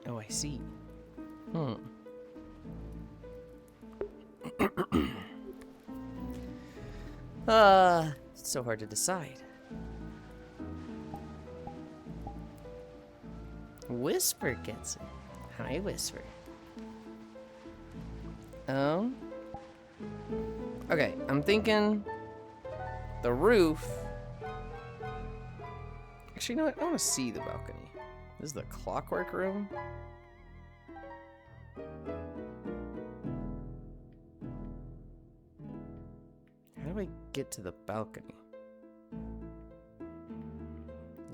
Oh, I see. Hmm. It's so hard to decide. Whisper gets it. Hi, Whisper. Okay, I'm thinking the roof. Actually, you know what? I want to see the balcony. This is the clockwork room. How do I get to the balcony?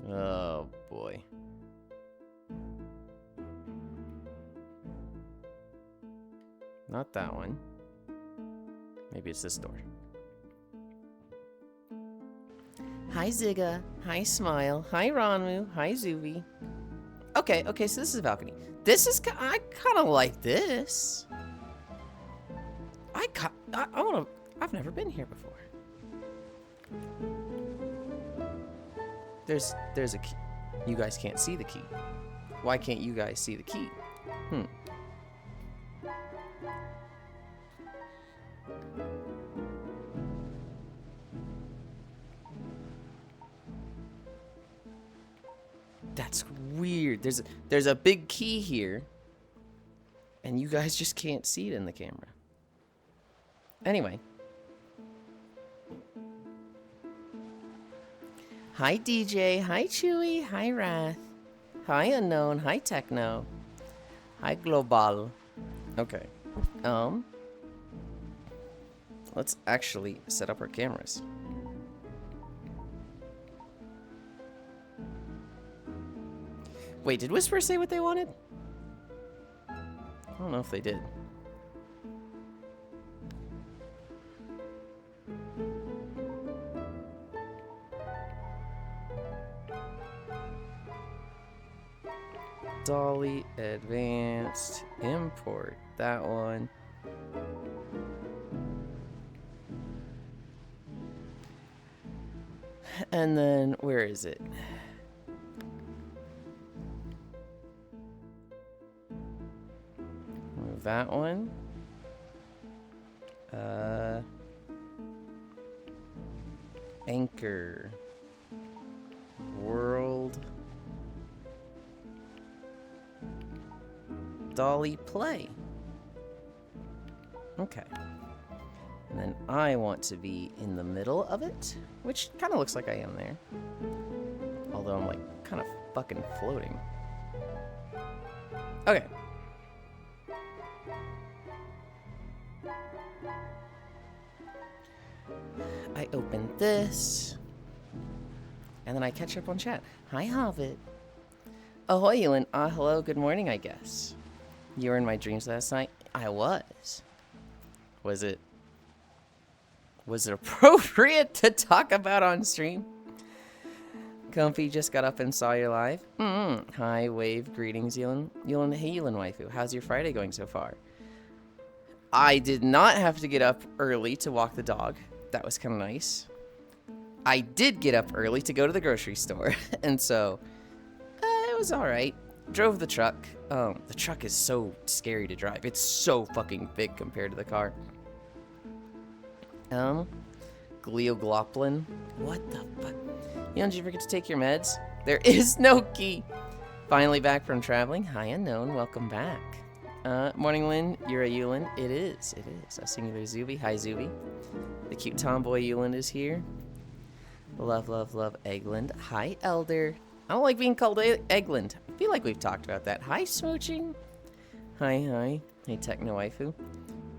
Oh, boy. Not that one. Maybe it's this door. Hi, Zigga. Hi, Smile. Hi, Ranmu. Hi, Zuvi. Okay, so this is a balcony. This is... I kind of like this. I want to... I've never been here before. There's a key. You guys can't see the key. Why can't you guys see the key? That's weird. There's a big key here, and you guys just can't see it in the camera. Anyway. Hi, DJ. Hi, Chewy. Hi, Wrath. Hi, Unknown. Hi, Techno. Hi, Global. Okay. Let's actually set up our cameras. Wait, did Whisper say what they wanted? I don't know if they did. Dolly, advanced, import, that one. And then, where is it? Move that one. Anchor. World. Dolly, play. Okay. And then I want to be in the middle of it, which kind of looks like I am there. Although I'm like kind of fucking floating. Okay. I open this. And then I catch up on chat. Hi, Hobbit. Ahoy, Yulind. Hello, good morning, I guess. You were in my dreams last night? I was. Was it appropriate to talk about on stream? Comfy just got up and saw you live. Hi, Wave. Greetings, Yulind. Hey, Yulind waifu. How's your Friday going so far? I did not have to get up early to walk the dog. That was kind of nice. I did get up early to go to the grocery store. And so, it was alright. Drove the truck. The truck is so scary to drive. It's so fucking big compared to the car. Glioglopin. What the fuck? Did you forget to take your meds? There is no key. Finally back from traveling. Hi, Unknown. Welcome back. Morning, Lynn. You're a Yulind. It is. A singular Zuby. Hi, Zuby. The cute tomboy Yulind is here. Love, Eggland. Hi, Elder. I don't like being called Eggland. I feel like we've talked about that. Hi, Smooching. Hi. Hey, Techno Waifu.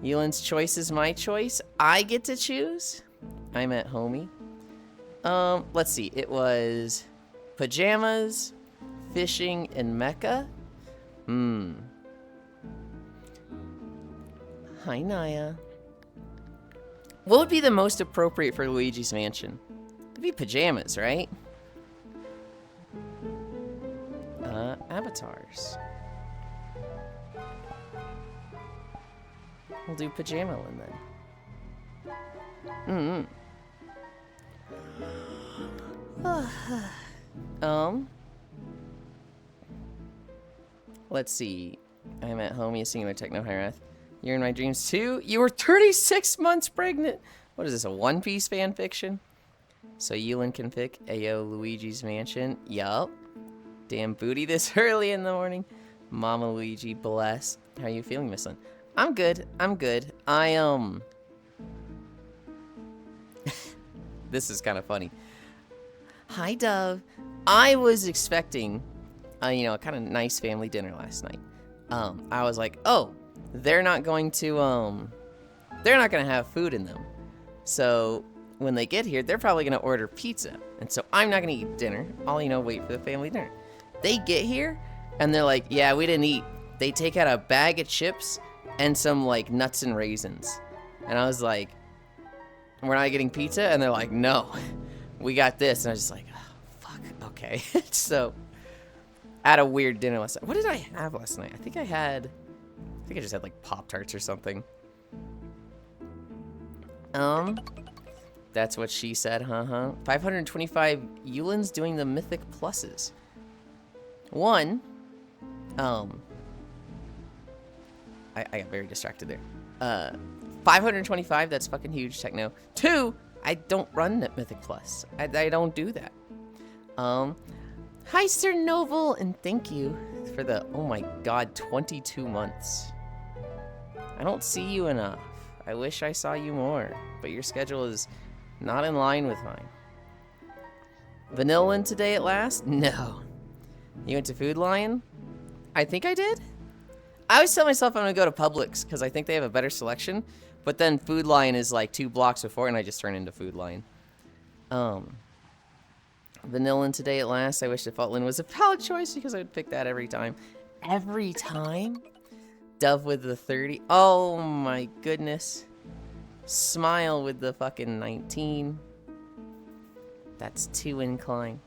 Yulind's choice is my choice. I get to choose. I'm at homie. Let's see. It was pajamas, fishing, and Mecca. Hi, Naya. What would be the most appropriate for Luigi's Mansion? It'd be pajamas, right? Avatars. We'll do Pajama Land then. Let's see. I'm at home. You singular techno high-wrath. You're in my dreams too? You were 36 months pregnant! What is this, a One Piece fan fiction? So Yulind can pick Ayo Luigi's Mansion. Yup. Damn booty this early in the morning. Mama Luigi, bless. How are you feeling, Miss Lynn? I'm good. I'm good. This is kind of funny. Hi, Dove. I was expecting, you know, a kind of nice family dinner last night. I was like, oh, they're not going to have food in them. So when they get here, they're probably going to order pizza. And so I'm not going to eat dinner. I'll, you know, wait for the family dinner. They get here and they're like, yeah, we didn't eat. They take out a bag of chips and some like nuts and raisins. And I was like, we're not getting pizza? And they're like, no, we got this. And I was just like, oh, fuck, okay. So I had a weird dinner last night. What did I have last night? I think I just had like Pop-Tarts or something. That's what she said, huh? 525 Yulin's doing the mythic pluses. One, I got very distracted there. 525, that's fucking huge, Techno. 2, I don't run Mythic Plus. I don't do that. Hi, Sir Noble, and thank you for the, oh my god, 22 months. I don't see you enough. I wish I saw you more, but your schedule is not in line with mine. Vanilla today at last? No. You went to Food Lion? I think I did. I always tell myself I'm gonna go to Publix because I think they have a better selection, but then Food Lion is like 2 blocks before, and I just turn into Food Lion. Vanilla today at last. I wish Default Lynn was a valid choice because I would pick that every time. Every time? Dove with the 30. Oh my goodness. Smile with the fucking 19. That's 2 incline.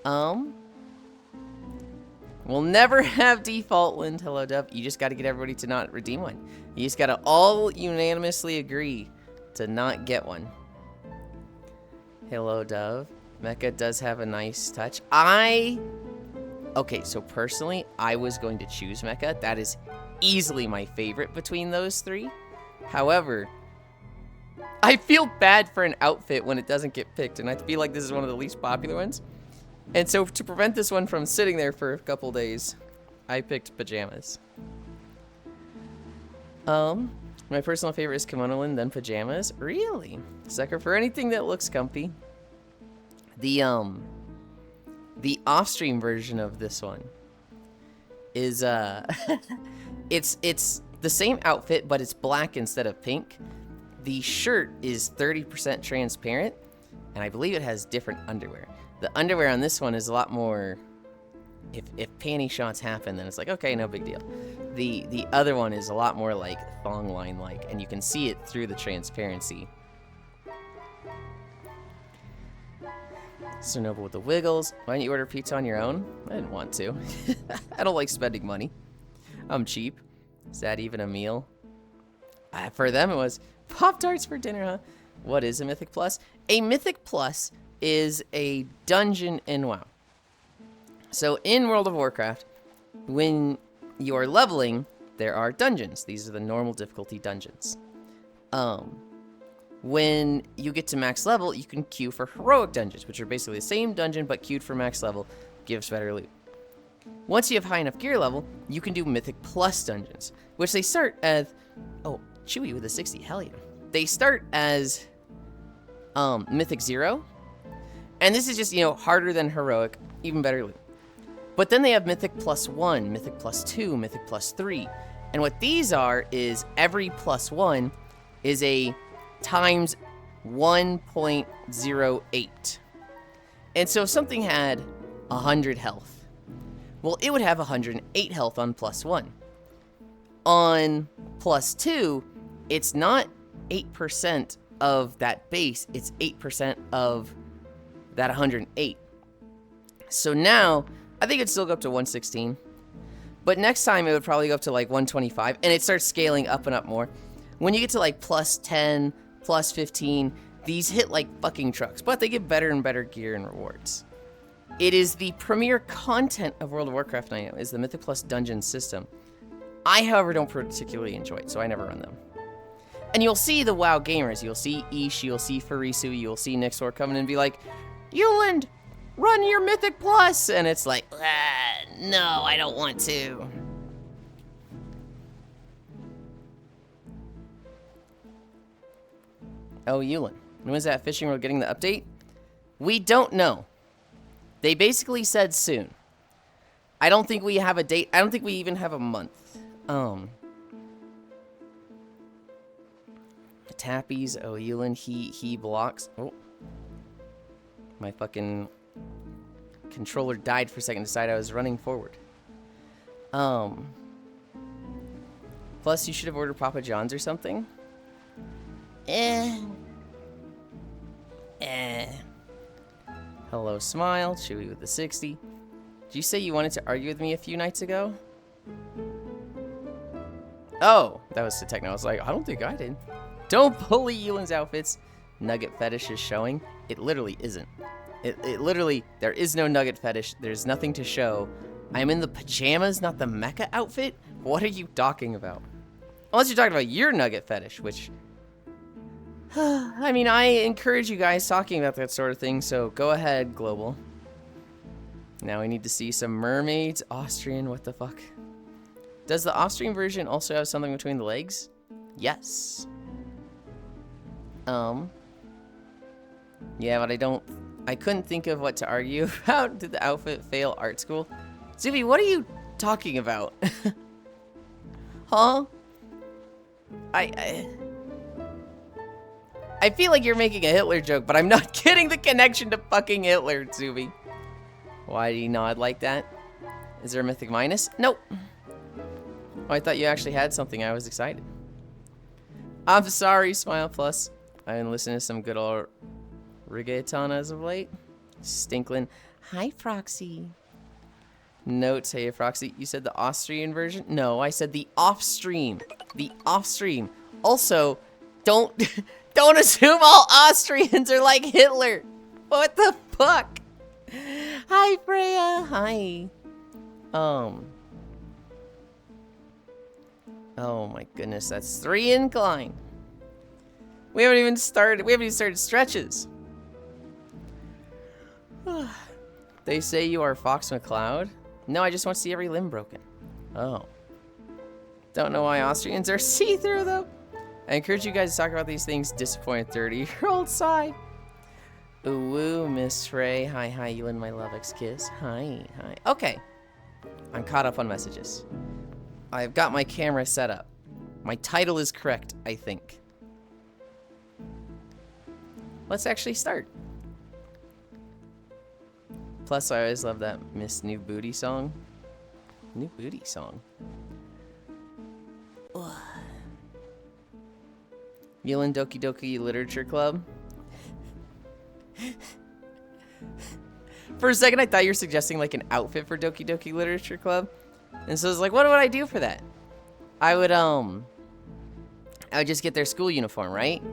We'll never have Default Lynn. Hello, Dove. You just got to get everybody to not redeem one. You just got to all unanimously agree to not get one. Hello, Dove. Mecha does have a nice touch. Okay, so personally, I was going to choose Mecha. That is easily my favorite between those 3. However, I feel bad for an outfit when it doesn't get picked, and I feel like this is one of the least popular ones. And so to prevent this one from sitting there for a couple days, I picked pajamas. My personal favorite is Kimono Lynn, then pajamas. Really? Sucker for anything that looks comfy. The off-stream version of this one is it's the same outfit, but it's black instead of pink. The shirt is 30% transparent, and I believe it has different underwear. The underwear on this one is a lot more, if panty shots happen, then it's like, okay, no big deal. The other one is a lot more like thong line like, and you can see it through the transparency. So Noble with the wiggles. Why didn't you order pizza on your own? I didn't want to. I don't like spending money. I'm cheap. Is that even a meal? For them it was Pop-Tarts for dinner, huh? What is a Mythic Plus? A Mythic Plus is a dungeon in WoW. So in World of Warcraft, when you're leveling, there are dungeons. These are the normal difficulty dungeons. When you get to max level, you can queue for heroic dungeons, which are basically the same dungeon, but queued for max level, gives better loot. Once you have high enough gear level, you can do Mythic Plus dungeons, which they start as, oh, Chewy with a 60, hell yeah. They start as Mythic 0, and this is just, you know, harder than heroic, even better loot. But then they have Mythic Plus 1, Mythic Plus 2, Mythic Plus 3, and what these are is every plus 1 is a times 1.08. And so if something had 100 health, well, it would have 108 health on plus 1. On plus 2, it's not 8% of that base, it's 8% of that 108. So now, I think it'd still go up to 116. But next time it would probably go up to like 125, and it starts scaling up and up more. When you get to like plus 10, plus 15, these hit like fucking trucks, but they get better and better gear and rewards. It is the premier content of World of Warcraft 9 is the Mythic Plus dungeon system. I, however, don't particularly enjoy it, so I never run them. And you'll see the WoW gamers. You'll see Ish, you'll see Farisu, you'll see Nixor coming in and be like, Yulind, run your Mythic Plus! And it's like, no, I don't want to. Oh, Yulind, when is that fishing world getting the update? We don't know. They basically said soon. I don't think we have a date. I don't think we even have a month. Tappies, oh, Yulind, he blocks. Oh. My fucking controller died for a second, decided I was running forward. Plus, you should have ordered Papa John's or something. Hello, Smile. Chewy with the 60. Did you say you wanted to argue with me a few nights ago? Oh, that was the techno. I was like, I don't think I did. Don't bully Yulind's outfits. Nugget fetish is showing. It literally isn't. It literally, there is no nugget fetish. There's nothing to show. I'm in the pajamas, not the mecha outfit? What are you talking about? Unless you're talking about your nugget fetish, which... I mean, I encourage you guys talking about that sort of thing, so go ahead, Global. Now we need to see some mermaids. Austrian, what the fuck? Does the Austrian version also have something between the legs? Yes. Yeah, but I couldn't think of what to argue about. Did the outfit fail art school? Zuby, what are you talking about? Huh? I feel like you're making a Hitler joke, but I'm not getting the connection to fucking Hitler, Zuby. Why do you nod like that? Is there a mythic minus? Nope. Oh, I thought you actually had something. I was excited. I'm sorry, Smile Plus. I've been listening to some good old reggaeton as of late. Stinklin. Hi, Froxy. Notes, hey, Froxy. You said the Austrian version? No, I said the off-stream. The off-stream. Also, don't assume all Austrians are like Hitler. What the fuck? Hi, Freya. Hi. Oh my goodness, that's 3 incline. We haven't even started stretches. They say you are Fox McCloud? No, I just want to see every limb broken. Oh. Don't know why Austrians are see-through, though. I encourage you guys to talk about these things. Disappointed 30-year-old sigh. Ooh, woo, Miss Ray. Hi, Yulind, my love, ex-kiss. Hi. Okay. I'm caught up on messages. I've got my camera set up. My title is correct, I think. Let's actually start. Plus, I always love that Miss New Booty song. New Booty song. Ugh. Yulind Doki Doki Literature Club. For a second, I thought you were suggesting like an outfit for Doki Doki Literature Club. And so I was like, what would I do for that? I would just get their school uniform, right?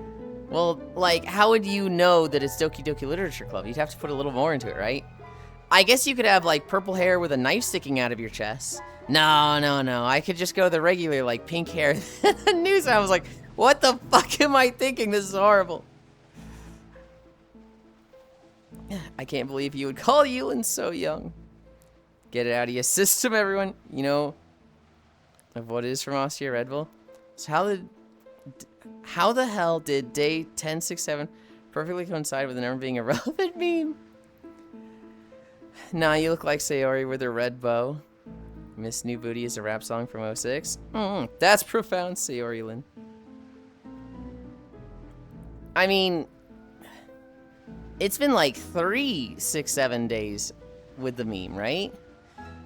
Well, like, how would you know that it's Doki Doki Literature Club? You'd have to put a little more into it, right? I guess you could have, like, purple hair with a knife sticking out of your chest. No. I could just go the regular, like, pink hair. The news, I was like, what the fuck am I thinking? This is horrible. I can't believe you would call Yulind so young. Get it out of your system, everyone. You know of what is from Austria Red Bull? So how the hell did day 1067 perfectly coincide with the number being a relevant meme? Nah, you look like Sayori with her red bow. Miss New Booty is a rap song from 06. That's profound, Sayori Lynn. I mean, it's been like 3-6-7 days with the meme, right?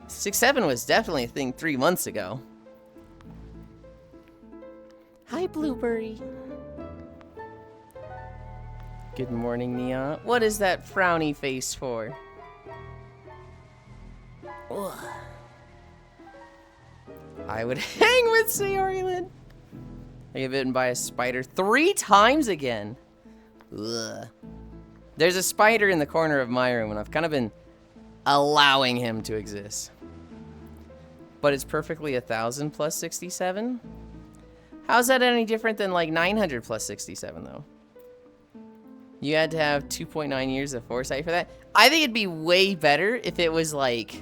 6-7 was definitely a thing 3 months ago. Hi, Blueberry. Good morning, Nia. What is that frowny face for? Ugh. I would hang with Sayori Lynn. I get bitten by a spider 3 times again. Ugh. There's a spider in the corner of my room, and I've kind of been allowing him to exist. But it's perfectly 1,000 plus 67? How's that any different than like 900 plus 67 though? You had to have 2.9 years of foresight for that? I think it'd be way better if it was like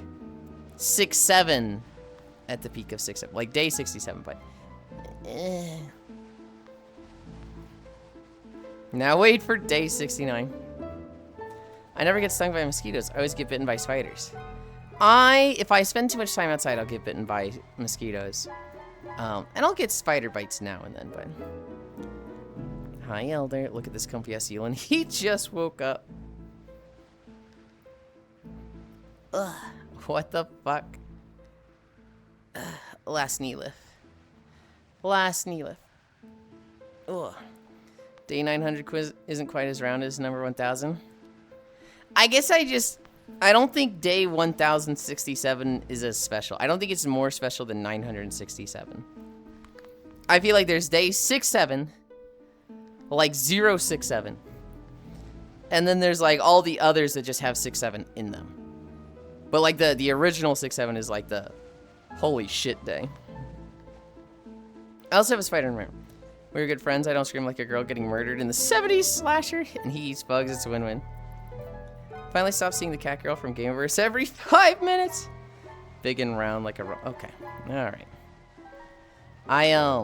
6-7 at the peak of 6-7. Like day 67, but... Now wait for day 69. I never get stung by mosquitoes. I always get bitten by spiders. If I spend too much time outside, I'll get bitten by mosquitoes. And I'll get spider bites now and then, but... Hi, Elder. Look at this comfy ass Yulind. He just woke up. Ugh. What the fuck? Last knee lift. Last knee lift. Ugh. Day 900 quiz isn't quite as round as number 1000. I guess I don't think day 1067 is as special. I don't think it's more special than 967. I feel like there's day 67, like 067. And then there's like all the others that just have 67 in them. But like the original 67 is like the holy shit day. I also have a spider in my room. We were good friends. I don't scream like a girl getting murdered in the 70s slasher. And he eats bugs. It's a win-win. Finally stopped seeing the cat girl from Gameverse every 5 minutes. Big and round like a... Okay. Alright. I'm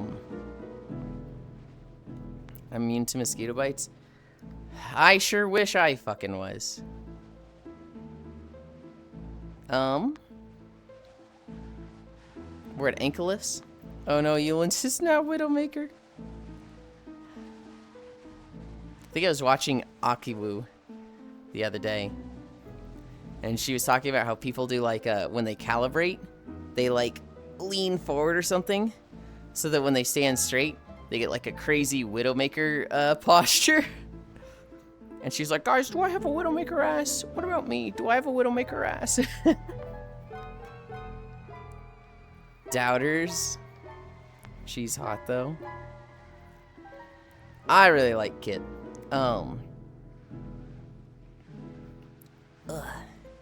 immune to mosquito bites. I sure wish I fucking was. We're at ankle lifts. Oh no, Yulind's just now Widowmaker. I think I was watching Akiwu the other day. And she was talking about how people do like, when they calibrate, they like lean forward or something. So that when they stand straight, they get like a crazy Widowmaker posture. And she's like, guys, do I have a Widowmaker ass? What about me? Do I have a Widowmaker ass? Doubters. She's hot though. I really like Kit.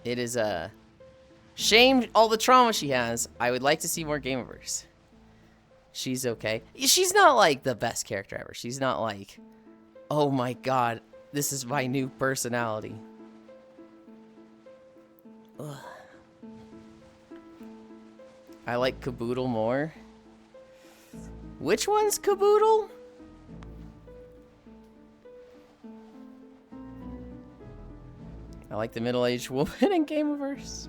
It is a shame all the trauma she has. I would like to see more Gameverse. She's okay. She's not like the best character ever. She's not like, oh my god, this is my new personality. Ugh. I like Caboodle more. Which one's Caboodle? I like the middle-aged woman in Gameverse.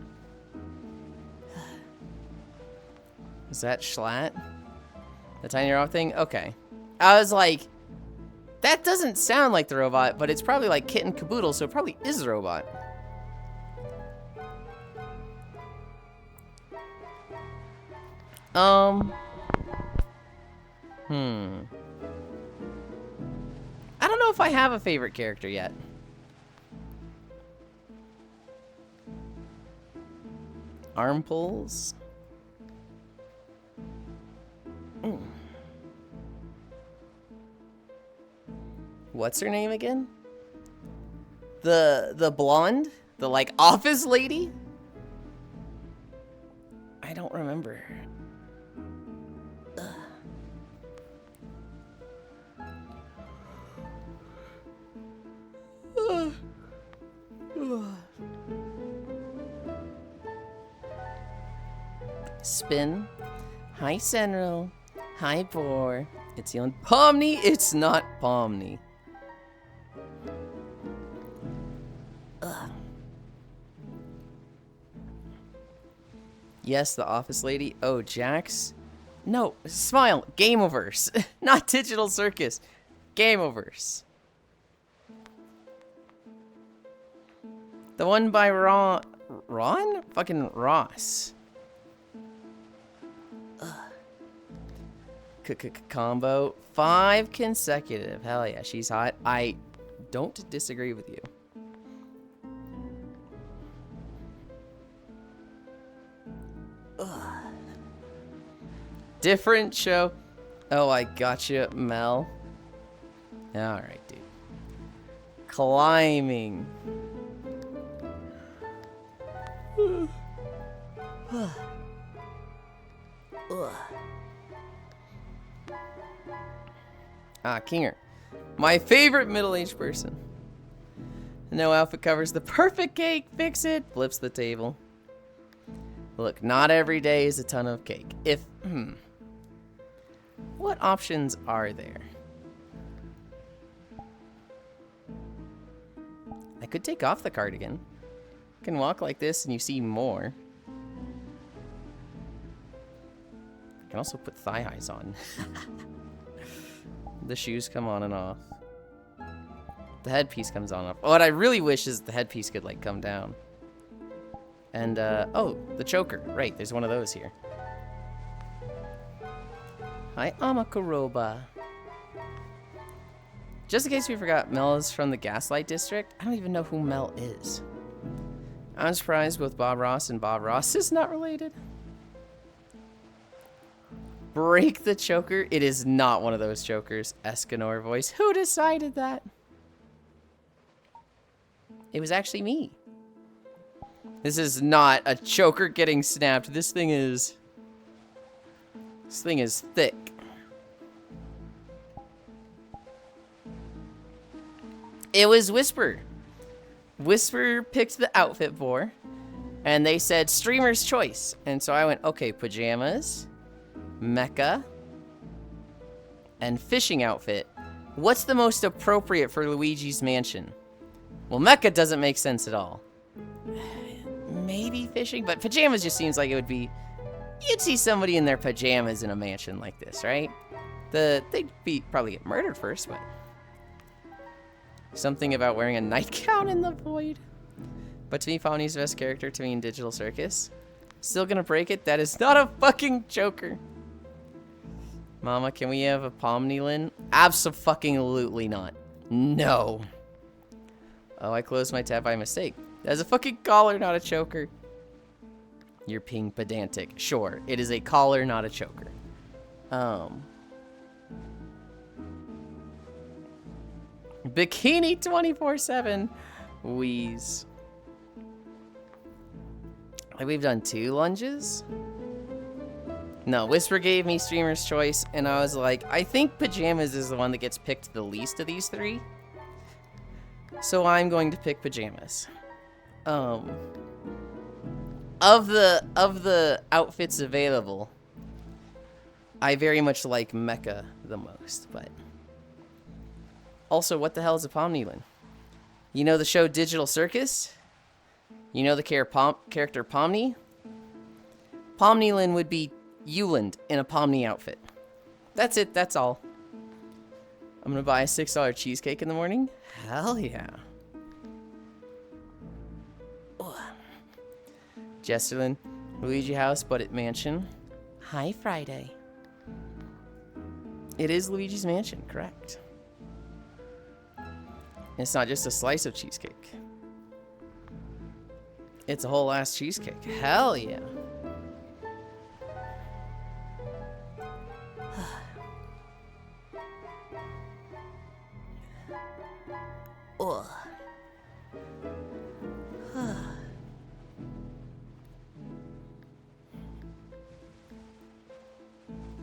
Is that Schlatt? The tiny robot thing? Okay. I was like, that doesn't sound like the robot, but it's probably like Kitten Caboodle, so it probably is the robot. I don't know if I have a favorite character yet. Arm pulls. What's her name again? The blonde? The like office lady? I don't remember. Spin. Hi, Senro. Hi, Boar. It's Yulind. Pomni? It's not Pomni. Yes, the office lady. Oh, Jax? No, smile. Gameoverse. Not Digital Circus. Gameoverse. The one by Ron? Fucking Ross. Combo. 5 consecutive. Hell yeah, she's hot. I don't disagree with you. Different show. Oh, I gotcha, Mel. Alright, dude. Kinger. My favorite middle-aged person. No outfit covers the perfect cake. Fix it. Flips the table. Look, not every day is a ton of cake. What options are there? I could take off the cardigan. I can walk like this and you see more. I can also put thigh highs on. The shoes come on and off. The headpiece comes on and off. What I really wish is the headpiece could like come down. And oh, the choker. Right, there's one of those here. Hi, Amakuroba. Just in case we forgot, Mel is from the Gaslight District. I don't even know who Mel is. I'm surprised both Bob Ross and Bob Ross is not related. Break the choker. It is not one of those chokers. Escanor voice. Who decided that? It was actually me. This is not a choker getting snapped. This thing is thick. It was Whisper. Whisper picked the outfit for, and they said streamer's choice. And so I went, okay, pajamas, mecha, and fishing outfit. What's the most appropriate for Luigi's Mansion? Well, mecha doesn't make sense at all. Maybe fishing, but pajamas just seems like it would be... You'd see somebody in their pajamas in a mansion like this, right? They'd probably get murdered first, but... Something about wearing a nightgown in the void. But to me, Pomni's the best character to me in Digital Circus. Still gonna break it? That is not a fucking joker. Mama, can we have a Pomni-Lin? Abso-fucking-lutely not. No. Oh, I closed my tab by mistake. That's a fucking collar, not a choker. You're being pedantic. Sure, it is a collar, not a choker. Bikini 24/7. Wheeze. We've done 2 lunges. No, Whisper gave me streamer's choice, and I was like, I think pajamas is the one that gets picked the least of these 3. So I'm going to pick pajamas. Of the outfits available, I very much like mecha the most, but also, what the hell is a Pomni-Lin? You know the show Digital Circus? You know the character Pomni? Pomni-Lin would be Yulind in a Pomni outfit. That's it, that's all. I'm gonna buy a $6 cheesecake in the morning? Hell yeah. Jesterlin, Luigi House, but at Mansion. Hi, Friday. It is Luigi's Mansion, correct. It's not just a slice of cheesecake. It's a whole ass cheesecake. Hell yeah. Ugh.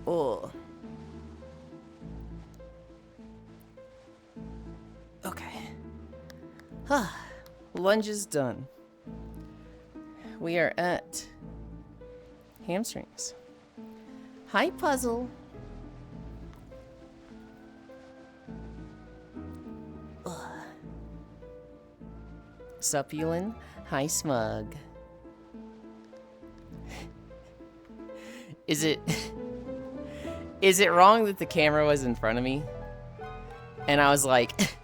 Oh. Okay. Lunge is done. We are at hamstrings. Hi, Puzzle. Sup, Yulind? Hi, Smug. Is it wrong that the camera was in front of me? And I was like,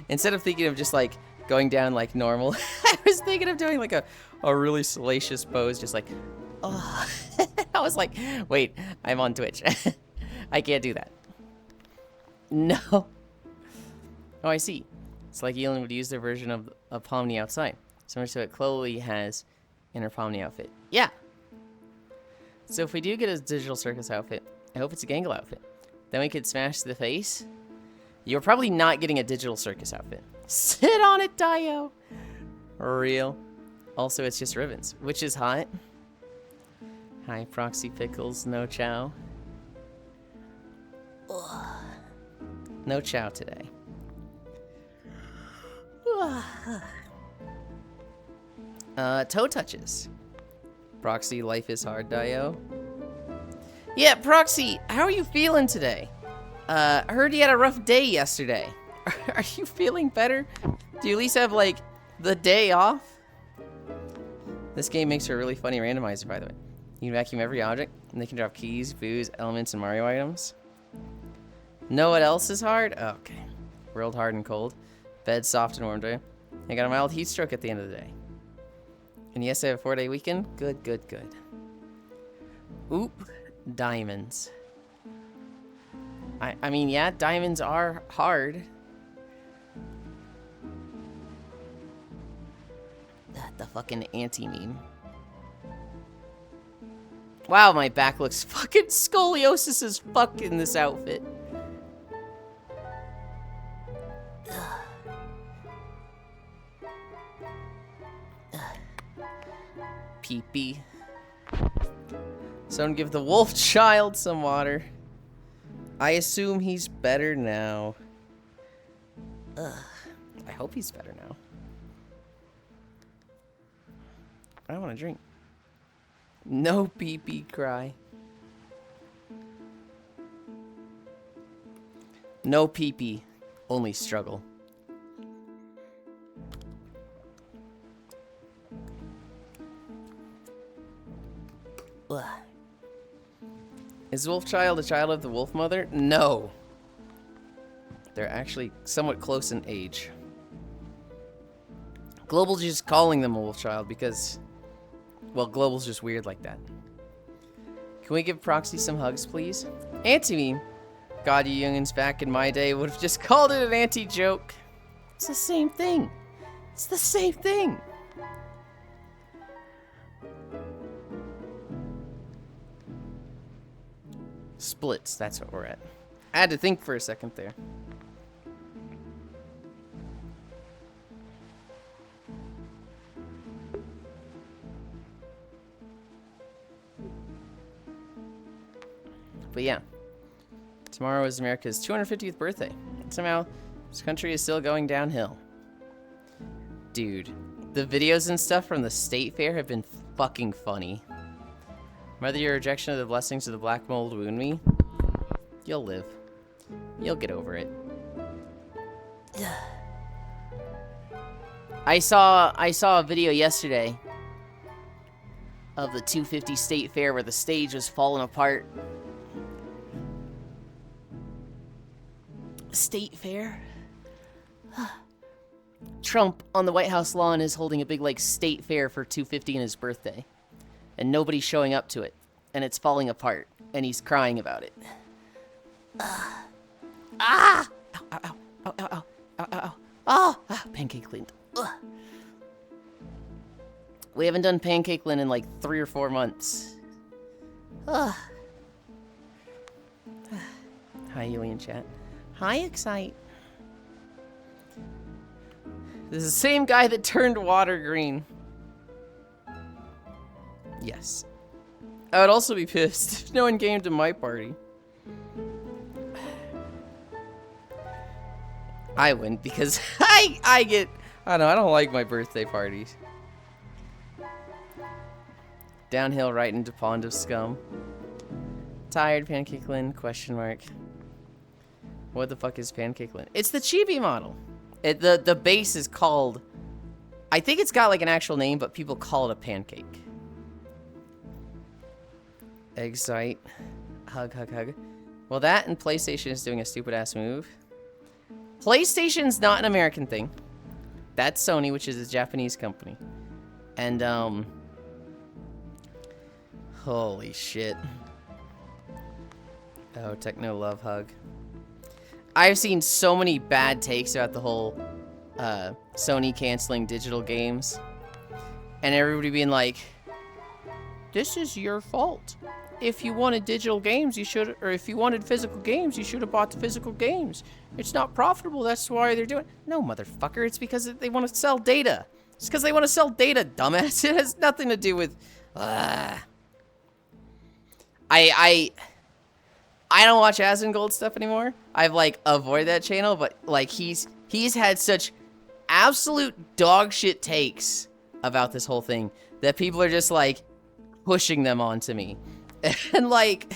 instead of thinking of just like going down like normal, I was thinking of doing like a really salacious pose, just like, oh. I was like, wait, I'm on Twitch. I can't do that. No. Oh, I see. It's like Yulind would use their version of a Pomni outside. Similar to what Chloe has in her Pomni outfit. Yeah. So if we do get a Digital Circus outfit, I hope it's a Gangle outfit. Then we could smash the face. You're probably not getting a Digital Circus outfit. Sit on it, Dio. Real. Also, it's just ribbons, which is hot. Hi, Proxy Pickles. No chow. Ugh. No chow today. Toe touches. Proxy, life is hard, Dio. Yeah, Proxy, how are you feeling today? I heard you had a rough day yesterday. Are you feeling better? Do you at least have, like, the day off? This game makes for a really funny randomizer, by the way. You can vacuum every object, and they can drop keys, booze, elements, and Mario items. Know what else is hard? Oh, okay. World hard and cold. Bed soft and warm today. I got a mild heat stroke at the end of the day. And yes, I have a 4-day weekend. Good, good, good. Oop. Diamonds. I mean, yeah, diamonds are hard. The fucking anti-meme. Wow, my back looks fucking scoliosis as fuck in this outfit. Pee-pee. Someone give the wolf child some water. I assume he's better now. Ugh. I hope he's better now. I want to drink. No pee-pee cry. No pee-pee. Only struggle. Ugh. Is Wolfchild a child of the Wolf Mother? No. They're actually somewhat close in age. Global's just calling them a Wolfchild because, well, Global's just weird like that. Can we give Proxy some hugs, please? Anti-meme. God, you youngins back in my day would have just called it an anti-joke. It's the same thing. It's the same thing. Splits, that's what we're at. I had to think for a second there. But yeah, tomorrow is America's 250th birthday. And somehow, this country is still going downhill. Dude, the videos and stuff from the state fair have been fucking funny. Whether your rejection of the blessings of the black mold wound me, you'll live. You'll get over it. I saw a video yesterday of the 250 state fair where the stage was falling apart. State fair? Trump on the White House lawn is holding a big like state fair for 250 and his birthday. And nobody's showing up to it. And it's falling apart. And he's crying about it. Ah! Ow, ow, ow, ow, ow, ow, ow, ow. Ah, Pancake Lind. Ugh. We haven't done Pancake Lind in like 3 or 4 months. Ugh. Hi, Yulind chat. Hi, Excite. This is the same guy that turned water green. Yes. I would also be pissed if no one came to my party. I wouldn't because I don't know, I don't like my birthday parties. Downhill right into pond of scum. Tired Pancake Lind? Question mark. What the fuck is Pancake Lind? It's the chibi model. The base is called, I think it's got like an actual name, but people call it a pancake. Excite. Hug, hug, hug. Well, that and PlayStation is doing a stupid ass move. PlayStation's not an American thing. That's Sony, which is a Japanese company. And, holy shit. Oh, Techno Love Hug. I've seen so many bad takes about the whole, Sony canceling digital games. And everybody being like, this is your fault. If you wanted digital games, you should, or if you wanted physical games, you should have bought the physical games. It's not profitable, that's why they're doing it. No, motherfucker, it's because they want to sell data. It's because they want to sell data, dumbass. It has nothing to do with... I don't watch Asmongold stuff anymore. I've, like, avoided that channel, but, like, he's had such absolute dog shit takes about this whole thing that people are just, like, pushing them onto me. And, like...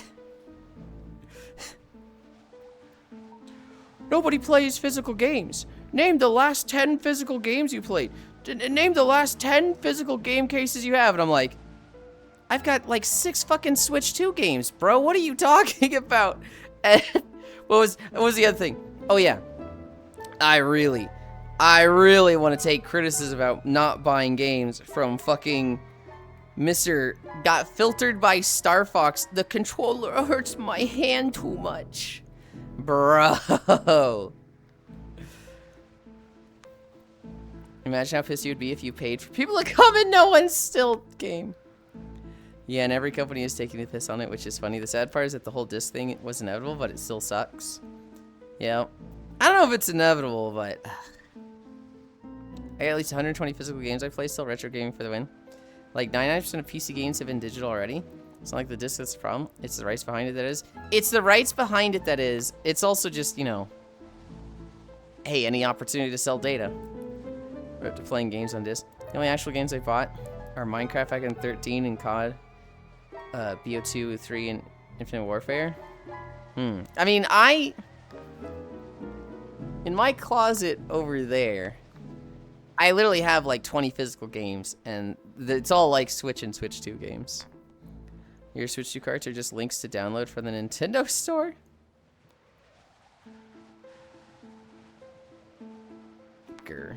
Nobody plays physical games. Name the last 10 physical games you played. Name the last 10 physical game cases you have. And I'm like, I've got like 6 fucking Switch 2 games, bro. What are you talking about? And what was the other thing? Oh yeah. I really want to take criticism about not buying games from fucking Mr. Got filtered by Star Fox. The controller hurts my hand too much. Bro. Imagine how pissed you would be if you paid for people to come and no one's still game. Yeah, and every company is taking the piss on it, which is funny. The sad part is that the whole disc thing was inevitable, but it still sucks. Yeah. I don't know if it's inevitable, but... I got at least 120 physical games I play, still retro gaming for the win. Like, 99% of PC games have been digital already. It's not like the disc that's the problem. It's the rights behind it that is. It's the rights behind it that is. It's also just, you know... Hey, any opportunity to sell data. We're up to playing games on disc. The only actual games I bought are Minecraft back in 13 and COD, BO2, 3, and Infinite Warfare. I mean, in my closet over there, I literally have like 20 physical games, and it's all like Switch and Switch 2 games. Your Switch 2 cards are just links to download from the Nintendo store? Grr.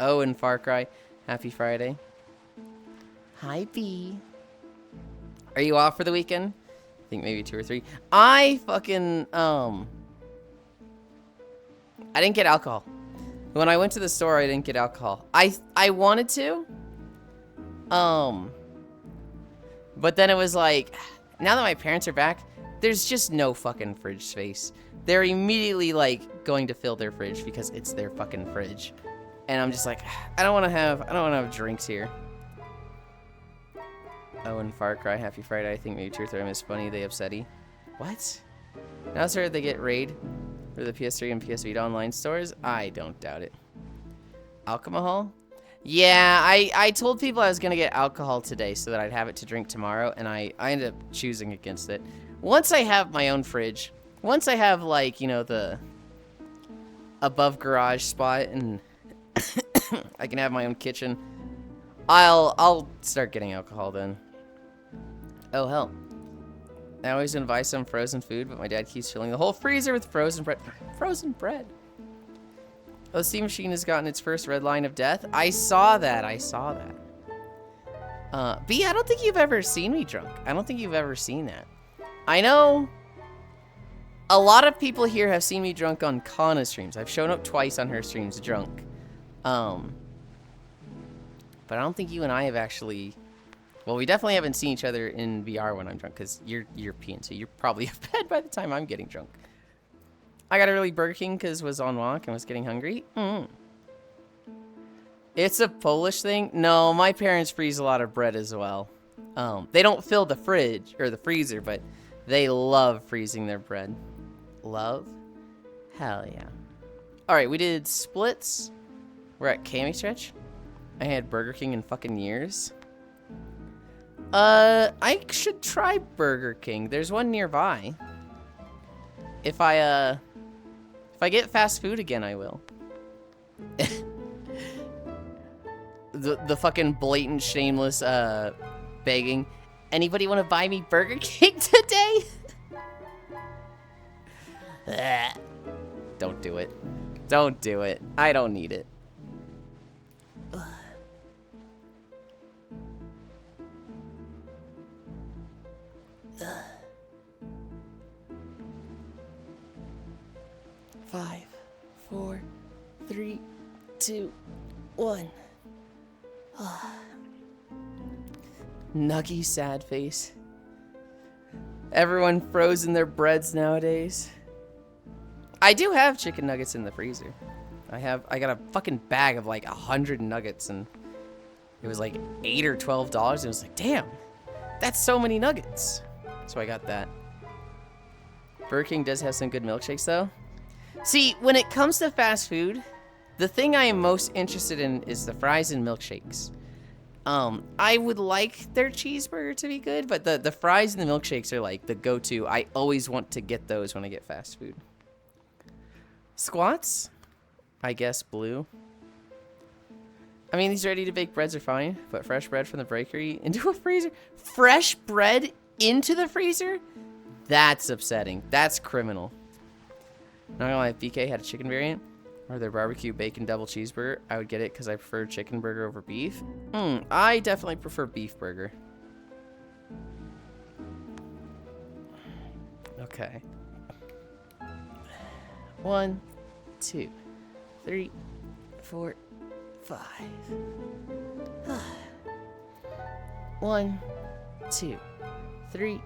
Oh, and Far Cry. Happy Friday. Hi, B. Are you off for the weekend? I think maybe 2 or 3. I fucking, I didn't get alcohol. When I went to the store, I didn't get alcohol. I wanted to. But then it was like, now that my parents are back, there's just no fucking fridge space. They're immediately, like, going to fill their fridge because it's their fucking fridge. And I'm just like, I don't want to have drinks here. Oh, and Far Cry, Happy Friday. I think maybe 2 or 3 is funny. They upsetty. What? Now it's heard they get raid for the PS3 and PS Vita online stores. I don't doubt it. Alcohol? Yeah, I told people I was gonna get alcohol today so that I'd have it to drink tomorrow, and I ended up choosing against it. Once I have my own fridge, once I have, like, you know, the above garage spot and I can have my own kitchen, I'll start getting alcohol then. Oh hell. I always gonna buy some frozen food, but my dad keeps filling the whole freezer with frozen bread. Frozen bread. Oh, Steam Machine has gotten its first red line of death. I saw that. B, I don't think you've ever seen me drunk. I don't think you've ever seen that. I know a lot of people here have seen me drunk on Kana's streams. I've shown up twice on her streams drunk. But I don't think you and I have actually... Well, we definitely haven't seen each other in VR when I'm drunk, because you're European, so you're probably in bed by the time I'm getting drunk. I got early Burger King because was on walk and was getting hungry. It's a Polish thing? No, my parents freeze a lot of bread as well. They don't fill the fridge, or the freezer, but they love freezing their bread. Love? Hell yeah. Alright, we did splits. We're at Cami Stretch. I had Burger King in fucking years. I should try Burger King. There's one nearby. If I get fast food again, I will. the fucking blatant, shameless, begging. Anybody want to buy me Burger King today? Don't do it. Don't do it. I don't need it. 5, 4, 3, 2, 1. Nuggy sad face. Everyone frozen their breads nowadays. I do have chicken nuggets in the freezer. I got a fucking bag of like 100 nuggets, and It was like $8 or $12. It was like, damn, that's so many nuggets. So I got that. Burger King does have some good milkshakes, though. See, when it comes to fast food, the thing I am most interested in is the fries and milkshakes. I would like their cheeseburger to be good, but the fries and the milkshakes are like the go-to. I always want to get those when I get fast food. Squats? I guess blue. I mean, these ready-to-bake breads are fine, but fresh bread from the bakery into a freezer? Fresh bread into the freezer? That's upsetting. That's criminal. Not gonna lie, if BK had a chicken variant, or their barbecue bacon double cheeseburger, I would get it because I prefer chicken burger over beef. I definitely prefer beef burger. Okay. 1, 2, 3, 4, 5. 1, 2, 3,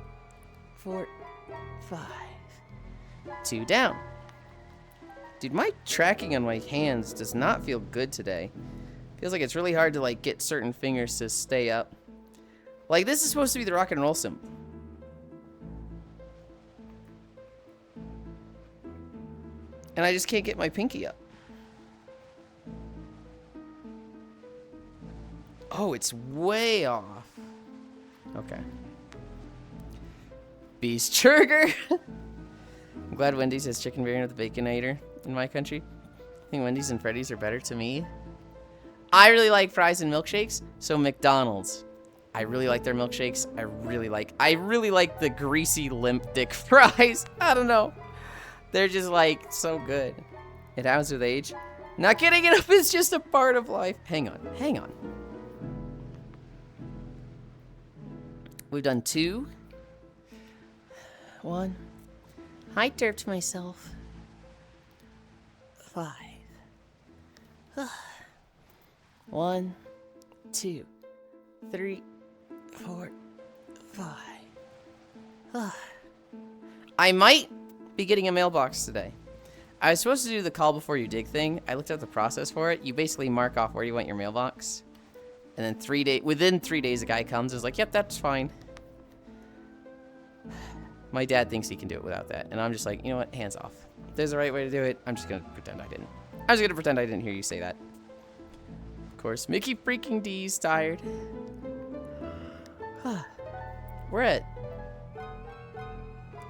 4, 5. 2 down. Dude, my tracking on my hands does not feel good today. Feels like it's really hard to like get certain fingers to stay up. Like this is supposed to be the rock and roll symbol. And I just can't get my pinky up. Oh, it's way off. Okay. Beast Burger. I'm glad Wendy's has chicken variant of the Baconator in my country. I think Wendy's and Freddy's are better to me. I really like fries and milkshakes, so McDonald's. I really like their milkshakes. I really like the greasy limp dick fries. I don't know. They're just like so good. It happens with age. Not getting it up is just a part of life. Hang on. We've done 2. 1. I derped myself. 5. 1, 2, 3, 4, 5. I might be getting a mailbox today. I was supposed to do the call before you dig thing. I looked at the process for it. You basically mark off where you want your mailbox. And then within 3 days, a guy comes and is like, yep, that's fine. My dad thinks he can do it without that. And I'm just like, you know what? Hands off. If there's a right way to do it, I'm just going to pretend I didn't. I was going to pretend I didn't hear you say that. Of course, Mickey freaking D's tired. We're at...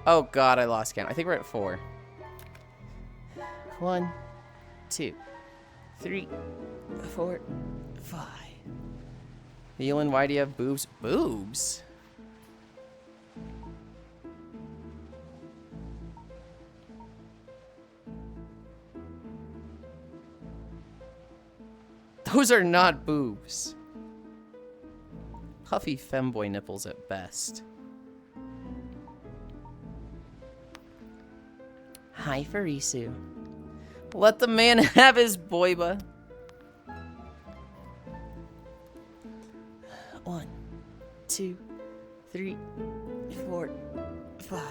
Oh, God, I lost count. I think we're at 4. 1, 2, 3, 4, 5. Yulind, why do you have boobs? Boobs? Those are not boobs. Puffy femboy nipples at best. Hi, Farisu. Let the man have his boiba. 1, 2, 3, 4, 5.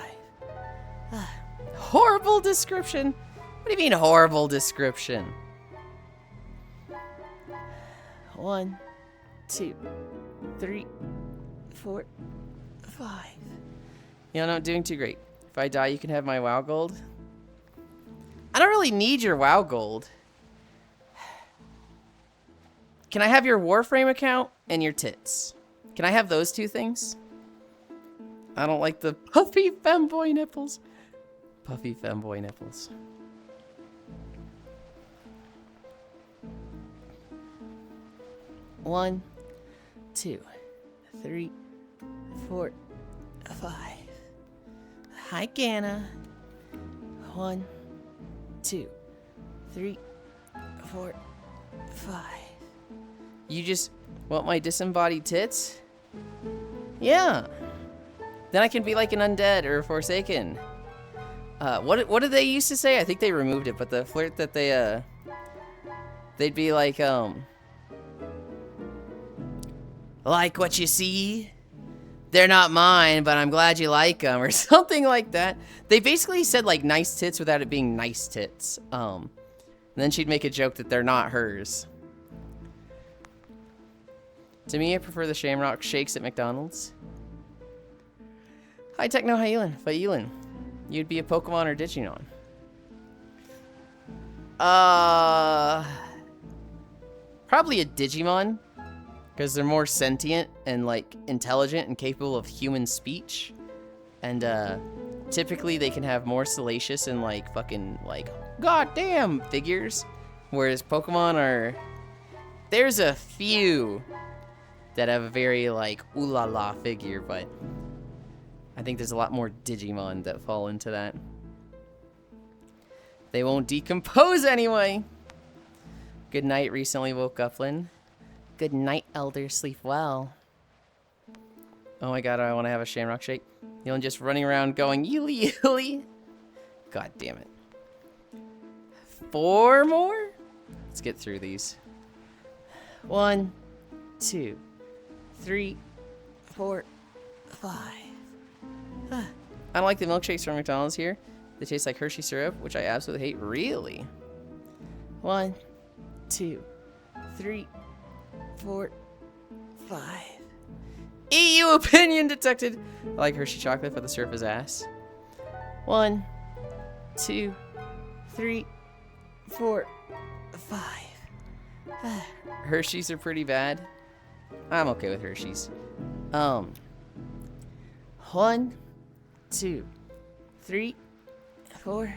Horrible description. What do you mean horrible description? 1, 2, 3, 4, 5. You know, I'm not doing too great. If I die, you can have my WoW gold. I don't really need your WoW gold. Can I have your Warframe account and your tits? Can I have those 2 things? I don't like the puffy femboy nipples. Puffy femboy nipples. One, 2, 3, 4, 5. Hi, Ganna. 1, 2, 3, 4, 5. You just want my disembodied tits? Yeah. Then I can be like an undead or a forsaken. What did they used to say? I think they removed it, but the flirt that they'd be like what you see? They're not mine, but I'm glad you like them, or something like that. They basically said like nice tits without it being nice tits. And then she'd make a joke that they're not hers. To me, I prefer the Shamrock Shakes at McDonald's. Hi, Techno. Hi, Yulind. But Yulind, you'd be a Pokemon or Digimon? Probably a Digimon, because they're more sentient and like intelligent and capable of human speech, and typically they can have more salacious and like fucking like goddamn figures, whereas Pokemon are. There's a few that have a very like ooh la la figure, but I think there's a lot more Digimon that fall into that. They won't decompose anyway. Good night, recently woke up, Lynn. Good night, Elder. Sleep well. Oh my god, I want to have a Shamrock Shake. You're just running around going, Yuli, Yuli. God damn it. 4 more? Let's get through these. 1, 2, 3, 4, 5. I don't like the milkshakes from McDonald's here. They taste like Hershey syrup, which I absolutely hate. Really? 1, 2, 3, 4, 5. EU opinion detected. I like Hershey chocolate, but the syrup is ass. 1, 2, 3, 4, 5. Hershey's are pretty bad. I'm okay with Hershey's. 1, 2, 3, 4,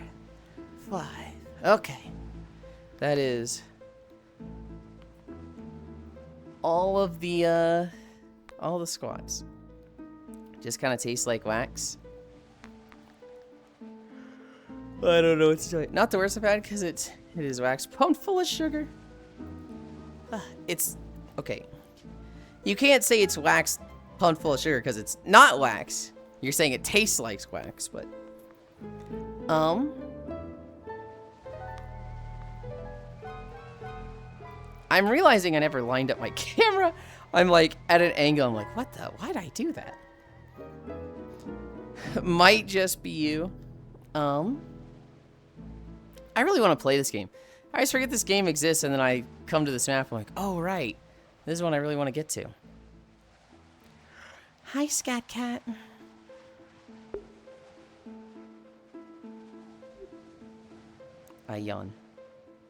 5. Okay. That is all the squats. Just kind of tastes like wax. I don't know what to tell you. Not the worst I've had because it is wax pumped full of sugar. It's okay. You can't say it's wax pumped full of sugar because it's not wax. You're saying it tastes like wax, but I'm realizing I never lined up my camera. I'm like at an angle. I'm like, what the? Why'd I do that? Might just be you. I really want to play this game. I always forget this game exists, and then I come to this map. I'm like, oh right, this is one I really want to get to. Hi, Scat Cat. I yawn.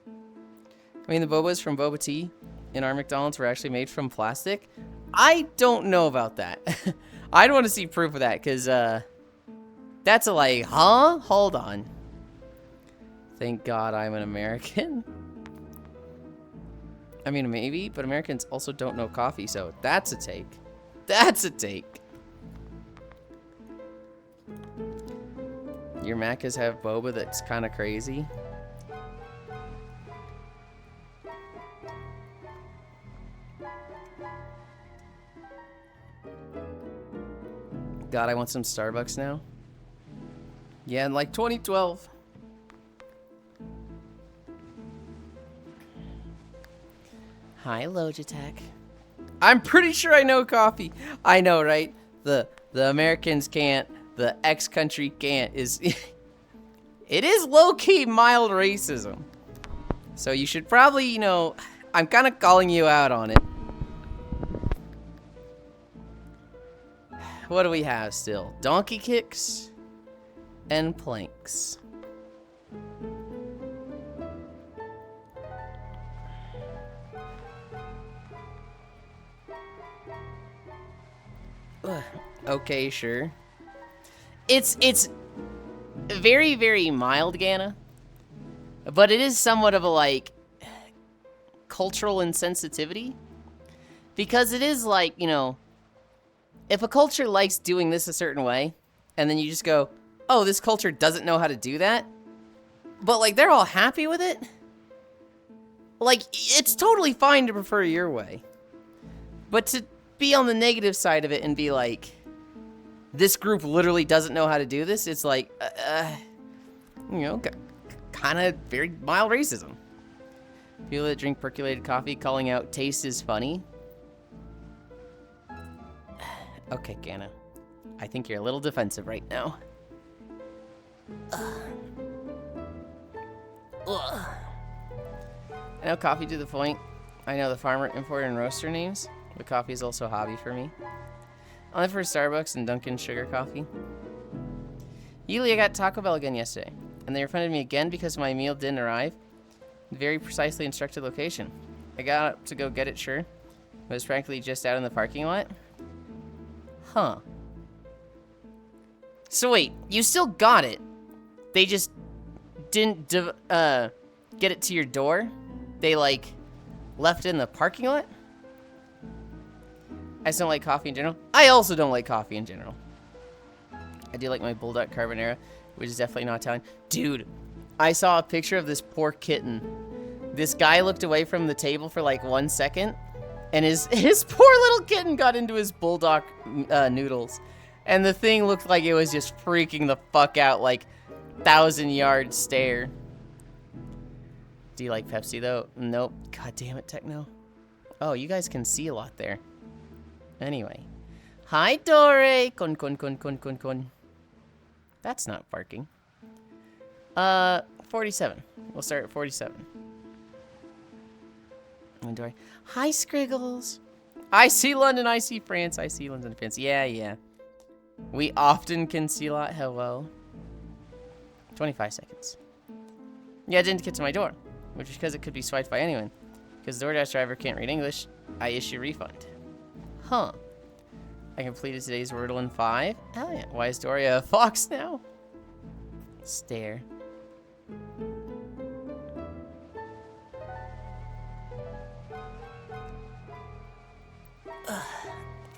I mean, the bobas from Boba Tea in our McDonald's were actually made from plastic. I don't know about that. I'd want to see proof of that, because that's a like, huh? Hold on. Thank God I'm an American. I mean, maybe, but Americans also don't know coffee, so that's a take. That's a take. Your Maccas have boba that's kind of crazy. God, I want some Starbucks now. Yeah, in like 2012. Hi, Logitech. I'm pretty sure I know coffee. I know, right? The Americans can't. The X country can't. It is low-key mild racism. So you should probably, you know, I'm kind of calling you out on it. What do we have still? Donkey kicks and planks. Okay, sure. It's very, very mild, Ganna. But it is somewhat of a, like, cultural insensitivity. Because it is like, you know, if a culture likes doing this a certain way, and then you just go, oh, this culture doesn't know how to do that, but, like, they're all happy with it, like, it's totally fine to prefer your way. But to be on the negative side of it and be like, this group literally doesn't know how to do this, it's like, you know, kind of very mild racism. People that drink percolated coffee calling out taste is funny. Okay, Ganna. I think you're a little defensive right now. I know coffee to the point. I know the farmer, importer, and roaster names. but coffee is also a hobby for me. Only for Starbucks and Dunkin' sugar coffee. Yuli, I got Taco Bell again yesterday, and they refunded me again because my meal didn't arrive. Very precisely instructed location. I got up to go get it, sure. It was practically just out in the parking lot. Huh. So wait, you still got it. They just didn't get it to your door? They, like, left it in the parking lot? I just don't like coffee in general. I also don't like coffee in general. I do like my Bulldog Carbonara, which is definitely not Italian. Dude, I saw a picture of this poor kitten. This guy looked away from the table for like 1 second, and his poor little kitten got into his Bulldog noodles. And the thing looked like it was just freaking the fuck out, like 1,000-yard stare. Do you like Pepsi though? Nope. God damn it, Techno. Oh, you guys can see a lot there. Anyway. Hi, Dore! Con. That's not barking. 47. We'll start at 47. And Dore. Hi, Scriggles! I see London, I see France, I see London, France. Yeah. We often can see a lot. Hello. 25 seconds. Yeah, it didn't get to my door, which is because it could be swiped by anyone. Because the DoorDash driver can't read English, I issue refund. Huh. I completed today's Wordle in 5. Hell yeah. Why is Doria a fox now? Stare. Ugh.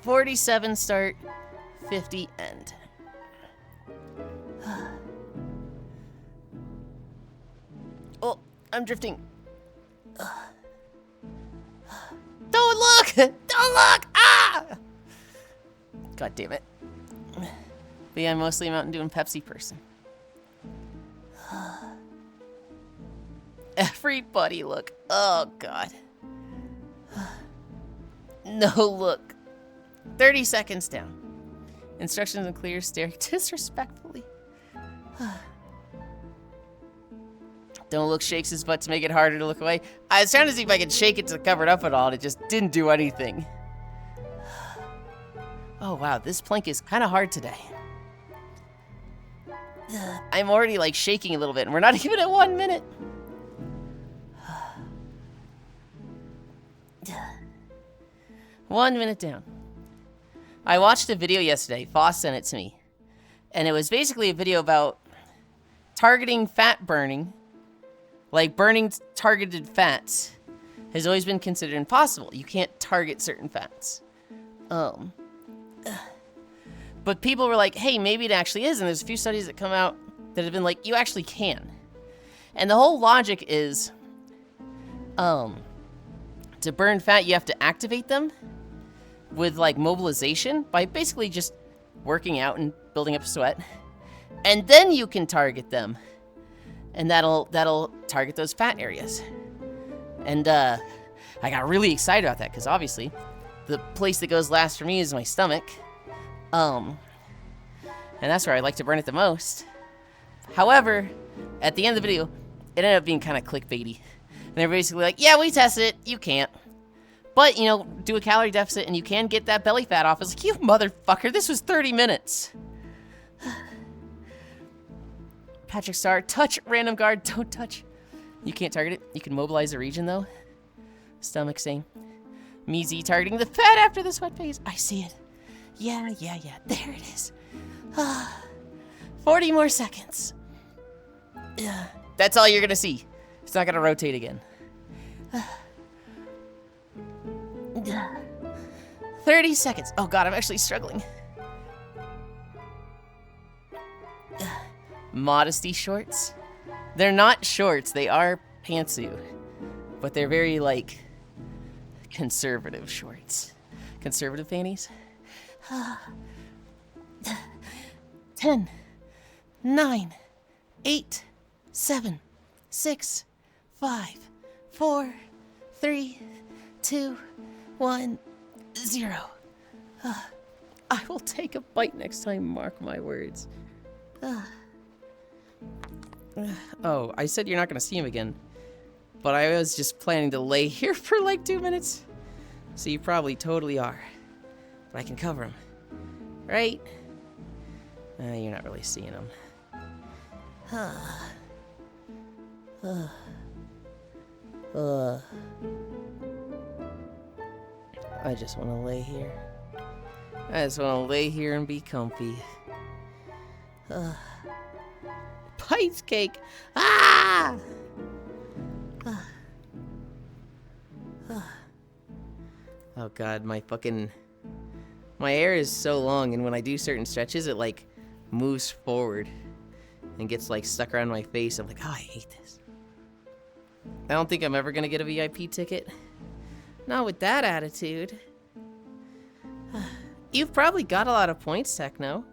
47 start, 50 end. Oh, I'm drifting. Don't look! Don't look! Ah! God damn it. But yeah, I'm mostly a Mountain Dew and Pepsi person. Everybody look. Oh, God. No look. 30 seconds down. Instructions unclear, staring disrespectfully. Don't look shakes his butt to make it harder to look away. I was trying to see if I could shake it to cover it up at all, and it just didn't do anything. Oh, wow, this plank is kind of hard today. I'm already, like, shaking a little bit, and we're not even at 1 minute. One minute down. I watched a video yesterday. Foss sent it to me. And it was basically a video about targeting fat burning. Like, burning targeted fats has always been considered impossible. You can't target certain fats. But people were like, hey, maybe it actually is. And there's a few studies that come out that have been like, you actually can. And the whole logic is, to burn fat, you have to activate them with, like, mobilization by basically just working out and building up sweat. And then you can target them. And that'll target those fat areas. And I got really excited about that because obviously the place that goes last for me is my stomach. And that's where I like to burn it the most. However, at the end of the video, it ended up being kind of clickbaity. And they're basically like, yeah, we tested it. You can't. But, you know, do a calorie deficit and you can get that belly fat off. It's like, you motherfucker, this was 30 minutes. Patrick Star, touch random guard, don't touch. You can't target it. You can mobilize a region, though. Stomach saying, me Z targeting the fat after the sweat phase. I see it. Yeah. There it is. 40 more seconds. That's all you're going to see. It's not going to rotate again. 30 seconds. Oh, God, I'm actually struggling. Modesty shorts. They're not shorts. They are pantsuit. But they're very, like, conservative shorts. Conservative panties. 10, 9, 8, 7, 6, 5, 4, 3, 2, 1, 0. I will take a bite next time, mark my words. Oh, I said you're not going to see him again. But I was just planning to lay here for like 2 minutes. So you probably totally are. But I can cover them. Right? You're not really seeing them. I just want to lay here. I just want to lay here and be comfy. Pice cake! Ah! Oh god, my hair is so long, and when I do certain stretches, it like moves forward and gets like stuck around my face. I'm like, oh, I hate this. I don't think I'm ever gonna get a VIP ticket. Not with that attitude. You've probably got a lot of points, Techno.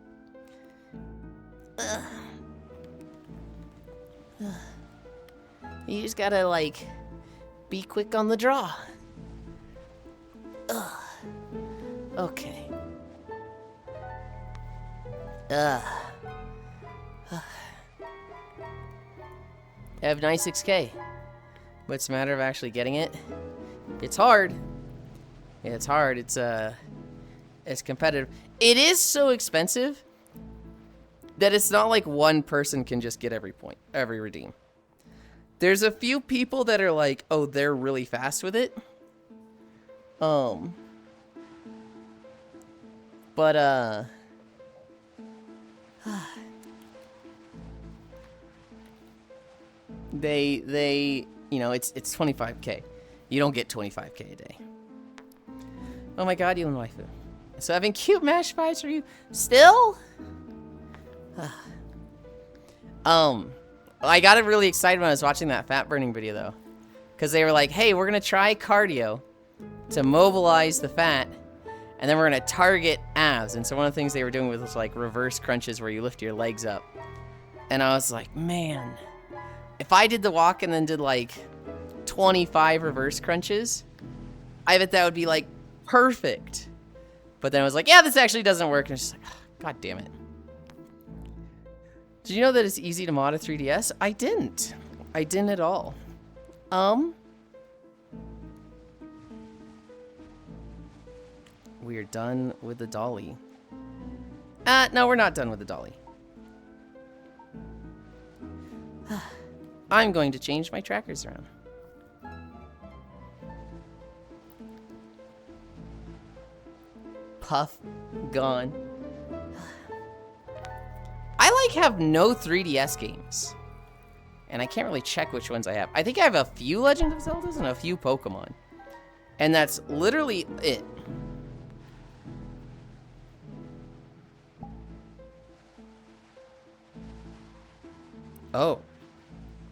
You just gotta, like, be quick on the draw. Okay. I have 96K. What's the matter of actually getting it? It's hard. Yeah, it's hard. It's competitive. It is so expensive that it's not like one person can just get every point, every redeem. There's a few people that are like, oh, they're really fast with it. They, you know, it's 25K. You don't get 25K a day. Oh my god, Yulind waifu. So having cute mash pies for you still? I got really excited when I was watching that fat burning video though. Because they were like, hey, we're gonna try cardio to mobilize the fat, and then we're gonna target abs. And so one of the things they were doing was like reverse crunches where you lift your legs up. And I was like, man, if I did the walk and then did like 25 reverse crunches, I bet that would be like perfect. But then I was like, yeah, this actually doesn't work. And it's just like, oh, god damn it. Did you know that it's easy to mod a 3DS? I didn't. I didn't at all. We're done with the dolly. No, we're not done with the dolly. I'm going to change my trackers around. Puff gone. I like have no 3DS games. And I can't really check which ones I have. I think I have a few Legend of Zeldas and a few Pokemon. And that's literally it. Oh.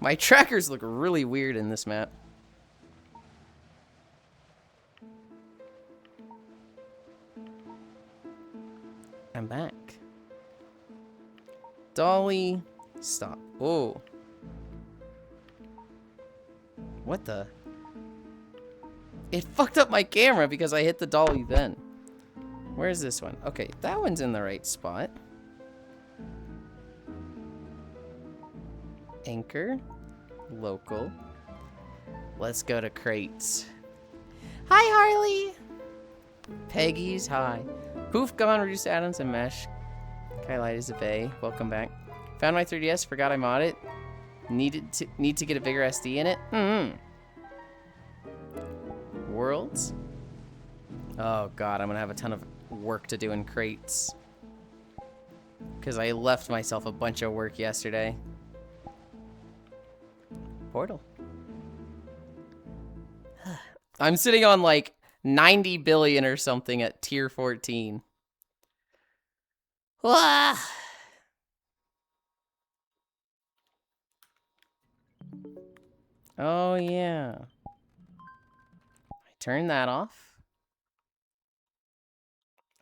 My trackers look really weird in this map. I'm back. Dolly, stop. Oh. What the? It fucked up my camera because I hit the dolly then. Where's this one? Okay, that one's in the right spot. Anchor. Local. Let's go to crates. Hi, Harley. Peggy's hi. Poof gone, reduced atoms and mesh. Kylight is a bay. Welcome back. Found my 3DS, forgot I mod it. Need to get a bigger SD in it. Worlds. Oh god, I'm gonna have a ton of work to do in crates. Because I left myself a bunch of work yesterday. Portal. I'm sitting on like 90 billion or something at tier 14. Wah! Oh yeah. I turn that off.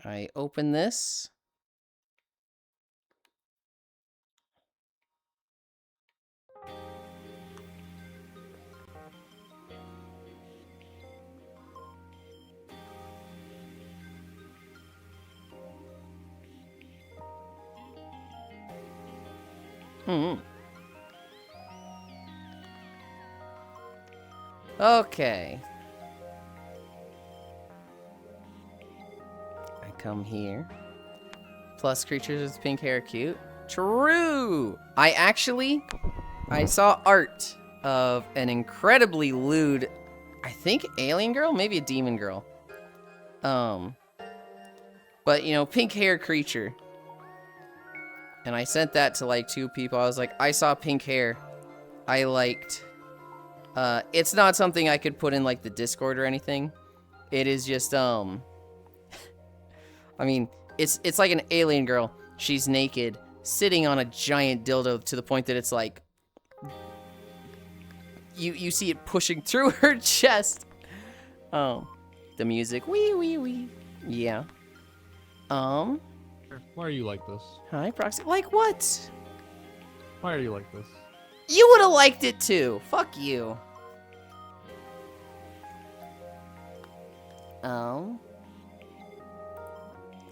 I open this. Okay. come here. Plus creatures with pink hair are cute. True! I saw art of an incredibly lewd, I think alien girl? Maybe a demon girl. But, you know, pink hair creature. And I sent that to, like, 2 people. I was like, I saw pink hair. I liked. It's not something I could put in, like, the Discord or anything. It is just, I mean, it's like an alien girl. She's naked, sitting on a giant dildo to the point that it's like, you see it pushing through her chest. Oh, the music, wee wee wee. Yeah. Why are you like this? Hi, Proxy. Like what? Why are you like this? You would have liked it too. Fuck you.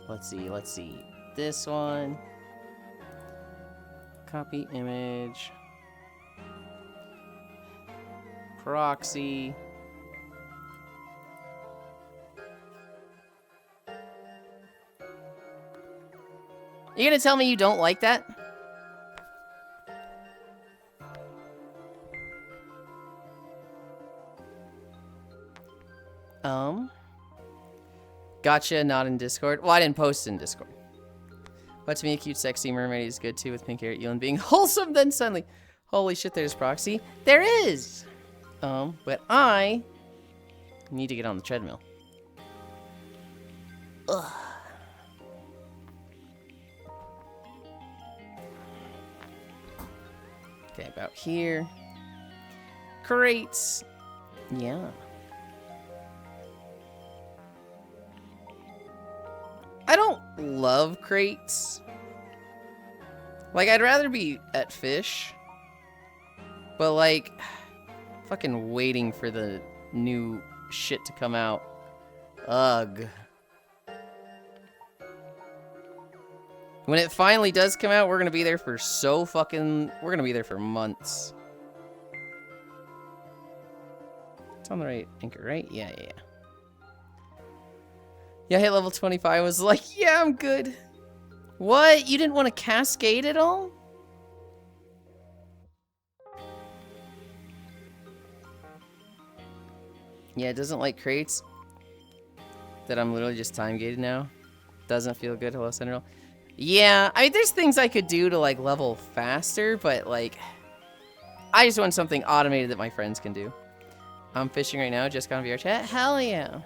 Let's see. This one. Copy image. Proxy. You gonna tell me you don't like that? Gotcha, not in Discord. Well, I didn't post in Discord. But to me, a cute, sexy mermaid is good too, with pink hair at Yulind being wholesome, then suddenly. Holy shit, there's Proxy. There is! But I need to get on the treadmill. Ugh. Okay, about here. Crates. Yeah. I don't love crates. Like, I'd rather be at fish. But, like, fucking waiting for the new shit to come out. Ugh. When it finally does come out, we're gonna be there for we're gonna be there for months. It's on the right anchor, right? Yeah. Yeah, I hit level 25. I was like, yeah, I'm good. What? You didn't want to cascade at all? Yeah, it doesn't like crates. That I'm literally just time gated now. Doesn't feel good. Hello, Sentinel. Yeah, I mean, there's things I could do to, like, level faster, but, like, I just want something automated that my friends can do. I'm fishing right now, just got on VR chat. Hell yeah.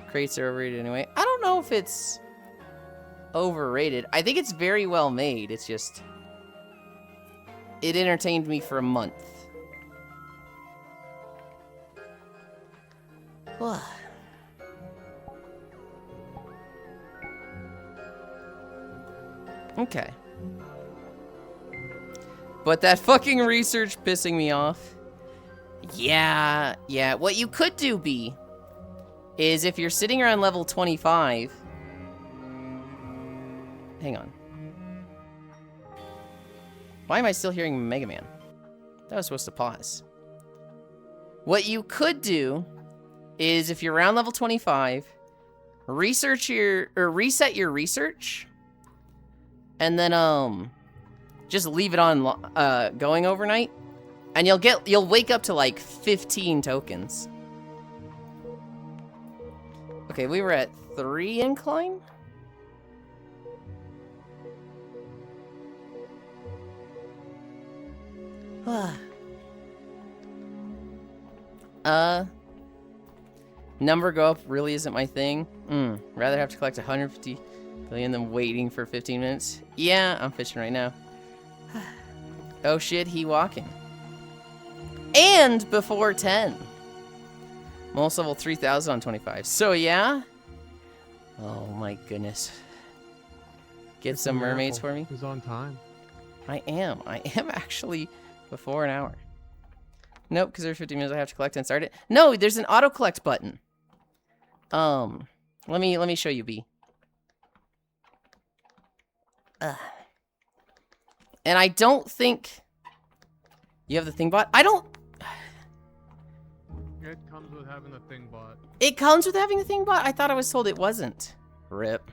Crates are overrated anyway. I don't know if it's overrated. I think it's very well made. It's just, it entertained me for a month. Okay. But that fucking research pissing me off. Yeah. What you could do, B, is if you're sitting around level 25... Hang on. Why am I still hearing Mega Man? That was supposed to pause. What you could do is if you're around level 25, reset your research, and then just leave it on going overnight, and you'll wake up to like 15 tokens. Okay, we were at 3 incline. Number go up really isn't my thing. Rather have to collect 150 billion than waiting for 15 minutes. Yeah, I'm fishing right now. Oh shit, he walking. And before 10. I'm almost level 3000 on 25. So yeah. Oh my goodness. Get some mermaids for me. Who's on time? I am actually before an hour. Nope, because there's 50 minutes I have to collect and start it. No, there's an auto collect button. Let me show you, B. And I don't think you have the thing bot. I don't. It comes with having a thing bot. It comes with having a thing bot? I thought I was told it wasn't. Rip.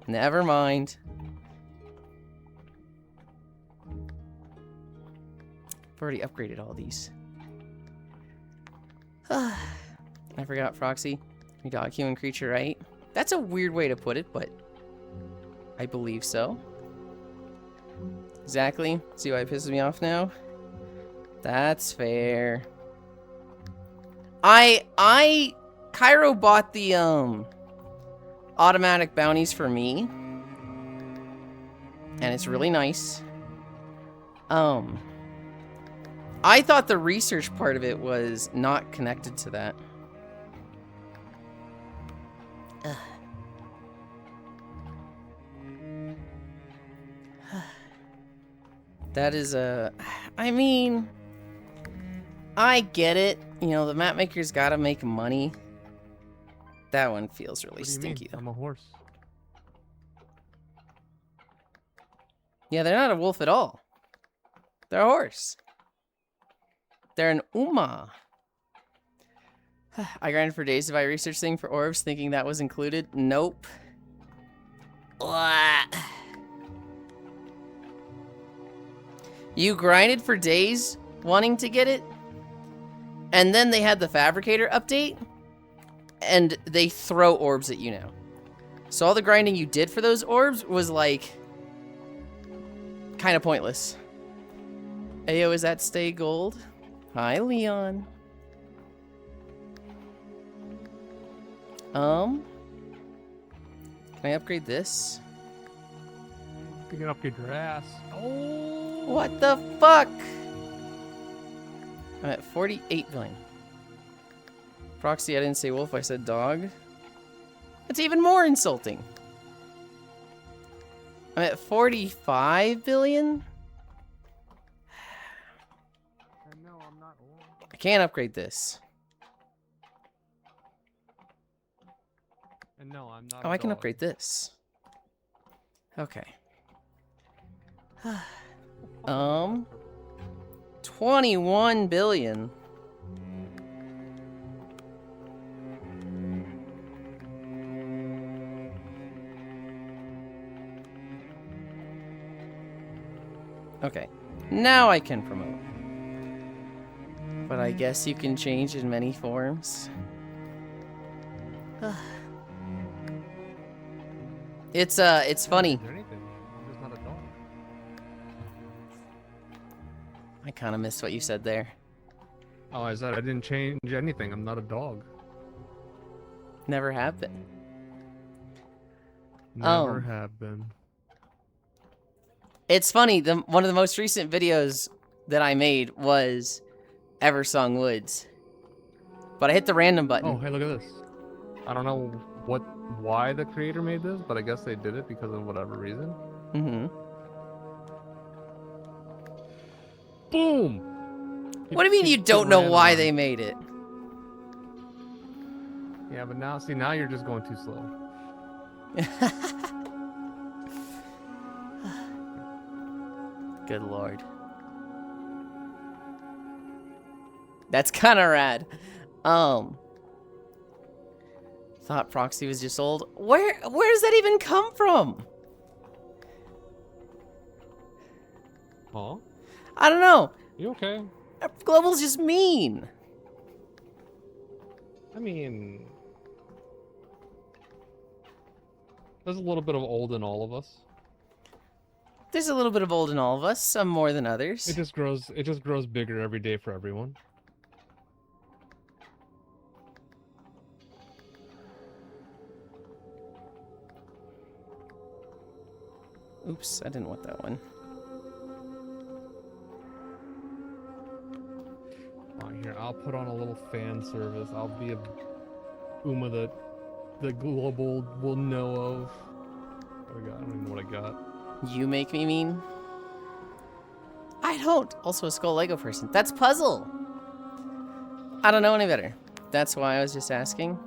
Never mind. I've already upgraded all these. I forgot, Froxy. You dog human creature, right? That's a weird way to put it, but I believe so. Exactly. See why it pisses me off now? That's fair. Cairo bought the automatic bounties for me, and it's really nice. I thought the research part of it was not connected to that. That is I mean, I get it. You know, the map maker's gotta make money. That one feels really stinky, though. I'm a horse. Yeah, they're not a wolf at all. They're a horse. They're an Uma. I grinded for days to buy a research thing for orbs, thinking that was included. Nope. Blah. You grinded for days wanting to get it? And then they had the Fabricator update? And they throw orbs at you now. So all the grinding you did for those orbs was like kind of pointless. Ayo, is that stay gold? Hi, Leon. Can I upgrade this? You can upgrade your ass. Oh! What the fuck? I'm at 48 billion. Proxy, I didn't say wolf, I said dog. That's even more insulting. I'm at 45 billion? No, I'm not old. I can't upgrade this. And no, I'm not. Oh, I can upgrade this. Okay. 21 billion. Okay, now I can promote. But I guess you can change in many forms. It's funny. I'm just not a dog. I kind of missed what you said there. Oh, I said I didn't change anything. I'm not a dog. Never have been. Never have been. It's funny, one of the most recent videos that I made was Eversong Woods. But I hit the random button. Oh, hey, look at this. I don't know why the creator made this, but I guess they did it because of whatever reason. Mm-hmm. Boom! What do you mean you don't know why they made it? Yeah, but now you're just going too slow. Good lord. That's kind of rad. Thought Proxy was just old. Where does that even come from? Huh? I don't know. You okay? Global's just mean. I mean, there's a little bit of old in all of us. There's a little bit of old in all of us, some more than others. It just grows bigger every day for everyone. Oops, I didn't want that one. Here, I'll put on a little fan service. I'll be a Uma that the global will know of. What do I got? I don't even know what I got. You make me mean. I don't. Also a Skull Lego person. That's puzzle. I don't know any better. That's why I was just asking.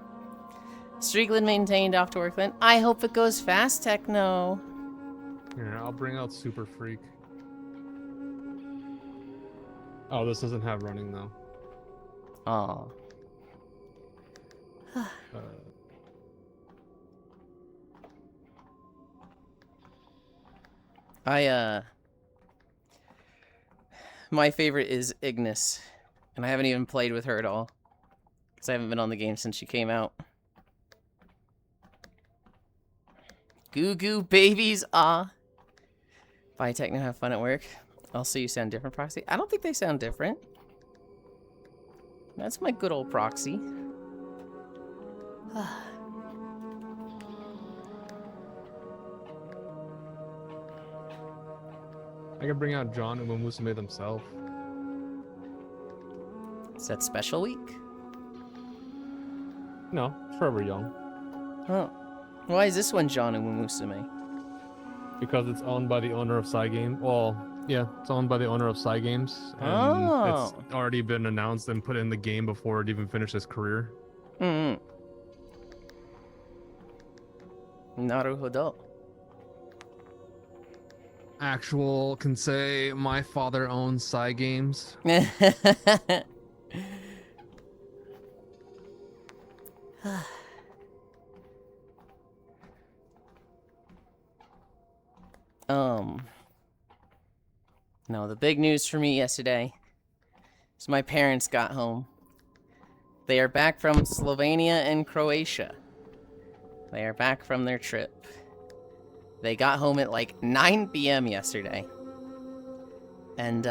Striegland maintained off to work then. I hope it goes fast, Techno. Here, I'll bring out Super Freak. Oh, this doesn't have running though. Oh. My favorite is Ignis, and I haven't even played with her at all, because I haven't been on the game since she came out. Goo goo babies, ah. Bye, Techno, have fun at work. Also, you sound different, Proxy. I don't think they sound different. That's my good old Proxy. I could bring out John and Musume themselves. Is that special week? No, forever young. Oh. Why is this one John and Musume? Because it's owned by the owner of Cygames. Well, yeah, it's owned by the owner of Cygames, and Oh. it's already been announced and put in the game before it even finished its career. Naruhodo. Actual can say my father owns Cygames. No, the big news for me yesterday is my parents got home. They are back from Slovenia and Croatia. They are back from their trip. They got home at like 9 p.m. yesterday. And,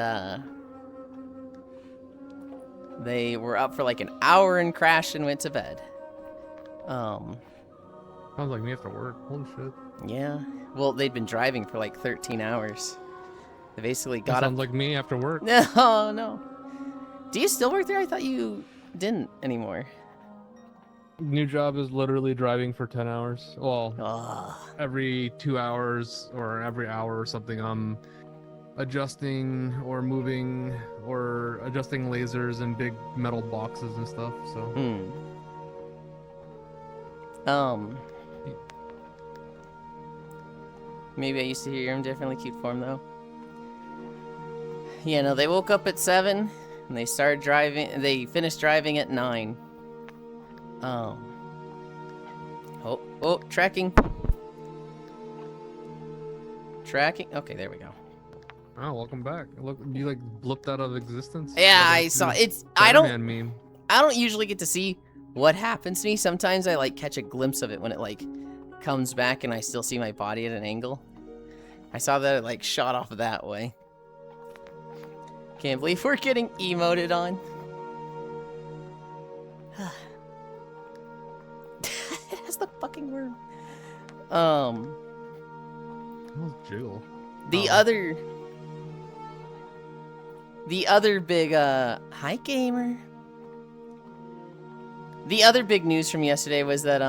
they were up for like an hour and crashed and went to bed. Sounds like me after work. Holy shit. Yeah. Well, they'd been driving for like 13 hours. They basically got Sounds up. like me after work. No, no. Do you still work there? I thought you didn't anymore. New job is literally driving for 10 hours. Well, Ugh. every 2 hours or every hour or something, I'm adjusting or moving or adjusting lasers in big metal boxes and stuff. So. Maybe I used to hear him differently. Cute form though. Yeah, no, they woke up at 7 and they started driving. They finished driving at 9. Oh, tracking. Tracking. Okay, there we go. Oh, welcome back. Look, you like blipped out of existence. Yeah, Like I saw it's. Spider-Man meme. I don't usually get to see what happens to me. Sometimes I like catch a glimpse of it when it like comes back and I still see my body at an angle. I saw that it like shot off that way. Can't believe we're getting emoted on. It has the fucking worm. That was Jill. The other big hi gamer. The other big news from yesterday was that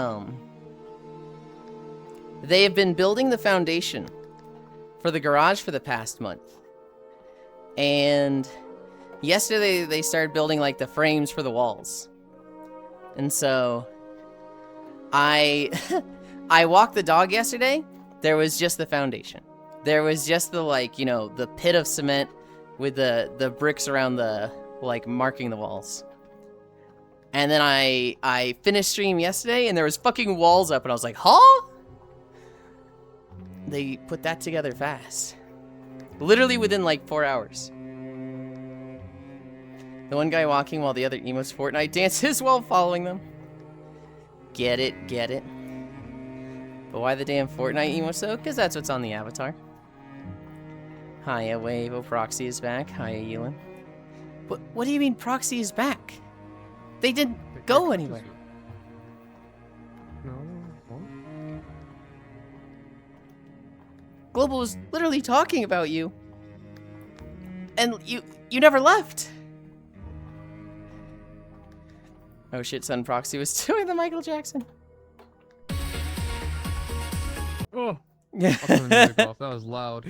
they have been building the foundation for the garage for the past month. And yesterday they started building like the frames for the walls. And so I walked the dog yesterday. There was just the foundation. There was just the like, you know, the pit of cement with the bricks around the like marking the walls. And then I finished stream yesterday and there was fucking walls up and I was like, huh? They put that together fast. Literally within like 4 hours. The one guy walking while the other emotes Fortnite dances while following them. Get it, get it. But why the damn Fortnite emotes though? Because that's what's on the avatar. Hiya, Wave. Oh, Proxy is back. Hiya, Yulind. What do you mean Proxy is back? They didn't go anywhere. No. Global was literally talking about you. And you never left. Oh shit, son, Proxy was doing the Michael Jackson. Oh. Yeah. I'll turn the music off. That was loud.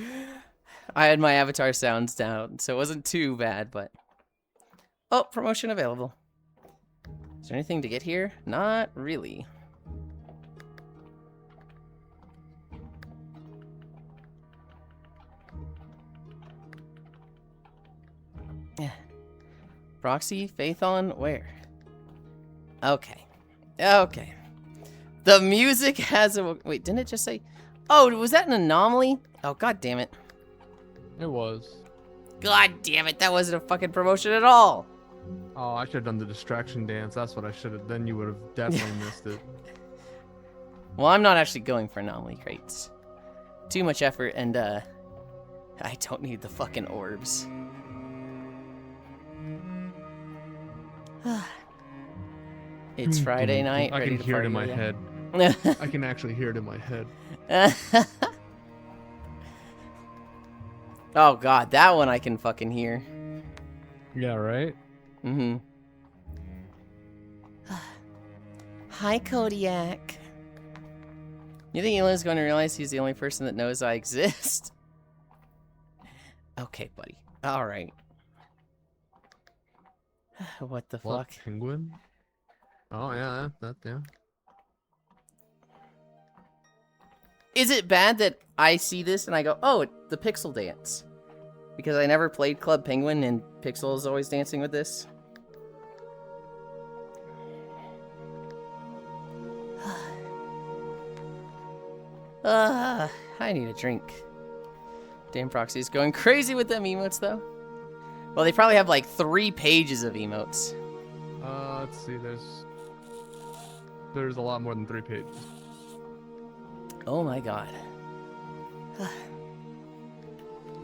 I had my avatar sounds down, so it wasn't too bad, but... Oh, promotion available. Is there anything to get here? Not really. Yeah. Proxy, Faithon, where? Okay. Okay. The music has a... Wait, didn't it just say... Oh, was that an anomaly? Oh, god damn it. It was. God damn it, that wasn't a fucking promotion at all. Oh, I should have done the distraction dance. That's what I should have. Then you would have definitely missed it. Well, I'm not actually going for anomaly crates. Too much effort, and, I don't need the fucking orbs. It's Friday night. I ready can to hear it party in my again. head. I can actually hear it in my head. Oh god, that one I can fucking hear. Yeah, right? Mm-hmm. Hi, Kodiak. You think Yulind's going to realize he's the only person that knows I exist? Okay, buddy. Alright. What the fuck? Penguin? Oh, yeah, yeah. Is it bad that I see this and I go, oh, the Pixel Dance? Because I never played Club Penguin and Pixel is always dancing with this? I need a drink. Damn Proxy's going crazy with them emotes, though. Well, they probably have like 3 pages of emotes. Let's see, there's a lot more than 3 pages. Oh my god.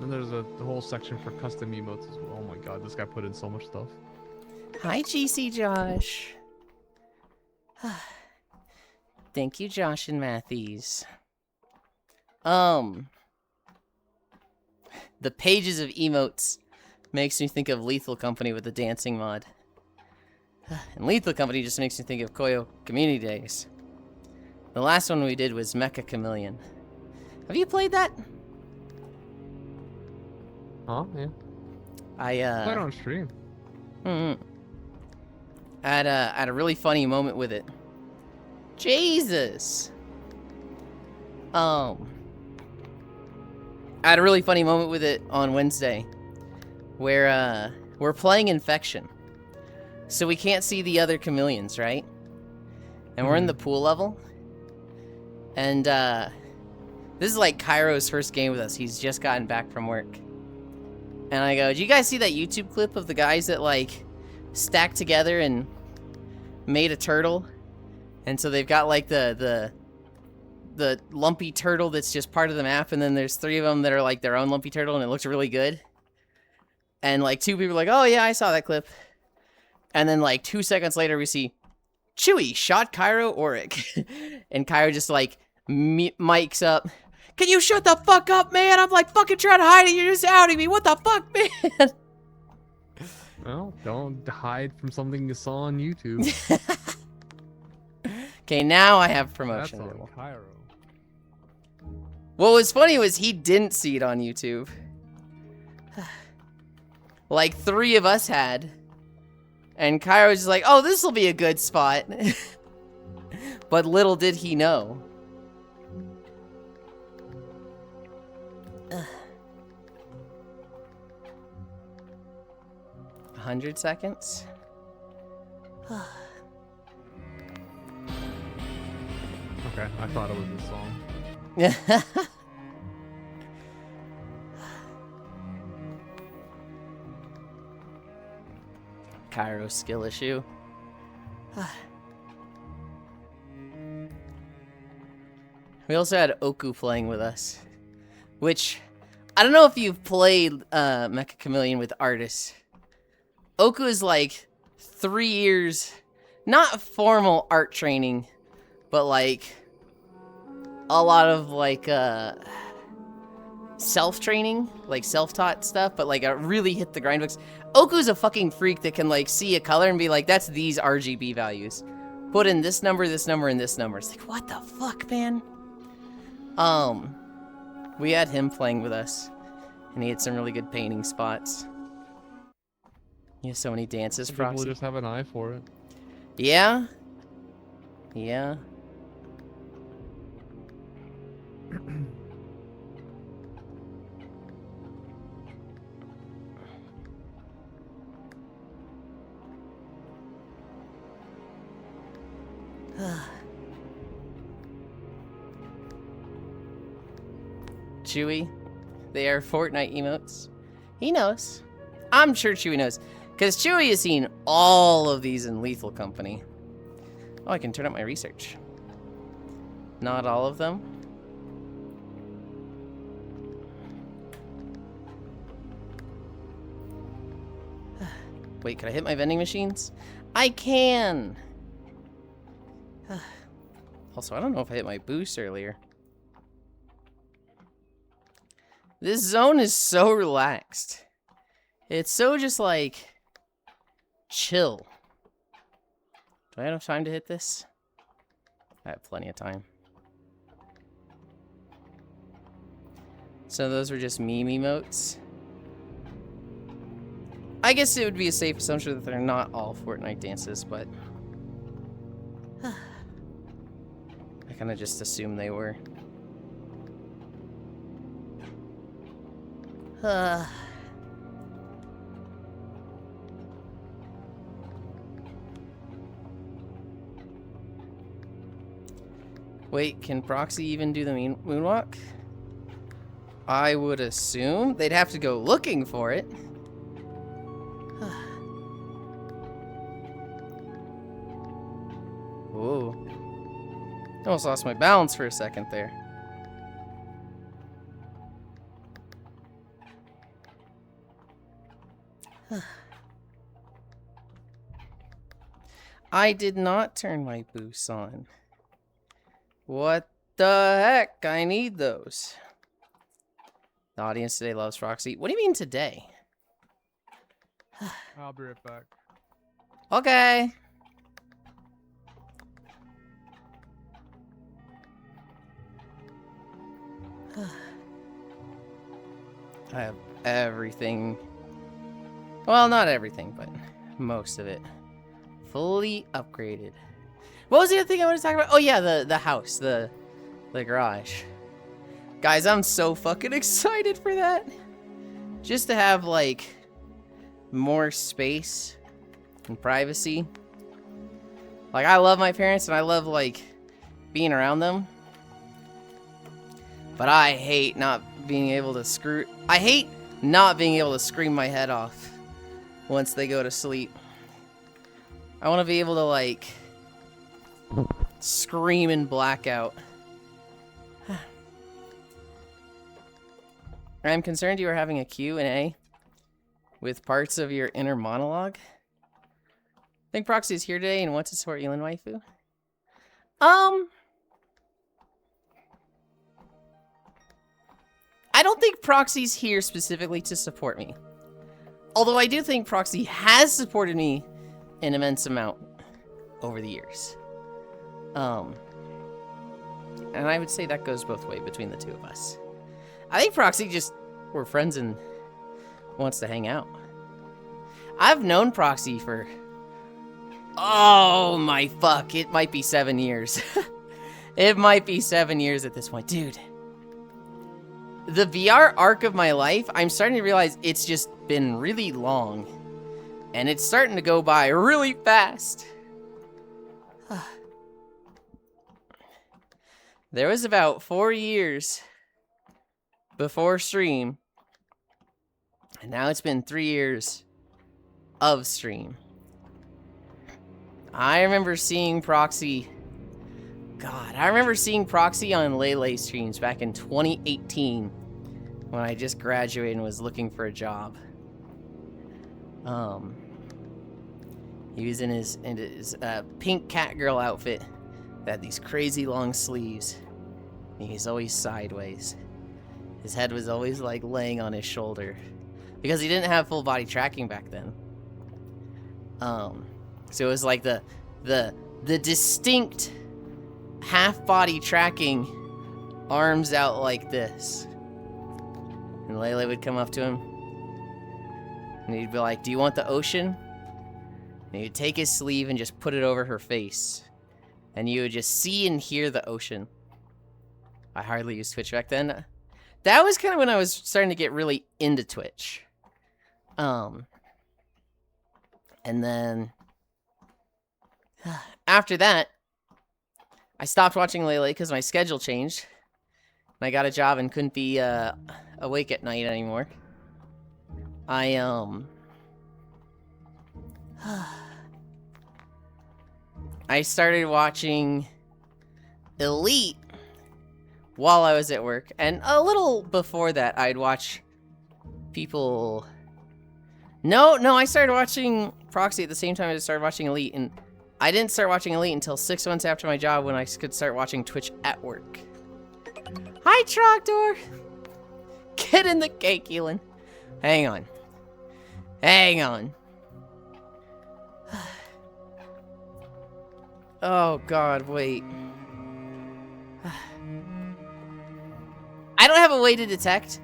And there's a whole section for custom emotes as well. Oh my god, this guy put in so much stuff. Hi, GC Josh. Thank you, Josh and Matthews. The pages of emotes makes me think of Lethal Company with the dancing mod. And Lethal Company just makes me think of Koyo Community Days. The last one we did was Mecha Chameleon. Have you played that? Huh? Yeah. I Played on stream. I had a really funny moment with it. Jesus. I had a really funny moment with it on Wednesday, where we're playing Infection, so we can't see the other chameleons, right? And we're in the pool level, and this is like Cairo's first game with us. He's just gotten back from work, and I go, "Did you guys see that YouTube clip of the guys that like stacked together and made a turtle?" And so they've got like the lumpy turtle that's just part of the map, and then there's 3 of them that are like their own lumpy turtle, and it looks really good. And like 2 people are like, "Oh yeah, I saw that clip." And then like 2 seconds later, we see Chewy shot Cairo Oric, and Cairo just like mics up. "Can you shut the fuck up, man? I'm like fucking trying to hide it. You're just outing me. What the fuck, man?" Well, don't hide from something you saw on YouTube. Okay, now I have promotion. That's on Cairo. What was funny was he didn't see it on YouTube. Like 3 of us had. And Cairo was just like, "Oh, this will be a good spot." But little did he know. 100 seconds? Okay, I thought it was this song. Cairo's skill issue. We also had Oku playing with us, which I don't know if you've played Mecha Chameleon with artists. Oku is like 3 years, not formal art training, but like a lot of like self-training, like self-taught stuff, but like really hit the grind books. Oku's a fucking freak that can like see a color and be like, "That's these RGB values. Put in this number, and this number." It's like, what the fuck, man? We had him playing with us, and he had some really good painting spots. He has so many dances, Some people Proxy. just have an eye for it. Yeah? Yeah. Chewy, they are Fortnite emotes. He knows. I'm sure Chewy knows. Because Chewy has seen all of these in Lethal Company. Oh, I can turn up my research. Not all of them. Wait, can I hit my vending machines? I can! Also, I don't know if I hit my boost earlier. This zone is so relaxed. It's so just like chill. Do I have enough time to hit this? I have plenty of time. So those were just meme emotes. I guess it would be a safe assumption that they're not all Fortnite dances, but I kind of just assumed they were. Wait, can Proxy even do the moonwalk? I would assume they'd have to go looking for it. Whoa. I almost lost my balance for a second there. I did not turn my boosts on. What the heck? I need those. The audience today loves Proxy. What do you mean today? I'll be right back. Okay. I have everything. Well, not everything, but most of it. Fully upgraded. What was the other thing I wanted to talk about? Oh yeah, the house, the garage. Guys, I'm so fucking excited for that. Just to have like more space and privacy. Like I love my parents and I love like being around them. But I hate not being able to scream my head off once they go to sleep. I want to be able to like scream and blackout. I'm concerned you are having a Q&A with parts of your inner monologue. I think Proxy is here today and wants to support Yulind waifu. I don't think Proxy's here specifically to support me. Although I do think Proxy has supported me an immense amount over the years. And I would say that goes both ways between the two of us. I think Proxy just, we're friends and wants to hang out. I've known Proxy for, oh my fuck, it might be 7 years. It might be 7 years at this point. Dude, the VR arc of my life, I'm starting to realize it's just been really long. And it's starting to go by really fast. There was about 4 years before stream. And now it's been 3 years of stream. I remember seeing Proxy. God, I remember seeing Proxy on Lele streams back in 2018 when I just graduated and was looking for a job. He was in his pink catgirl outfit that had these crazy long sleeves. And he's always sideways. His head was always like laying on his shoulder because he didn't have full body tracking back then. So it was like the distinct half body tracking, arms out like this. And Lele would come up to him and he'd be like, "Do you want the ocean?" And he'd take his sleeve and just put it over her face. And you would just see and hear the ocean. I hardly used Twitch back then. That was kind of when I was starting to get really into Twitch. And then after that, I stopped watching lately because my schedule changed. And I got a job and couldn't be awake at night anymore. I started watching Elite while I was at work, and a little before that, I'd watch people. No, I started watching Proxy at the same time I started watching Elite, and I didn't start watching Elite until 6 months after my job when I could start watching Twitch at work. Hi, Trogdor! Get in the cake, Yulind. Hang on. Hang on. Oh, God, wait. I don't have a way to detect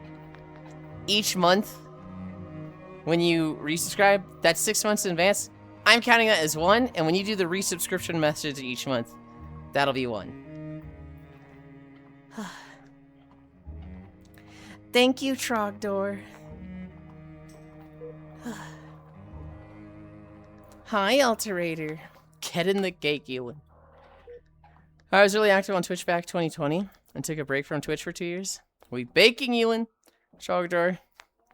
each month when you resubscribe. That's 6 months in advance. I'm counting that as 1, and when you do the resubscription message each month, that'll be 1. Thank you, Trogdor. Hi, Alterator. Get in the cake, Yulind. I was really active on Twitch back 2020 and took a break from Twitch for 2 years. We baking, Yulind. Trogdor.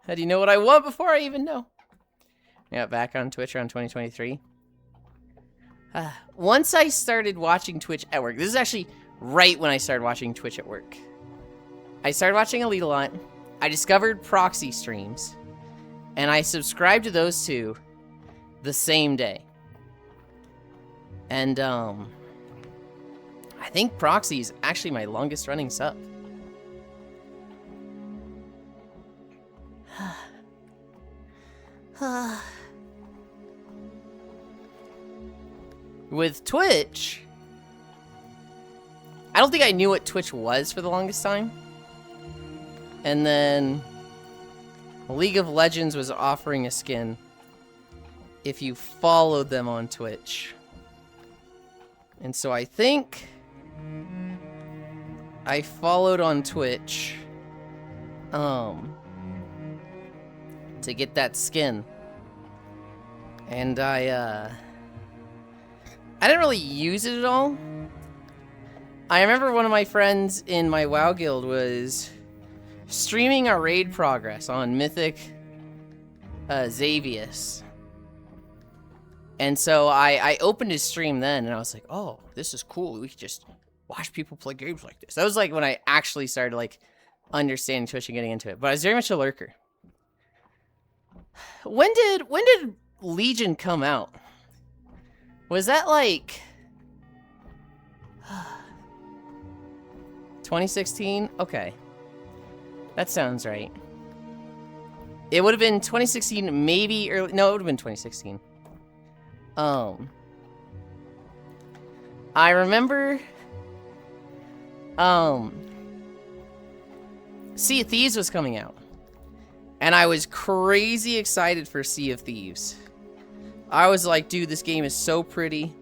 How do you know what I want before I even know? I got back on Twitch around 2023. Once I started watching Twitch at work, this is actually right when I started watching Twitch at work. I started watching Elite a lot. I discovered Proxy streams, and I subscribed to those two the same day. And, I think Proxy is actually my longest running sub. With Twitch, I don't think I knew what Twitch was for the longest time. And then League of Legends was offering a skin if you followed them on Twitch. And so I think I followed on Twitch to get that skin. And I didn't really use it at all. I remember one of my friends in my WoW guild was streaming our raid progress on Mythic Xavius. And so I opened his stream then, and I was like, oh, this is cool. We could just watch people play games like this. That was like when I actually started like understanding Twitch and getting into it. But I was very much a lurker. When did Legion come out? Was that like 2016? Okay. That sounds right. It would have been 2016, maybe early. No, it would have been 2016. I remember Sea of Thieves was coming out. And I was crazy excited for Sea of Thieves. I was like, dude, this game is so pretty.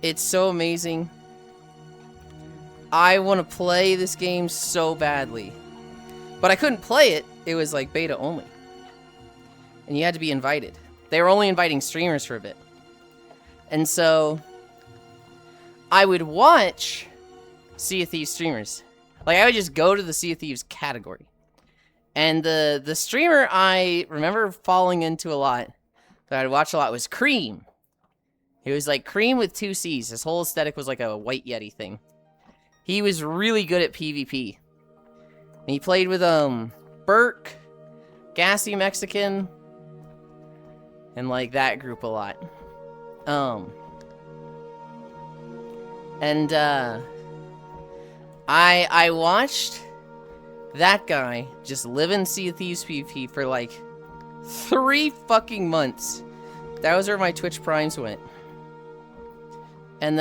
It's so amazing. I want to play this game so badly. But I couldn't play it. It was like beta only. And you had to be invited. They were only inviting streamers for a bit. And so I would watch Sea of Thieves streamers. Like, I would just go to the Sea of Thieves category. And the streamer I remember falling into a lot, that I'd watch a lot, was Cream. It was like Cream with 2 C's. His whole aesthetic was like a White Yeti thing. He was really good at PvP. And he played with, Burke, Gassy Mexican, and like that group a lot. I watched that guy just live in Sea of Thieves PvP for like 3 fucking months. That was where my Twitch Primes went. And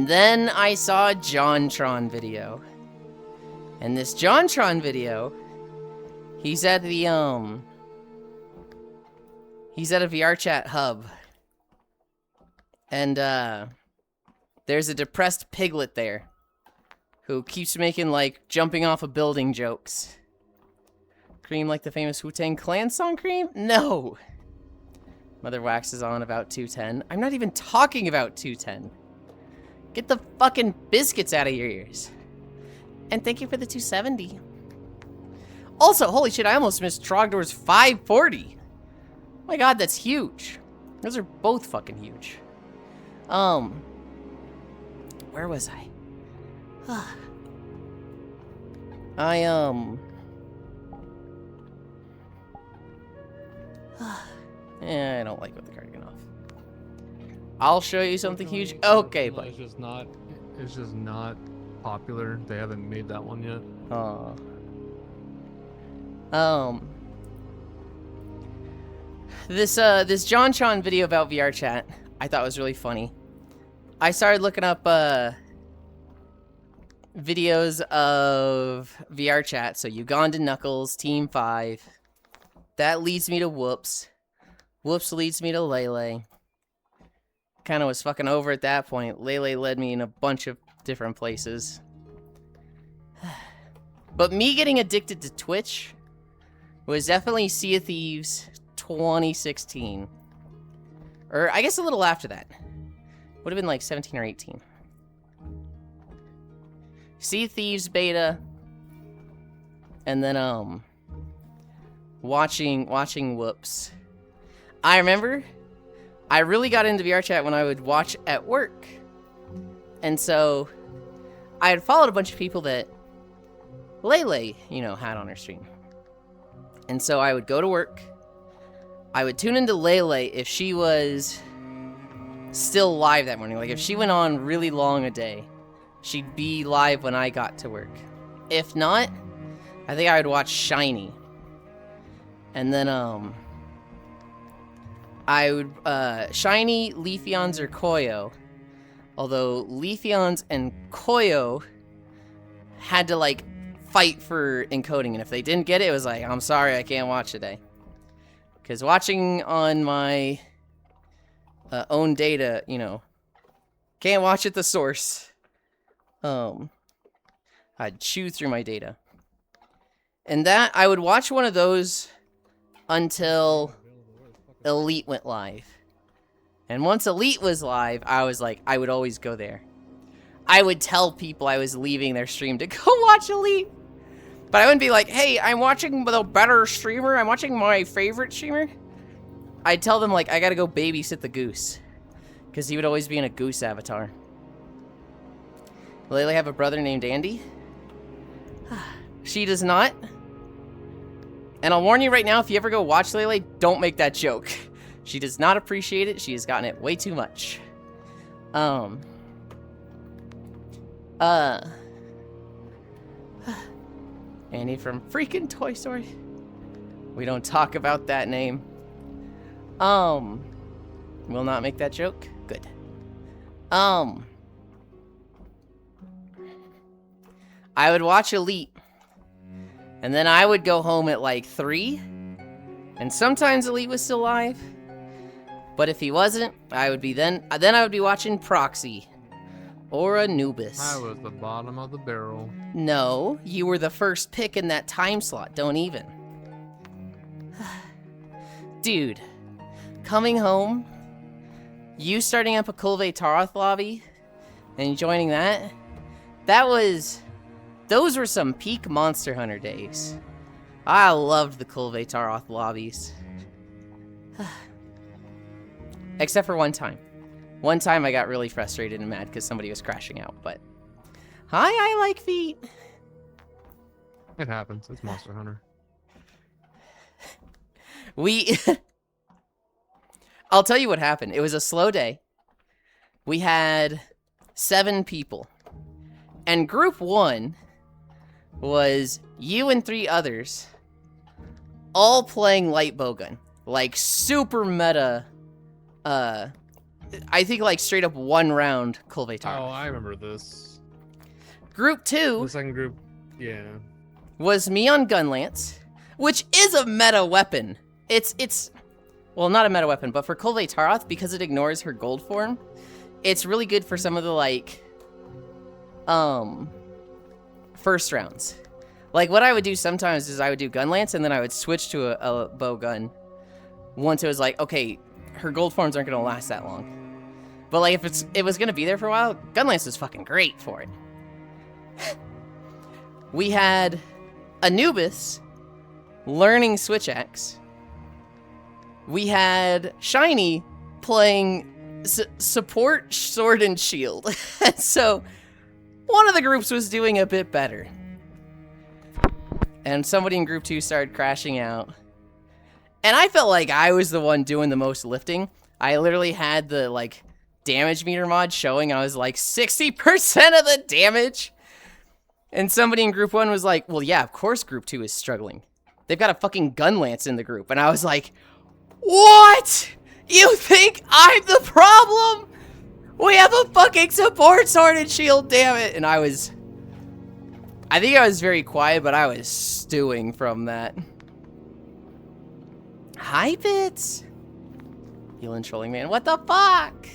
then I saw a JonTron video. And this JonTron video, he's at the he's at a VRChat hub. And there's a depressed piglet there who keeps making like jumping off a building jokes. Cream like the famous Wu-Tang Clan song, Cream? No. Mother waxes on about 210. I'm not even talking about 210. Get the fucking biscuits out of your ears. And thank you for the 270. Also, holy shit, I almost missed Trogdor's 540. Oh my god, that's huge. Those are both fucking huge. Where was I? I don't like with the cardigan off. I'll show you something huge. Okay, but It's just not popular. They haven't made that one yet. This John Chon video about VR chat I thought was really funny. I started looking up videos of VR chat. So Ugandan Knuckles, Team 5. That leads me to Whoops. Whoops leads me to Lele. Kind of was fucking over at that point. Lele led me in a bunch of different places. But me getting addicted to Twitch was definitely Sea of Thieves 2016. Or I guess a little after that. Would have been like 17 or 18. Sea of Thieves beta. And then watching Whoops. I remember I really got into VR chat when I would watch at work. And so I had followed a bunch of people that Lele, you know, had on her stream. And so I would go to work. I would tune into Lele if she was still live that morning. Like if she went on really long a day, she'd be live when I got to work. If not, I think I would watch Shiny. And then I would Shiny, Leafeons, or Koyo. Although Leafeons and Koyo had to like fight for encoding, and if they didn't get it, it was like, I'm sorry, I can't watch today. Because watching on my own data, you know, can't watch at the source. I'd chew through my data. And that, I would watch one of those until Elite went live. And once Elite was live, I was like, I would always go there. I would tell people I was leaving their stream to go watch Elite. But I wouldn't be like, hey, I'm watching the better streamer. I'm watching my favorite streamer. I'd tell them, like, I gotta go babysit the goose. Because he would always be in a goose avatar. Lele have a brother named Andy? She does not. And I'll warn you right now, if you ever go watch Lele, don't make that joke. She does not appreciate it. She has gotten it way too much. Andy from freaking Toy Story. We don't talk about that name. Will not make that joke. Good. I would watch Elite. And then I would go home at like 3. And sometimes Elite was still live. But if he wasn't, I would be then I would be watching Proxy. Or Anubis. I was the bottom of the barrel. No, you were the first pick in that time slot. Don't even. Dude, coming home, you starting up a Kulve Taroth lobby, and joining that, those were some peak Monster Hunter days. I loved the Kulve Taroth lobbies. Except for one time. One time I got really frustrated and mad because somebody was crashing out, but... Hi, I like feet! It happens. It's Monster Hunter. I'll tell you what happened. It was a slow day. We had 7 people. And group 1 was you and 3 others all playing light bowgun. Like super meta, I think like straight up 1 round Kulve Taroth. Oh, I remember this. Group 2 The second group, yeah. was me on Gunlance, which is a meta weapon. It's well, not a meta weapon, but for Kulve Taroth, because it ignores her gold form, it's really good for some of the like first rounds. Like what I would do sometimes is I would do Gunlance and then I would switch to a bow gun once it was like, okay, her gold forms aren't gonna last that long. But like if it was gonna be there for a while, Gunlance was fucking great for it. We had Anubis learning Switch Axe. We had Shiny playing support Sword and Shield. So one of the groups was doing a bit better. And somebody in group 2 started crashing out. And I felt like I was the one doing the most lifting. I literally had the like damage meter mod showing I was like 60% of the damage. And somebody in group 1 was like, well, yeah, of course group 2 is struggling. They've got a fucking Gunlance in the group. And I was like, what? You think I'm the problem? We have a fucking support Sword and Shield, damn it. And I think I was very quiet, but I was stewing from that. Hi, Bits. Yulind trolling man. What the fuck?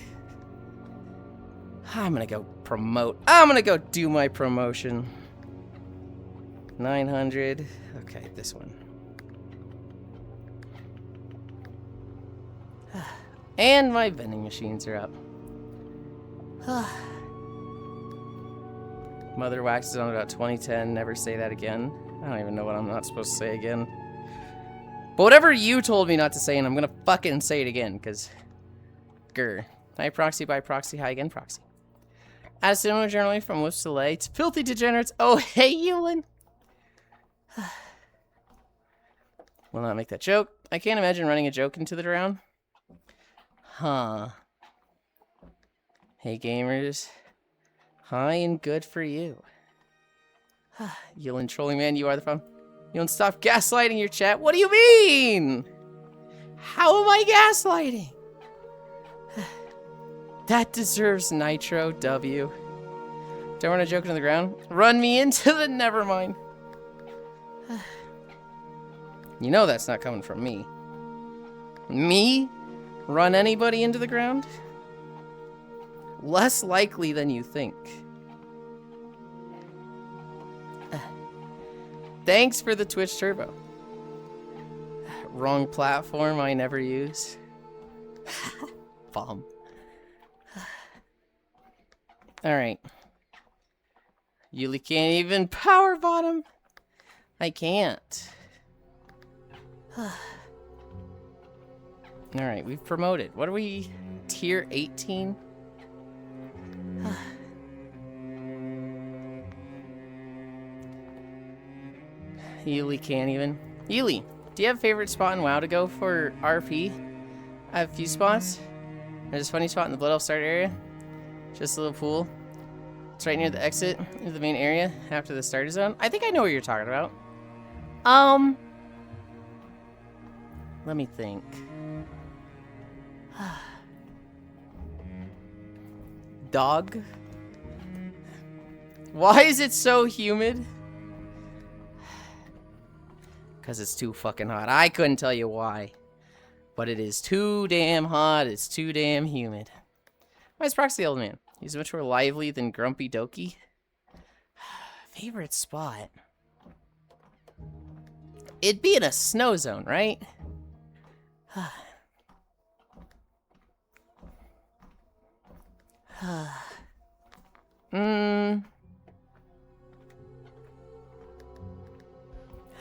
I'm gonna go promote. I'm gonna go do my promotion. 900. Okay, this one. And my vending machines are up. Mother waxes on about 2010. Never say that again. I don't even know what I'm not supposed to say again. But whatever you told me not to say, and I'm gonna fucking say it again, because... Grr. Hi, Proxy, by Proxy. Hi again, Proxy. As similar generally from Whoops to Lay to Filthy Degenerates. Oh, hey, Yulind. Will not make that joke. I can't imagine running a joke into the ground. Huh. Hey, gamers. Hi and good for you. Yulind trolling man, you are the fun. Yulind, stop gaslighting your chat. What do you mean? How am I gaslighting? That deserves Nitro W. Don't run a joke into the ground. Run me into the nevermind. You know that's not coming from me. Me? Run anybody into the ground? Less likely than you think. Thanks for the Twitch Turbo. Wrong platform I never use. Bomb. Alright. Yuli can't even power bottom. I can't. Alright, we've promoted. What are we? Tier 18? Yuli can't even. Yuli, do you have a favorite spot in WoW to go for RP? I have a few spots. There's a funny spot in the Blood Elf start area. Just a little pool. It's right near the exit into the main area after the starter zone. I think I know what you're talking about. Let me think. Dog? Why is it so humid? Because it's too fucking hot. I couldn't tell you why. But it is too damn hot. It's too damn humid. Why is Proxy the old man? He's much more lively than Grumpy Doki. Favorite spot? It'd be in a snow zone, right?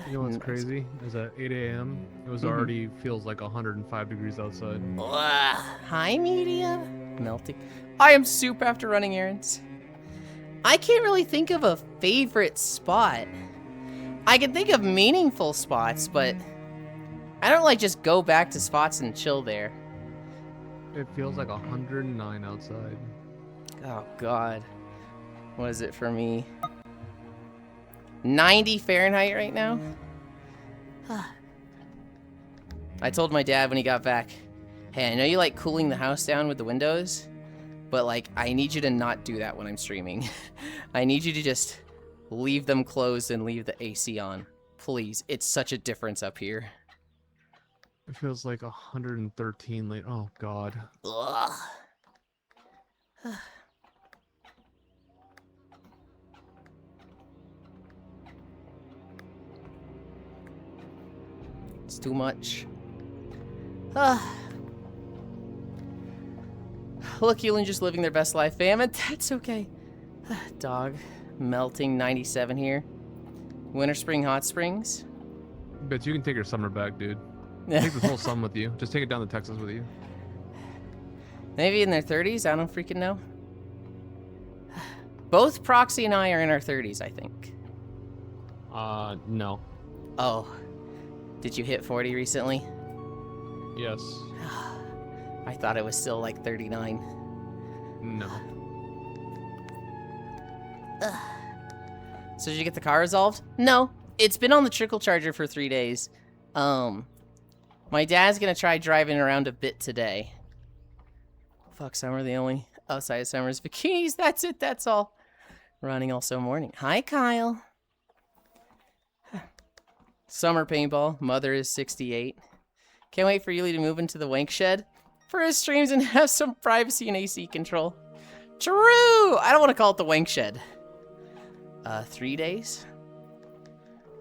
You know what's crazy? Is at 8 a.m. It was already feels like 105 degrees outside. Hi, media. Melting. I am soup after running errands. I can't really think of a favorite spot. I can think of meaningful spots, but I don't like just go back to spots and chill there. It feels like 109 outside. Oh, God. What is it for me? 90 Fahrenheit right now? I told my dad when he got back, hey, I know you like cooling the house down with the windows, but like, I need you to not do that when I'm streaming. I need you to just leave them closed and leave the AC on. Please, it's such a difference up here. It feels like 113 late. Oh, God. Ugh. It's too much. Look, Yulind just living their best life, fam, and that's okay. Dog. Melting 97 here. Winter, spring, hot springs. Bet you can take your summer back, dude. Take this whole sun with you. Just take it down to Texas with you. Maybe in their 30s? I don't freaking know. Both Proxy and I are in our 30s, I think. No. Oh. Did you hit 40 recently? Yes. I thought it was still like 39. No. So did you get the car resolved? No. It's been on the trickle charger for 3 days. My dad's gonna try driving around a bit today. Fuck, Summer, the only outside of Summer's bikinis. That's it, that's all. Running also morning. Hi, Kyle. Summer paintball. Mother is 68. Can't wait for Yuli to move into the wank shed for his streams and have some privacy and AC control. True! I don't want to call it the wank shed. 3 days?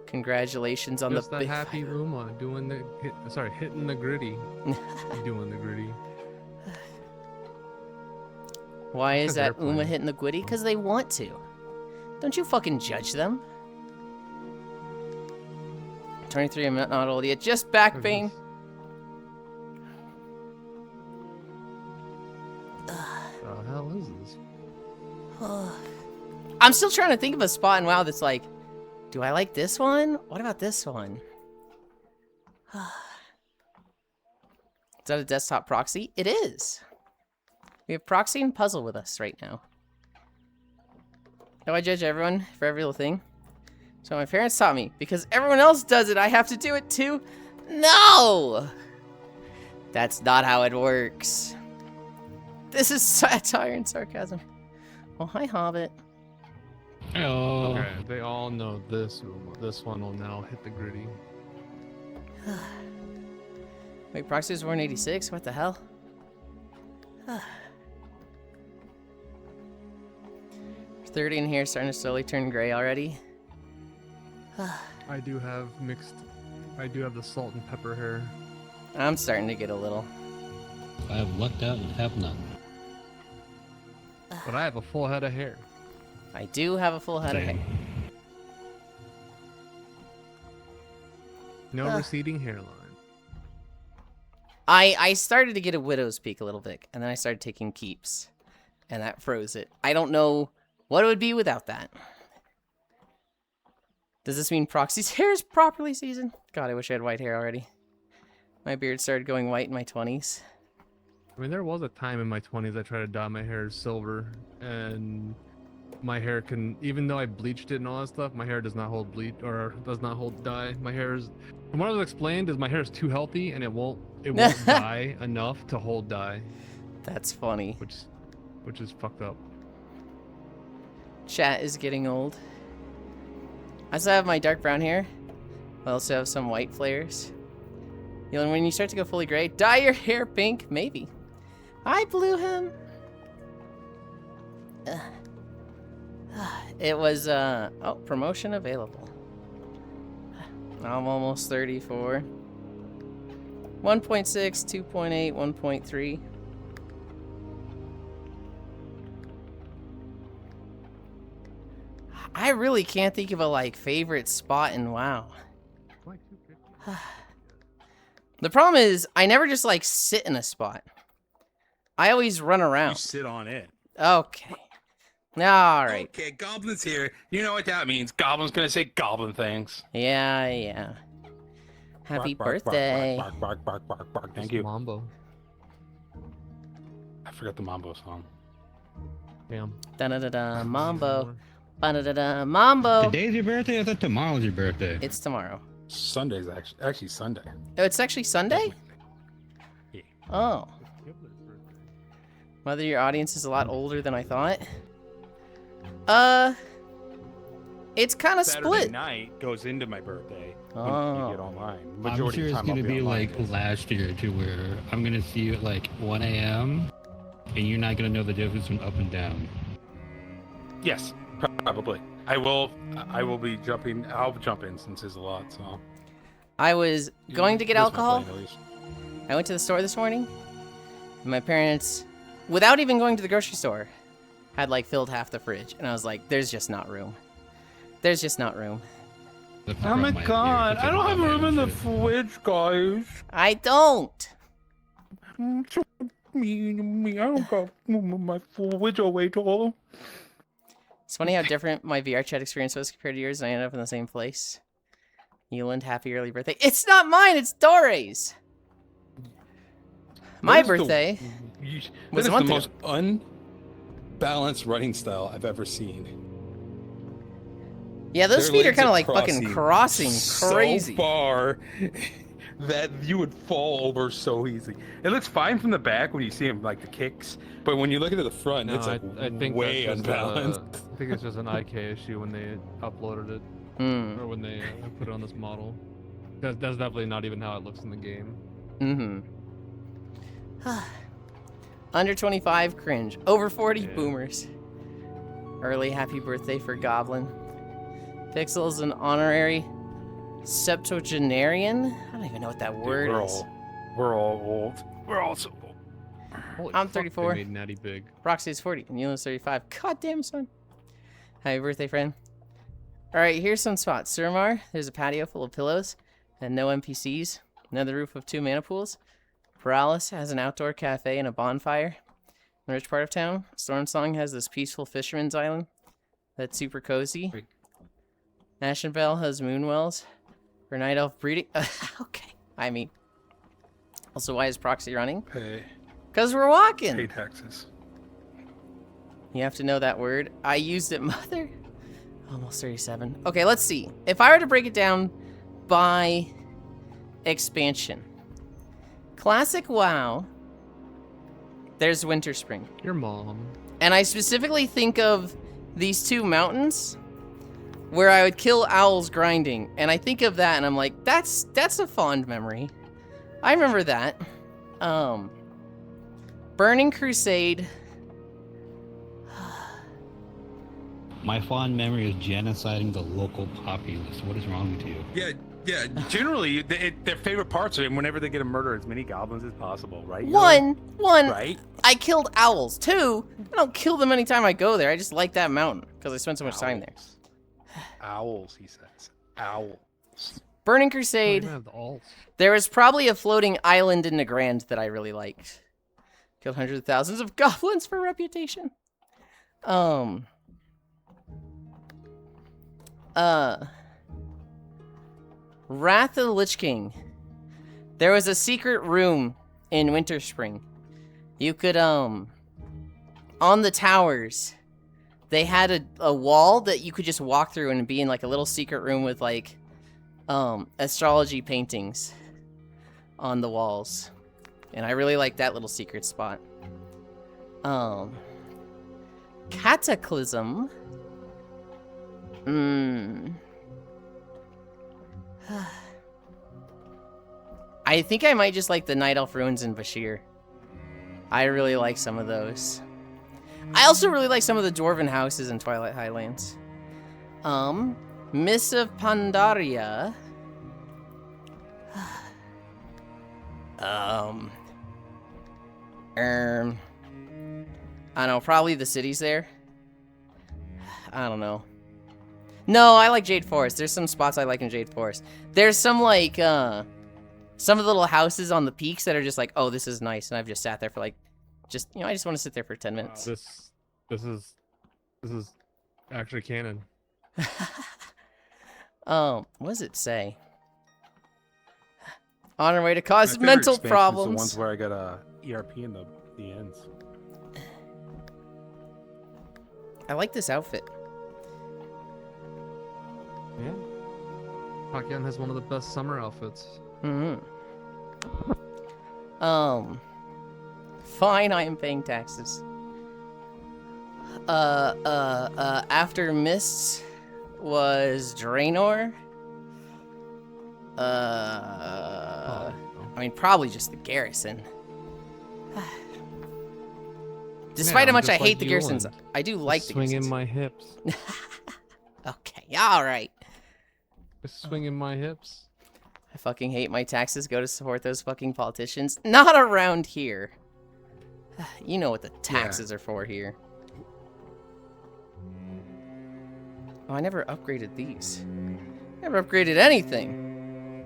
Congratulations on Just the a big happy Uma doing the hitting the gritty. Doing the gritty. Why is 'Cause they're that Uma playing. hitting the gwitty? Because they want to. Don't you fucking judge them. 23, I'm not old yet. Just back pain. The hell is this? I'm still trying to think of a spot in WoW that's like, do I like this one? What about this one? Is that a desktop proxy? It is. We have proxy and puzzle with us right now. Do I judge everyone for every little thing? So my parents taught me. Because everyone else does it, I have to do it too? No! That's not how it works. This is satire and sarcasm. Oh, hi, Hobbit. Hello. Okay, they all know this Uma. This one will now hit the gritty. Wait, proxy was born in 86? What the hell? 30 in here, starting to slowly turn gray already. I do have the salt and pepper hair. I'm starting to get a little. I have lucked out and have none. But I have a full head of hair. I do have a full head of Same. hair. No receding hairline. I started to get a widow's peak a little bit, and then I started taking keeps, and that froze it. I don't know what it would be without that. Does this mean Proxy's hair is properly seasoned? God, I wish I had white hair already. My beard started going white in my 20s. I mean, there was a time in my 20s I tried to dye my hair silver, and my hair can, even though I bleached it and all that stuff, my hair does not hold bleach or does not hold dye. My hair is, from what I was explained, is my hair is too healthy and it won't dye enough to hold dye, That's funny. which is fucked up. Chat is getting old. I still have my dark brown hair. I also have some white flares. You know, when you start to go fully gray, dye your hair pink, maybe. I blew him. It was, oh, promotion available. I'm almost 34. 1.6, 2.8, 1.3. I really can't think of a, like, favorite spot in WoW. The problem is, I never just, like, sit in a spot. I always run You around. sit on it. Okay. Alright. Okay, Goblin's here. You know what that means. Goblin's gonna say goblin things. Yeah, yeah. Happy Bark, bark, bark, birthday. Bark, bark, bark, bark, bark. Thank Just you. Mambo. I forgot the Mambo song. Damn. Da-da-da-da, Mambo. Ba-da-da-da, Mambo. Today's your birthday? I thought tomorrow's your birthday. It's tomorrow. Sunday's actually Sunday. Oh, it's actually Sunday? Yeah. Oh. Mother, your audience is a lot older than I thought. It's kind of Saturday split. night goes into my birthday when Oh. you get online. I'm Majority sure of it's the time gonna I'll be online. like last year to where I'm gonna see you at like 1 a.m. and you're not gonna know the difference from up and down. Yes, probably. I will be jumping. I'll jump instances a lot. So. I was going to get This my alcohol. plan, at least. I went to the store this morning. And my parents without even going to the grocery store, had like filled half the fridge. And I was like, there's just not room. There's just not room. Oh my god, I don't have room in the fridge, guys. I don't. So mean to me. I don't got room in my fridge away tall. It's funny how different my VR chat experience was compared to yours, and I ended up in the same place. Yulind, happy early birthday. It's not mine, it's Dore's. My birthday was a month the ago. most unbalanced running style I've ever seen. Yeah, those Their feet are legs kind of like fucking crossing crazy. So far that you would fall over so easy. It looks fine from the back when you see him like the kicks. But when you look at the front, No, it's like I think way that's just, unbalanced. I think it's just an IK issue when they uploaded it, Hmm. or when they put it on this model. That's definitely not even how it looks in the game. Mm-hmm. Under 25, cringe. Over 40, Yeah. boomers. Early happy birthday for Goblin. Pixel's an honorary septuagenarian. I don't even know what that word is. We're all old. We're all so old. Holy I'm fuck, 34. They made Natty big. Roxy's 40, and Yulin's 35. God damn, son. Happy birthday, friend. Alright, here's some spots. Suramar, there's a patio full of pillows and no NPCs. Another roof of 2 mana pools. Paralis has an outdoor cafe and a bonfire. In the rich part of town, Stormsong has this peaceful fisherman's island that's super cozy. Wait. Ashenvale has moonwells for night elf breeding. Okay, I mean. Also, why is Proxy running? Pay Because we're walking. taxes. You have to know that word. I used it, mother. Almost 37. Okay, let's see. If I were to break it down by expansion. Classic WoW. There's Winter Spring. Your mom. And I specifically think of these 2 mountains where I would kill owls grinding. And I think of that and I'm like, that's a fond memory. I remember that. Burning Crusade. My fond memory is genociding the local populace. What is wrong with you? Yeah. Generally, their favorite parts are whenever they get to murder as many goblins as possible, right? One, Right? I killed owls. 2, I don't kill them anytime I go there. I just like that mountain because I spend so much time there. Owls, he says. Owls. Burning Don't Crusade. even have the alts. There was probably a floating island in the Grand that I really liked. Killed hundreds of thousands of goblins for reputation. Wrath of the Lich King. There was a secret room in Winter Spring. You could, on the towers, they had a wall that you could just walk through and be in like a little secret room with like, astrology paintings on the walls. And I really like that little secret spot. Cataclysm. I think I might just like the Night Elf Ruins in Bashir. I really like some of those. I also really like some of the Dwarven houses in Twilight Highlands. Miss of Pandaria. I don't know, probably the cities there. I don't know. No, I like Jade Forest. There's some spots I like in Jade Forest. There's some like some of the little houses on the peaks that are just like, oh, this is nice, and I've just sat there for like, just I just want to sit there for 10 minutes. This is actually canon. What does it say? On our way to cause My favorite mental expansion is problems. the ones where I got a ERP in the ends. I like this outfit. Yeah. Pakyan has one of the best summer outfits. Fine, I am paying taxes. After Mists was Draenor. I mean, probably just the garrison. Despite how much I hate the garrisons, I do like the garrisons. Swinging my hips. Okay, alright. Swinging my hips. I fucking hate my taxes go to support those fucking politicians. Not around here. You know what the taxes are for here. Oh, I never upgraded these. Never upgraded anything.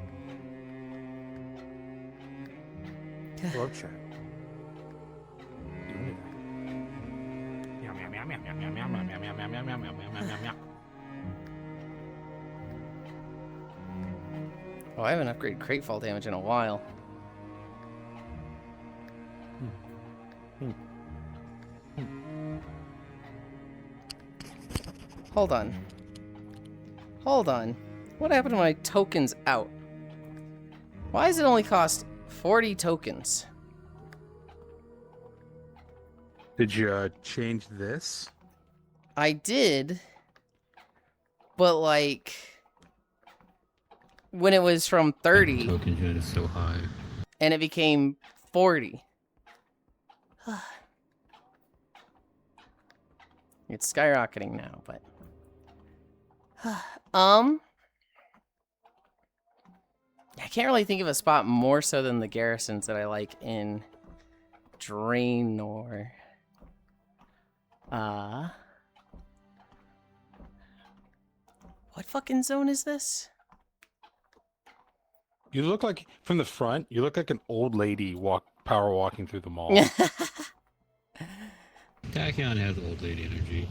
Hello, chat. Oh, I haven't upgraded crate fall damage in a while. Hold on. Hold on. What happened to my tokens out? Why does it only cost 40 tokens? Did you change this? I did, but like when it was from 30 Token hit is so high. and it became 40. It's skyrocketing now, but I can't really think of a spot more so than the garrisons that I like in Draenor. What fucking zone is this? You look like, from the front, you look like an old lady power walking through the mall. Tachyon has old lady energy.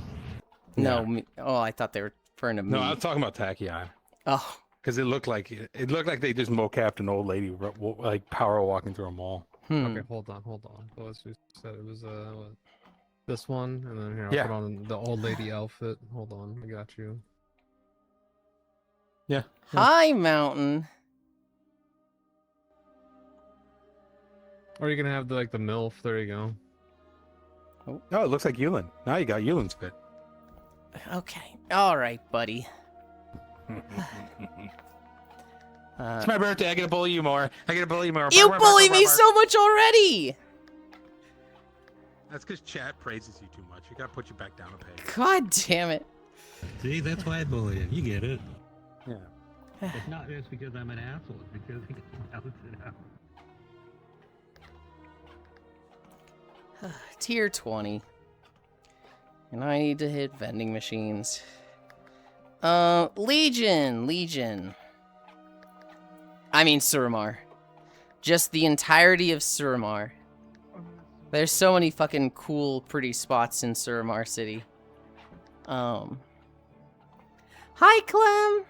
No, oh, I thought they were referring to me. No, I was talking about Tachyon. Oh, Because it looked like they just mocapped an old lady like power walking through a mall. Okay, hold on. What was you said? It was what? This one, and then here I'll Yeah. put on the old lady outfit. Hold on, I got you. Yeah. Hi, Mountain. Or you can have the the MILF. There you go. Oh, it looks like Yulind. Now you got Yulind's fit. Okay, all right, buddy. It's my birthday. I gotta bully you more. You bully me so much already. That's because chat praises you too much. You gotta put you back down a peg. God damn it. See, that's why I bully you. You get it. Yeah. It's not just because I'm an asshole. It's because I can balance it out. Tier 20. And I need to hit vending machines. Legion. I mean Suramar. Just the entirety of Suramar. There's so many fucking cool, pretty spots in Suramar City. Hi, Clem!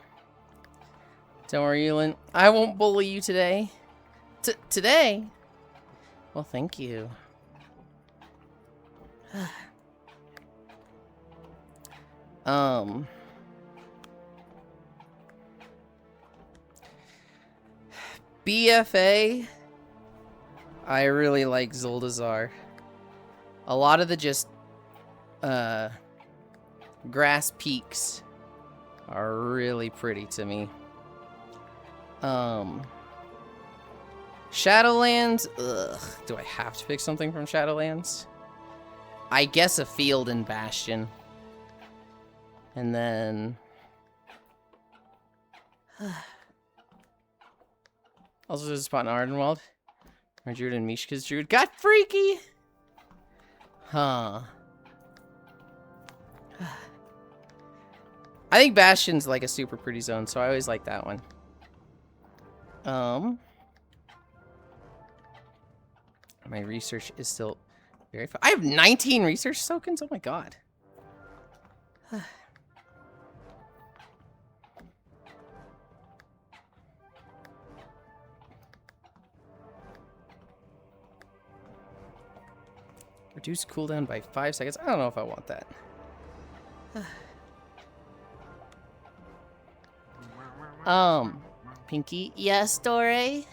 Don't worry, Yulind. I won't bully you today. Today? Well, thank you. BFA, I really like Zuldazar. A lot of the just grass peaks are really pretty to me. Shadowlands, ugh, do I have to pick something from Shadowlands? I guess a field in Bastion. And then also there's a spot in Ardenwald. My Druid and Mishka's Druid got freaky! Huh. I think Bastion's like a super pretty zone, so I always like that one. My research is still very fun. I have 19 research tokens? Oh my god. Reduce cooldown by 5 seconds. I don't know if I want that. Pinky. Yes, Dore? None.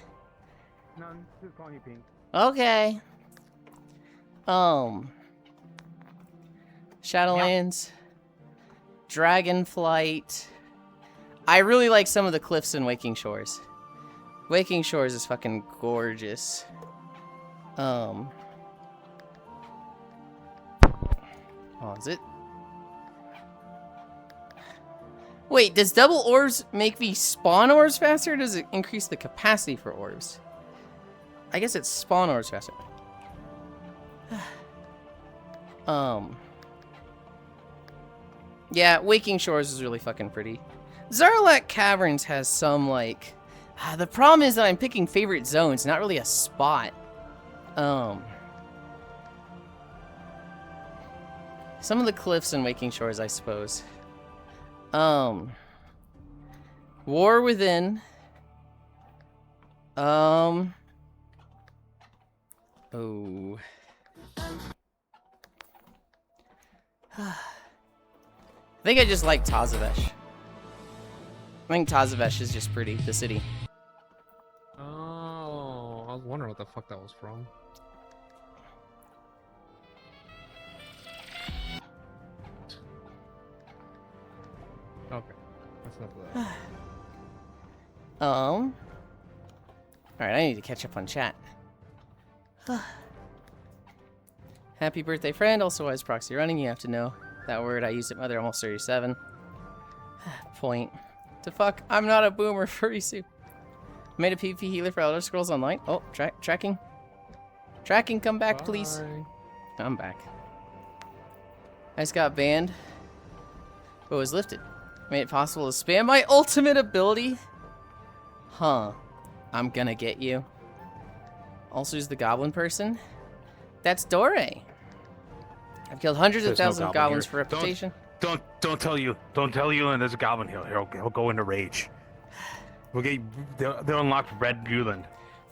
Just calling you Pink. Okay. Shadowlands. Dragonflight. I really like some of the cliffs in Waking Shores. Waking Shores is fucking gorgeous. Oh, is it? Wait, does double orbs make me spawn orbs faster, or does it increase the capacity for orbs? I guess it's spawn orbs faster. Yeah, Waking Shores is really fucking pretty. Zarlak Caverns has some, like... the problem is that I'm picking favorite zones, not really a spot. Some of the cliffs in Waking Shores, I suppose. War Within. Oh. I think I just like Tazavesh. I think Tazavesh is just pretty, the city. Oh, I was wondering what the fuck that was from. Okay, that's enough of that. Alright, I need to catch up on chat. Happy birthday, friend. Also, as proxy running, you have to know that word I used at Mother almost 37. Point. To fuck, I'm not a boomer, furry soup. Made a PvP healer for Elder Scrolls Online. Oh, tracking. Tracking, come back, please. Bye. I'm back. I just got banned, but was lifted. Made it possible to spam my ultimate ability. Huh. I'm gonna get you. Also, who's the goblin person? That's Dore. I've killed hundreds of There's no thousands of goblin goblins here. for reputation. Don't tell you. Don't tell you. And there's a goblin here. He'll go into rage. We'll get. They'll unlock Red Yulind.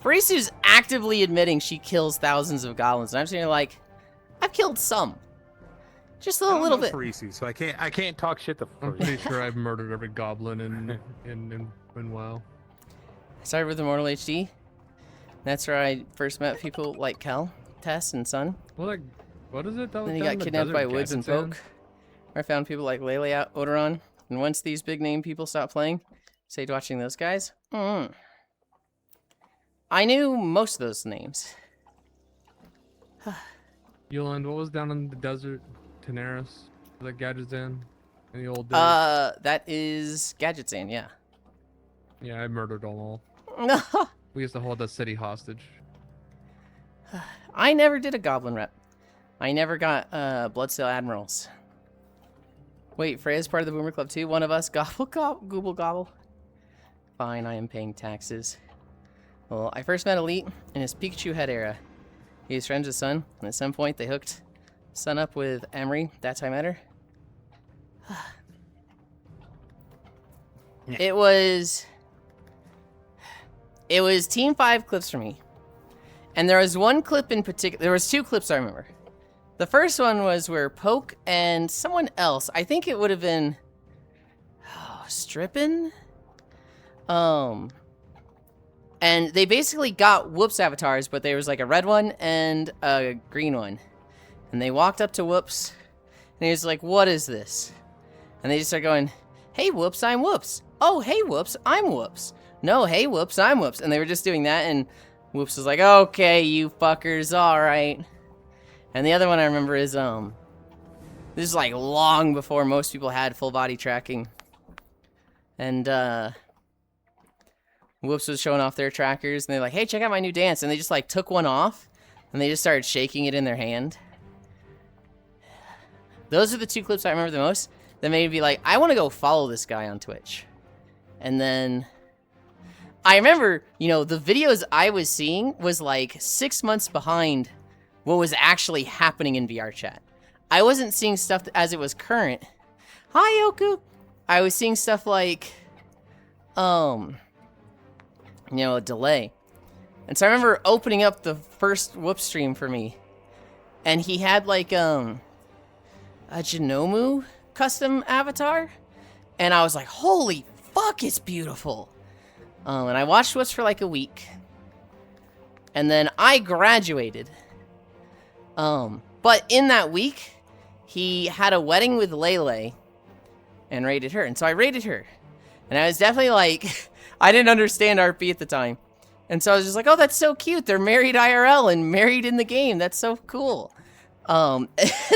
Farisu's actively admitting she kills thousands of goblins, and I'm sitting here like, I've killed some. Just a little bit. Farisi, so I can't talk shit to I'm Farisi. pretty sure I've murdered every goblin in WoW. I started with Immortal HD. That's where I first met people like Kel, Tess, and Sun. Well, like, what is it? That was Then he down got in the kidnapped by desert, Woods and Kazakhstan? Poke. Where I found people like Lele out Odoron. And once these big name people stopped playing, stayed watching those guys. I knew most of those names. Yulind, what was down in the desert? Tanaris? Like Gadgetzan? In the old days? That is Gadgetzan, yeah. Yeah, I murdered them all. We used to hold the city hostage. I never did a goblin rep. I never got Bloodsteel Admirals. Wait, Freya's part of the Boomer Club too? One of us? Gobble, gobble, gooble, gobble. Fine, I am paying taxes. Well, I first met Elite in his Pikachu head era. He was friends with Sun, and at some point they hooked Sun up with Emery. That's how I met her. It was Team 5 clips for me. And there was one clip in particular. There was two clips I remember. The first one was where Poke and someone else, I think it would have been Strippin'? And they basically got Whoops avatars, but there was like a red one and a green one. And they walked up to Whoops, and he was like, "What is this?" And they just started going, "Hey Whoops, I'm Whoops. Oh, hey Whoops, I'm Whoops. No, hey Whoops, I'm Whoops." And they were just doing that, and Whoops was like, "Okay, you fuckers, alright." And the other one I remember is, this is like long before most people had full body tracking. And, Whoops was showing off their trackers, and they're like, "Hey, check out my new dance." And they just like took one off, and they just started shaking it in their hand. Those are the two clips I remember the most. That made me be like, I want to go follow this guy on Twitch. And then I remember, you know, the videos I was seeing was like 6 months behind what was actually happening in VR chat. I wasn't seeing stuff as it was current. Hi, Yoku. I was seeing stuff like, you know, a delay. And so I remember opening up the first Whoop stream for me, and he had like, a Genomu custom avatar, and I was like, holy fuck, it's beautiful. And I watched Whoops for like a week, and then I graduated. But in that week, he had a wedding with Lele and raided her, and so I raided her. And I was definitely like, I didn't understand RP at the time. And so I was just like, oh, that's so cute. They're married IRL and married in the game. That's so cool. And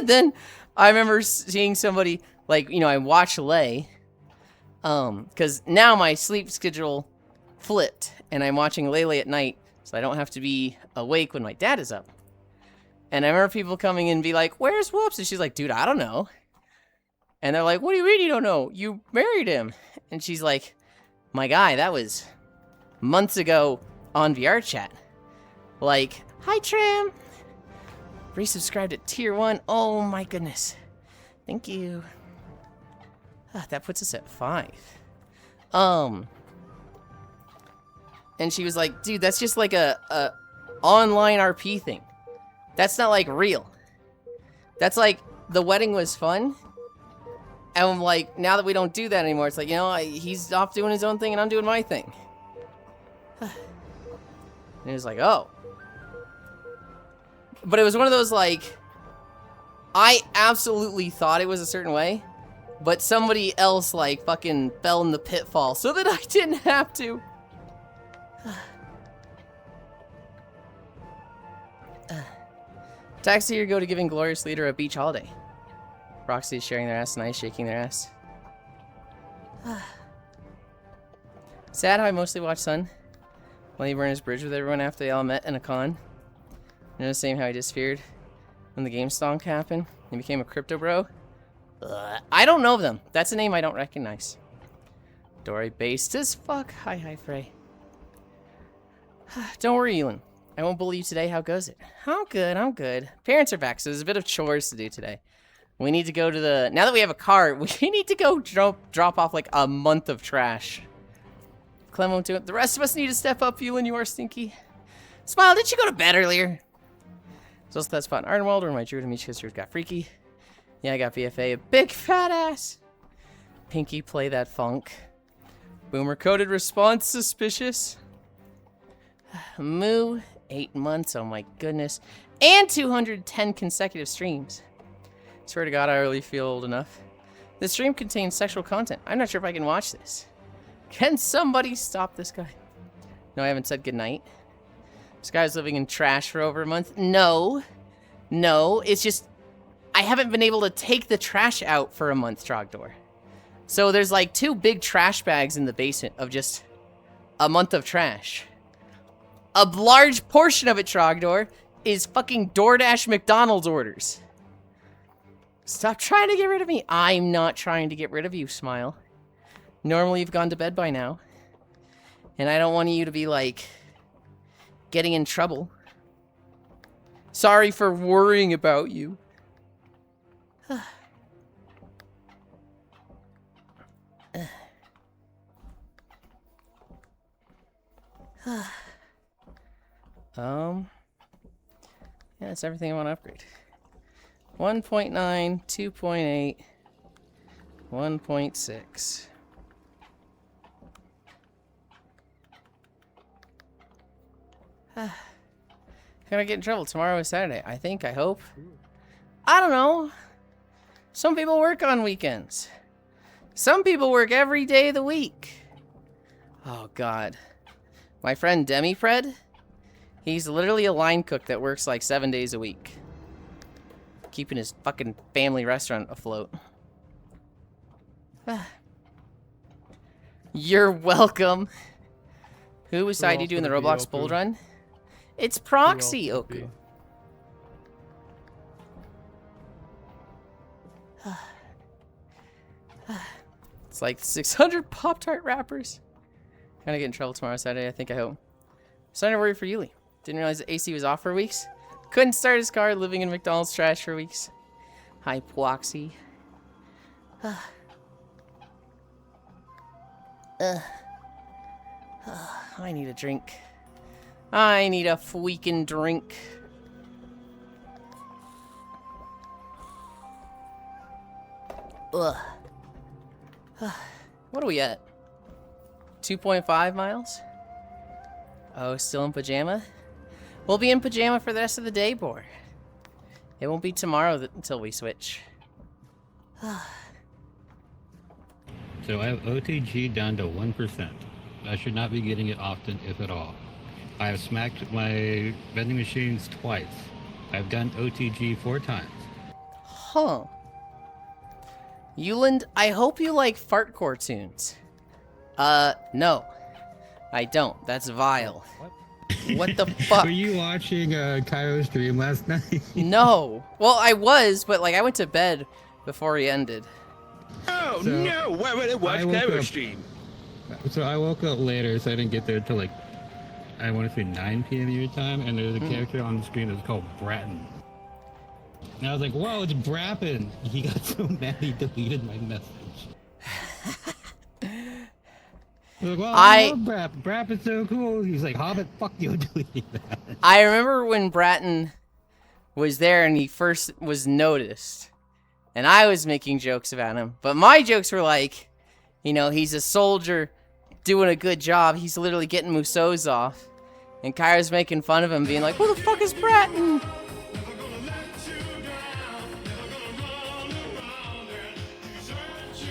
then I remember seeing somebody, like, you know, I watch Lay. Because now my sleep schedule flipped. And I'm watching Lele at night, so I don't have to be awake when my dad is up. And I remember people coming in and be like, where's Whoops? And she's like, dude, I don't know. And they're like, what do you mean you don't know? You married him. And she's like, my guy, that was months ago on VR chat. Like, hi, Tram. Resubscribed at tier 1. Oh, my goodness. Thank you. That puts us at 5. And she was like, dude, that's just like a online RP thing. That's not like real. That's like, the wedding was fun. And I'm like, now that we don't do that anymore, it's like, you know, he's off doing his own thing and I'm doing my thing. And it was like, oh. But it was one of those, like, I absolutely thought it was a certain way, but somebody else, like, fucking fell in the pitfall so that I didn't have to. Taxi year go to giving Glorious Leader a beach holiday. Roxy is sharing their ass and I shaking their ass. Sad how I mostly watch Sun. When he burned his bridge with everyone after they all met in a con. You know the same how he disappeared when the game stonk happened. He became a crypto bro. I don't know them. That's a name I don't recognize. Dory based as fuck. Hi, Frey. Don't worry, Yulind. I won't bully you today. How goes it? I'm good. Parents are back, so there's a bit of chores to do today. We need to go to the... Now that we have a car, we need to go drop off like a month of trash. Clem won't do it. The rest of us need to step up, Yulind. You are stinky. Smile, did you go to bed earlier? There's also that spot in Ardenwald where my Druid and Michika's got freaky. Yeah, I got BFA, a big fat ass. Pinky, play that funk. Boomer coded response, suspicious. Moo, 8 months, oh my goodness. And 210 consecutive streams. Swear to God, I really feel old enough. This stream contains sexual content. I'm not sure if I can watch this. Can somebody stop this guy? No, I haven't said goodnight. This guy's living in trash for over a month. No, it's just I haven't been able to take the trash out for a month, Trogdor. So there's like 2 big trash bags in the basement of just a month of trash. A large portion of it, Trogdor, is fucking DoorDash McDonald's orders. Stop trying to get rid of me. I'm not trying to get rid of you, Smile. Normally you've gone to bed by now. And I don't want you to be like... getting in trouble. Sorry for worrying about you. Yeah, that's everything I want to upgrade. 1.9, 2.8, 1.6. Can I get in trouble? Tomorrow is Saturday. I hope. I don't know. Some people work on weekends. Some people work every day of the week. Oh, God. My friend Demi Fred, he's literally a line cook that works like 7 days a week. Keeping his fucking family restaurant afloat. You're welcome. Who beside you doing the Roblox Bold Run? It's Proxy, Oku. It's like 600 Pop-Tart wrappers. Gonna get in trouble tomorrow, Saturday, I hope. Starting to worry for Yuli. Didn't realize the AC was off for weeks. Couldn't start his car, living in McDonald's trash for weeks. Hi, Proxy. I need a drink. I need a freaking drink. Ugh. What are we at? 2.5 miles? Oh, still in pajama? We'll be in pajama for the rest of the day, boy. It won't be tomorrow until we switch. So I have OTG down to 1%. I should not be getting it often, if at all. I have smacked my vending machines twice. I've done OTG 4 times. Huh. Yulind, I hope you like fartcore tunes. No. I don't. That's vile. What? What the fuck? Were you watching Kairo's stream last night? No. Well, I was, but like I went to bed before he ended. Oh So, no! Why watch I woke Kyro up- stream? So I woke up later, so I didn't get there till like, I want to say 9 p.m. your time, and there's a character on the screen that's called Bratton. And I was like, whoa, it's Brappin! He got so mad he deleted my message. I was like, well, I love Brapp. Brapp is so cool. He's like, Hobbit, fuck you, deleting that. I remember when Bratton was there and he first was noticed. And I was making jokes about him. But my jokes were like, you know, he's a soldier doing a good job. He's literally getting Musos off. And Kyra's making fun of him, being like, who the fuck is Bratton?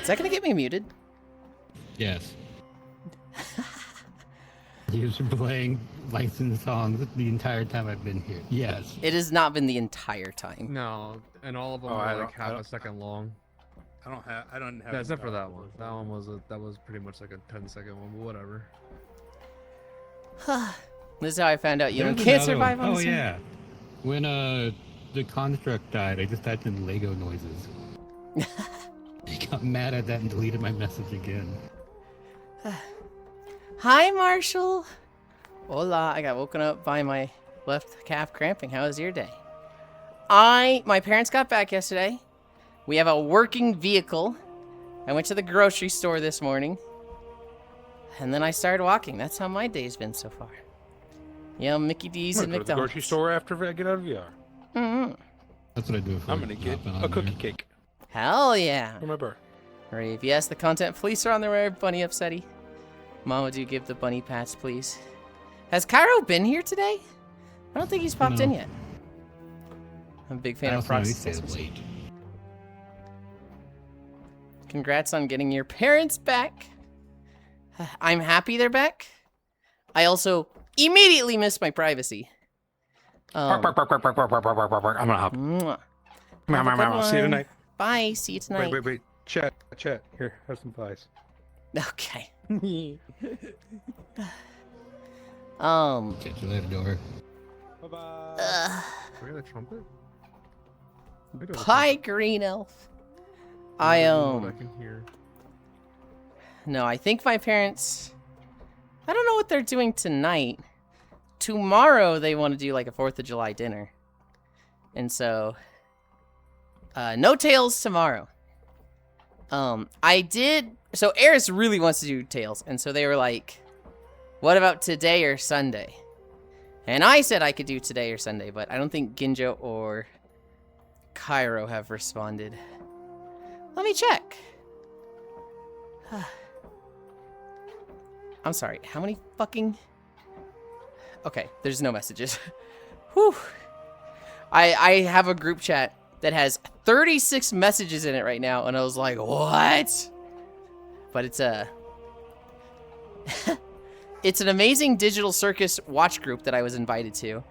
Is that gonna get me muted? Yes. He was playing licensed songs the entire time I've been here. Yes. It has not been the entire time. No, and all of them Oh, I are like don't- I half a don't- second long. I don't have. Yeah, except for that one. That one was that was pretty much like a 10-second one, but whatever. This is how I found out you There's can't another survive one. on Oh this one. yeah. When the construct died, I just typed in Lego noises. He got mad at that and deleted my message again. Hi, Marshall. Hola. I got woken up by my left calf cramping. How was your day? My parents got back yesterday. We have a working vehicle. I went to the grocery store this morning. And then I started walking. That's how my day's been so far. Yeah, Mickey D's I'm and gonna go to the McDonald's. grocery store after I get out of VR. Mm-hmm. That's what I do for I'm gonna get hopping on a cookie there. cake Hell yeah. for my birthday. Rave. Yes, the content police are on their way. Bunny upsetty. Mama, do give the bunny pats, please. Has Cairo been here today? I don't think he's popped in No. yet. I'm a big fan I of also know he process. stayed late. Congrats on getting your parents back. I'm happy they're back. I also immediately missed my privacy. Bark, bark, bark, bark, bark, bark, bark, bark, bark, bark. I'm gonna hop. Mwah. Meow, meow, Have a good meow. See you one. tonight. Bye. See you tonight. Wait. Chat. Here, have some pies. Okay. Catch you later, Dover. Bye bye. We got a trumpet? We do have a Pie trumpet. green elf. I I don't know what I can hear. No, I think my parents. I don't know what they're doing tonight. Tomorrow they want to do like a 4th of July dinner. And so no tails tomorrow. So Eris really wants to do tails, and so they were like, what about today or Sunday? And I said I could do today or Sunday, but I don't think Ginjo or Cairo have responded. Let me check. I'm sorry, how many fucking... Okay, there's no messages. Whew. I have a group chat that has 36 messages in it right now, and I was like, what? But it's it's an amazing digital circus watch group that I was invited to.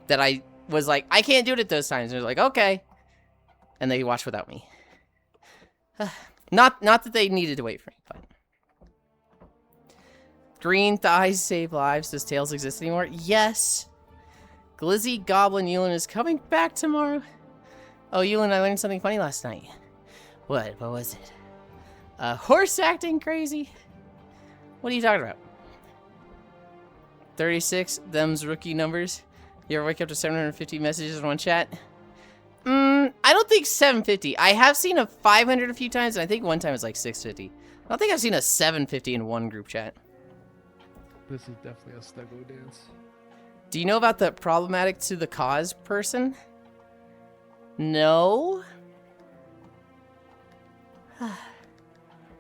That I was like, I can't do it at those times. And they're like, okay. And they watch without me. Not that they needed to wait for me, but... Green thighs save lives. Does Tails exist anymore? Yes. Glizzy Goblin Yulind is coming back tomorrow. Oh, Yulind, I learned something funny last night. What? What was it? Horse acting crazy? What are you talking about? 36, them's rookie numbers. You ever wake up to 750 messages in one chat? I don't think 750. I have seen a 500 a few times, and I think one time it was like 650. I don't think I've seen a 750 in one group chat. This is definitely a Stego dance. Do you know about the problematic to the cause person? No?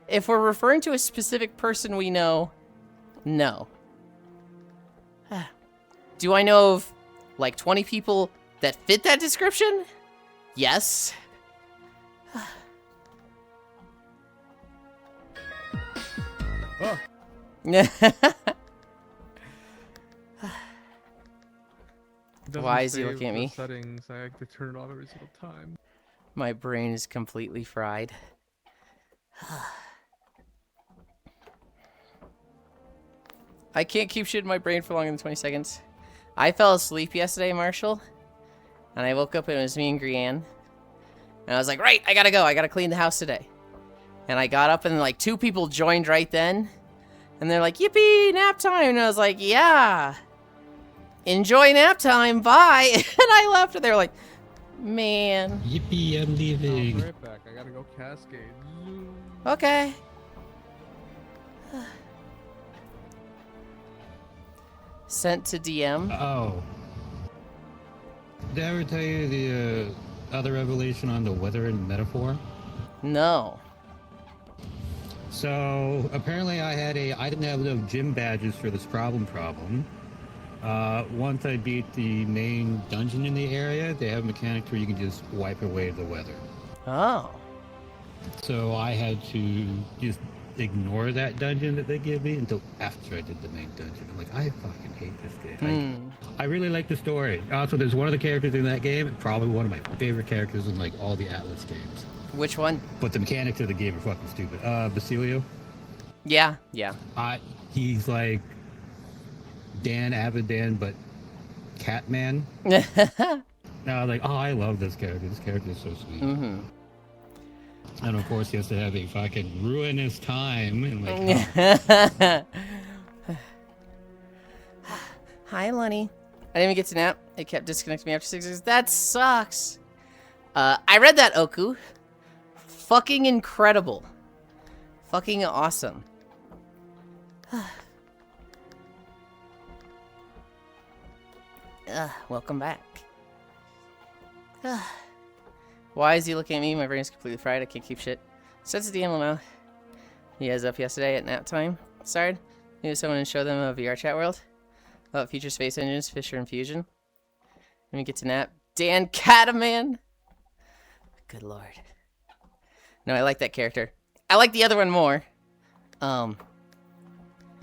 If we're referring to a specific person we know, no. Do I know of like 20 people that fit that description? Yes. Oh, it doesn't Why is he save looking at the me? Settings. I have to turn it off every single time. My brain is completely fried. I can't keep shit in my brain for longer than 20 seconds. I fell asleep yesterday, Marshall. And I woke up and it was me and Grianne. And I was like, right, I gotta go. I gotta clean the house today. And I got up and like 2 people joined right then. And they're like, yippee, nap time. And I was like, yeah. Enjoy nap time, bye. And I left and they were like, man. Yippee, I'm I'll be leaving. right back. I gotta go cascade. Okay. Sent to DM. Oh. Did I ever tell you the other revelation on the weather and metaphor? No. So apparently I didn't have enough gym badges for this problem. Once I beat the main dungeon in the area, they have a mechanic where you can just wipe away the weather. Oh. So I had to just ignore that dungeon that they give me until after I did the main dungeon. I'm like, I fucking hate this game. I really like the story. Also, there's one of the characters in that game, probably one of my favorite characters in like all the Atlas games. Which one? But the mechanics of the game are fucking stupid. Basilio. Yeah. He's like Dan Avidan, but Catman. Now, like, oh, I love this character. This character is so sweet. Mm-hmm. And of course, he has to have a fucking ruinous time. And like, Hi, Lenny. I didn't even get to nap. It kept disconnecting me after 6 hours. That sucks. I read that, Oku. Fucking incredible. Fucking awesome. Welcome back. Why is he looking at me? My brain is completely fried. I can't keep shit. Sets the DM now. He was up yesterday at nap time. Started. Needed someone to show them a VR chat world. About future space engines, Fisher and Fusion. Let me get to nap. Dan Cataman. Good lord. No, I like that character. I like the other one more. I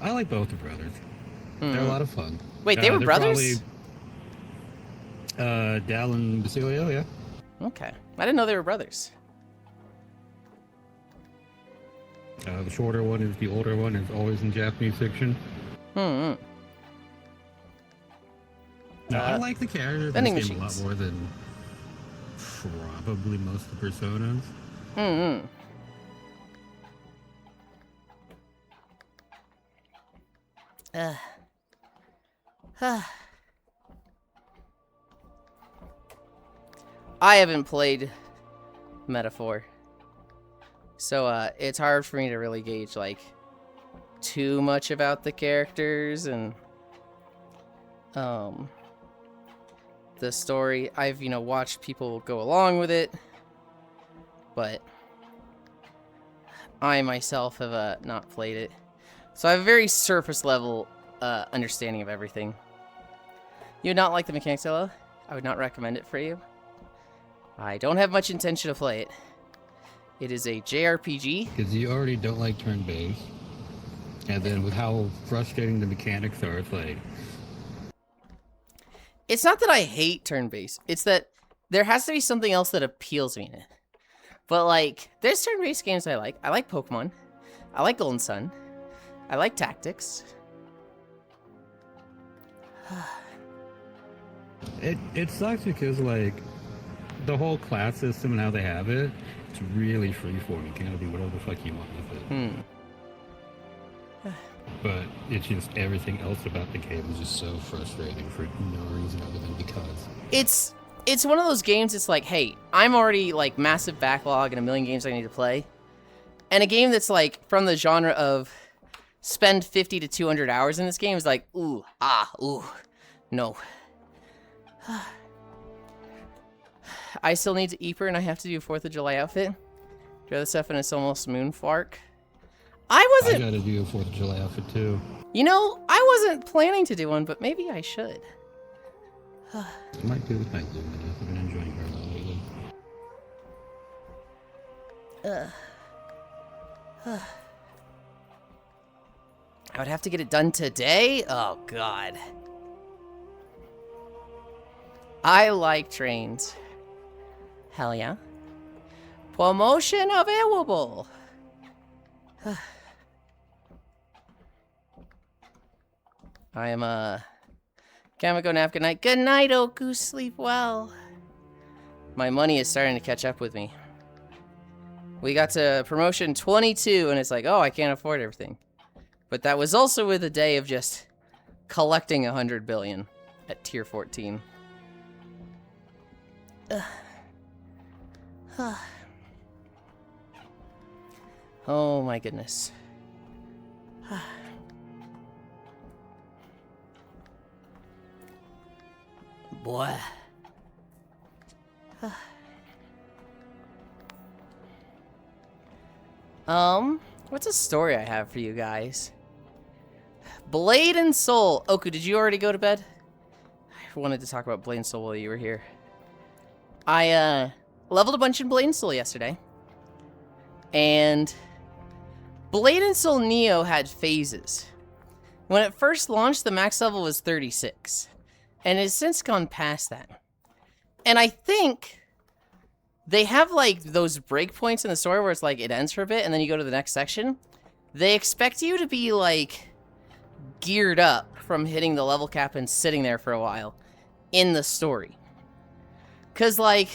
like both the brothers. They're a lot of fun. Wait, they were they're brothers? Probably, Dal and Basilio, yeah. Okay. I didn't know they were brothers. The shorter one is the older one. Is always in Japanese fiction. Hmm. No, I like the characters in vending this game machines. a lot more than probably most of the personas. Hmm. I haven't played Metaphor. So, it's hard for me to really gauge, like, too much about the characters and, the story. I've, watched people go along with it, but I myself have, not played it. So I have a very surface level, understanding of everything. You would not like the mechanics, Ella? I would not recommend it for you. I don't have much intention to play it. It is a JRPG. Because you already don't like turn-based. And then with how frustrating the mechanics are, it's like... It's not that I hate turn-based. It's that there has to be something else that appeals me in it. But, like, there's turn-based games I like. I like Pokemon. I like Golden Sun. I like Tactics. It sucks because, like, the whole class system and how they have it, it's really freeform. You can kind of do whatever the fuck you want with it. But it's just everything else about the game is just so frustrating for no reason other than because. It's one of those games, it's like, hey, I'm already, like, massive backlog and a million games I need to play. And a game that's, like, from the genre of spend 50 to 200 hours in this game is like, ooh, no. I still need to Eeper and I have to do a 4th of July outfit. Do other stuff and it's almost Moonfark. I I gotta do a 4th of July outfit too. I wasn't planning to do one, but maybe I should. I might do with my Lumina. I've been enjoying her a lot lately. I would have to get it done today? Oh, God. I like trains. Hell yeah. Promotion available. I am, can I go nap? Good night. Good night, Oku. Sleep well. My money is starting to catch up with me. We got to promotion 22, and it's like, oh, I can't afford everything. But that was also with a day of just collecting 100 billion at tier 14. Oh my goodness. Boy. What's a story I have for you guys? Blade and Soul. Oku, did you already go to bed? I wanted to talk about Blade and Soul while you were here. I, leveled a bunch in Blade and Soul yesterday. And Blade and Soul Neo had phases. When it first launched, the max level was 36. And it has since gone past that. And I think they have, like, those breakpoints in the story where it's like, it ends for a bit, and then you go to the next section. They expect you to be, like, geared up from hitting the level cap and sitting there for a while in the story. Because, like,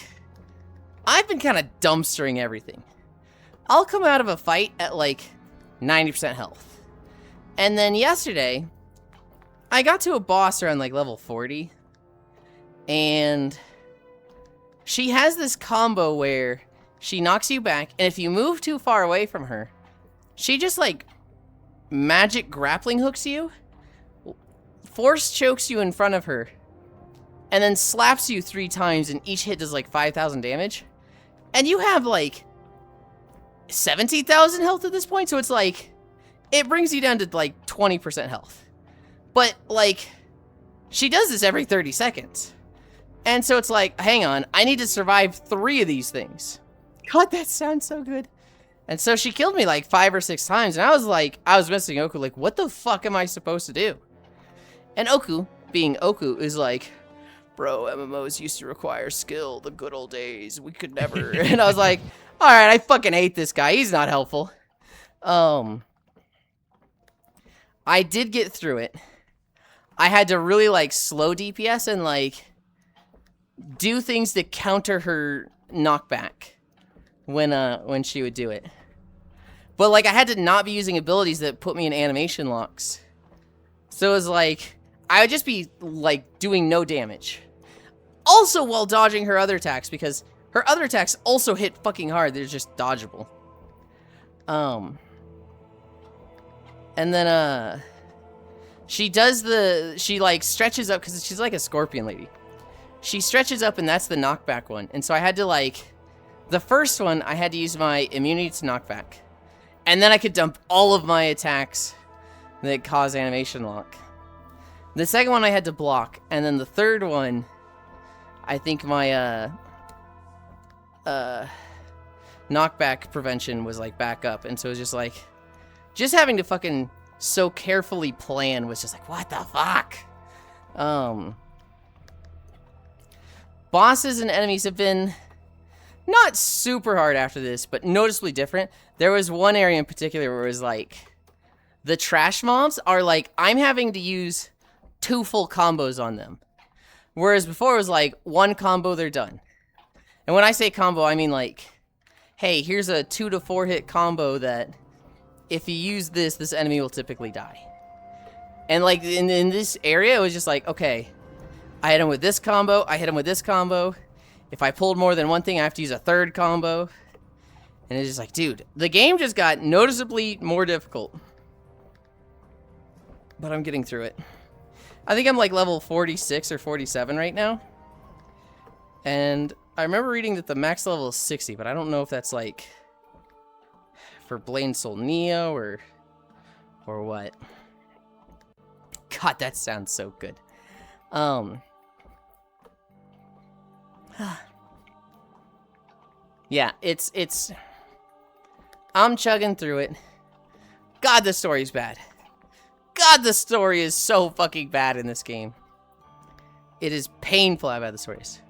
I've been kind of dumpstering everything. I'll come out of a fight at, like, 90% health. And then yesterday, I got to a boss around, like, level 40. And she has this combo where she knocks you back, and if you move too far away from her, she just, like, magic grappling hooks you, force chokes you in front of her, and then slaps you 3 times, and each hit does, like, 5,000 damage. And you have, like, 70,000 health at this point, so it's, like, it brings you down to, like, 20% health. But, like, she does this every 30 seconds. And so it's like, hang on, I need to survive 3 of these things. God, that sounds so good. And so she killed me like 5 or 6 times, and I was like, I was messaging Oku, like, what the fuck am I supposed to do? And Oku, being Oku, is like, bro, MMOs used to require skill, the good old days, we could never. And I was like, alright, I fucking hate this guy, he's not helpful. I did get through it. I had to really, like, slow DPS and, like, do things to counter her knockback when she would do it. But, like, I had to not be using abilities that put me in animation locks. So it was like, I would just be, like, doing no damage. Also while dodging her other attacks, because her other attacks also hit fucking hard. They're just dodgeable. And then, she like, stretches up, because she's like a scorpion lady. She stretches up, and that's the knockback one. And so I had to, like, the first one, I had to use my immunity to knockback. And then I could dump all of my attacks that cause animation lock. The second one I had to block. And then the third one, I think my, knockback prevention was, like, back up. And so it was just, like, just having to fucking so carefully plan was just like, what the fuck? Bosses and enemies have been not super hard after this, but noticeably different. There was one area in particular where it was like, the trash mobs are like, I'm having to use 2 full combos on them. Whereas before it was like, 1 combo, they're done. And when I say combo, I mean like, hey, here's a 2 to 4 hit combo that if you use this enemy will typically die. And like, in this area, it was just like, okay, I hit him with this combo, I hit him with this combo. If I pulled more than one thing, I have to use a 3rd combo. And it's just like, dude, the game just got noticeably more difficult. But I'm getting through it. I think I'm like level 46 or 47 right now. And I remember reading that the max level is 60, but I don't know if that's like for Blade and Soul Neo or what. God, that sounds so good. Yeah, it's I'm chugging through it. God, the story's bad. God, the story is so fucking bad in this game. It is painful how bad the story is.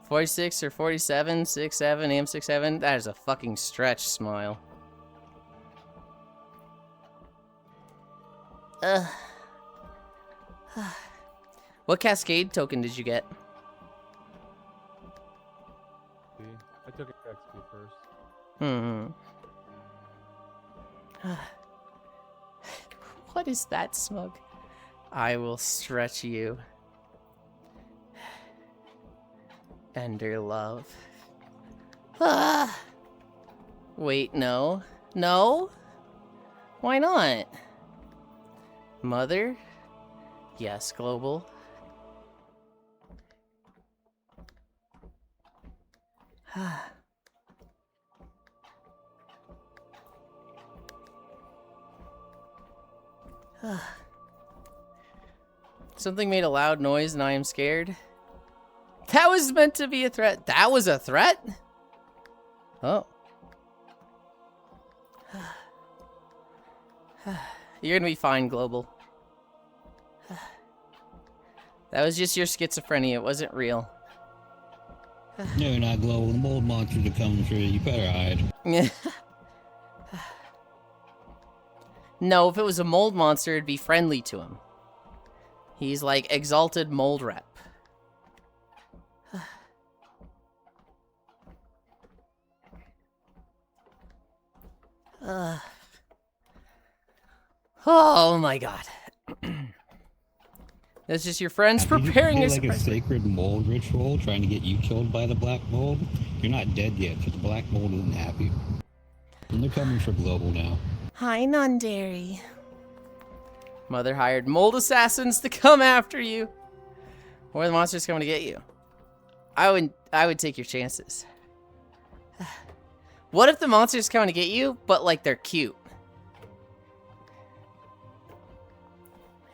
46 or 47, 67, AM67. That is a fucking stretch, Smile. What Cascade token did you get? I took it XP first. What is that, Smug? I will stretch you. Ender love. Wait, no. No? Why not? Mother? Yes, Global. Something made a loud noise and I am scared. That was meant to be a threat. That was a threat? Oh. You're gonna be fine, Global. That was just your schizophrenia. It wasn't real. No, not global. The mold monsters are coming for you. You better hide. No, if it was a mold monster, it'd be friendly to him. He's like exalted mold rep. Oh my god. That's just your friends preparing you a like a surprise. sacred mold ritual trying to get you killed by the black mold? You're not dead yet, but the black mold isn't happy. And they're coming for global now. Hi, Nundary. Mother hired mold assassins to come after you. Or the monster's coming to get you. I would take your chances. What if the monster's coming to get you, but like they're cute?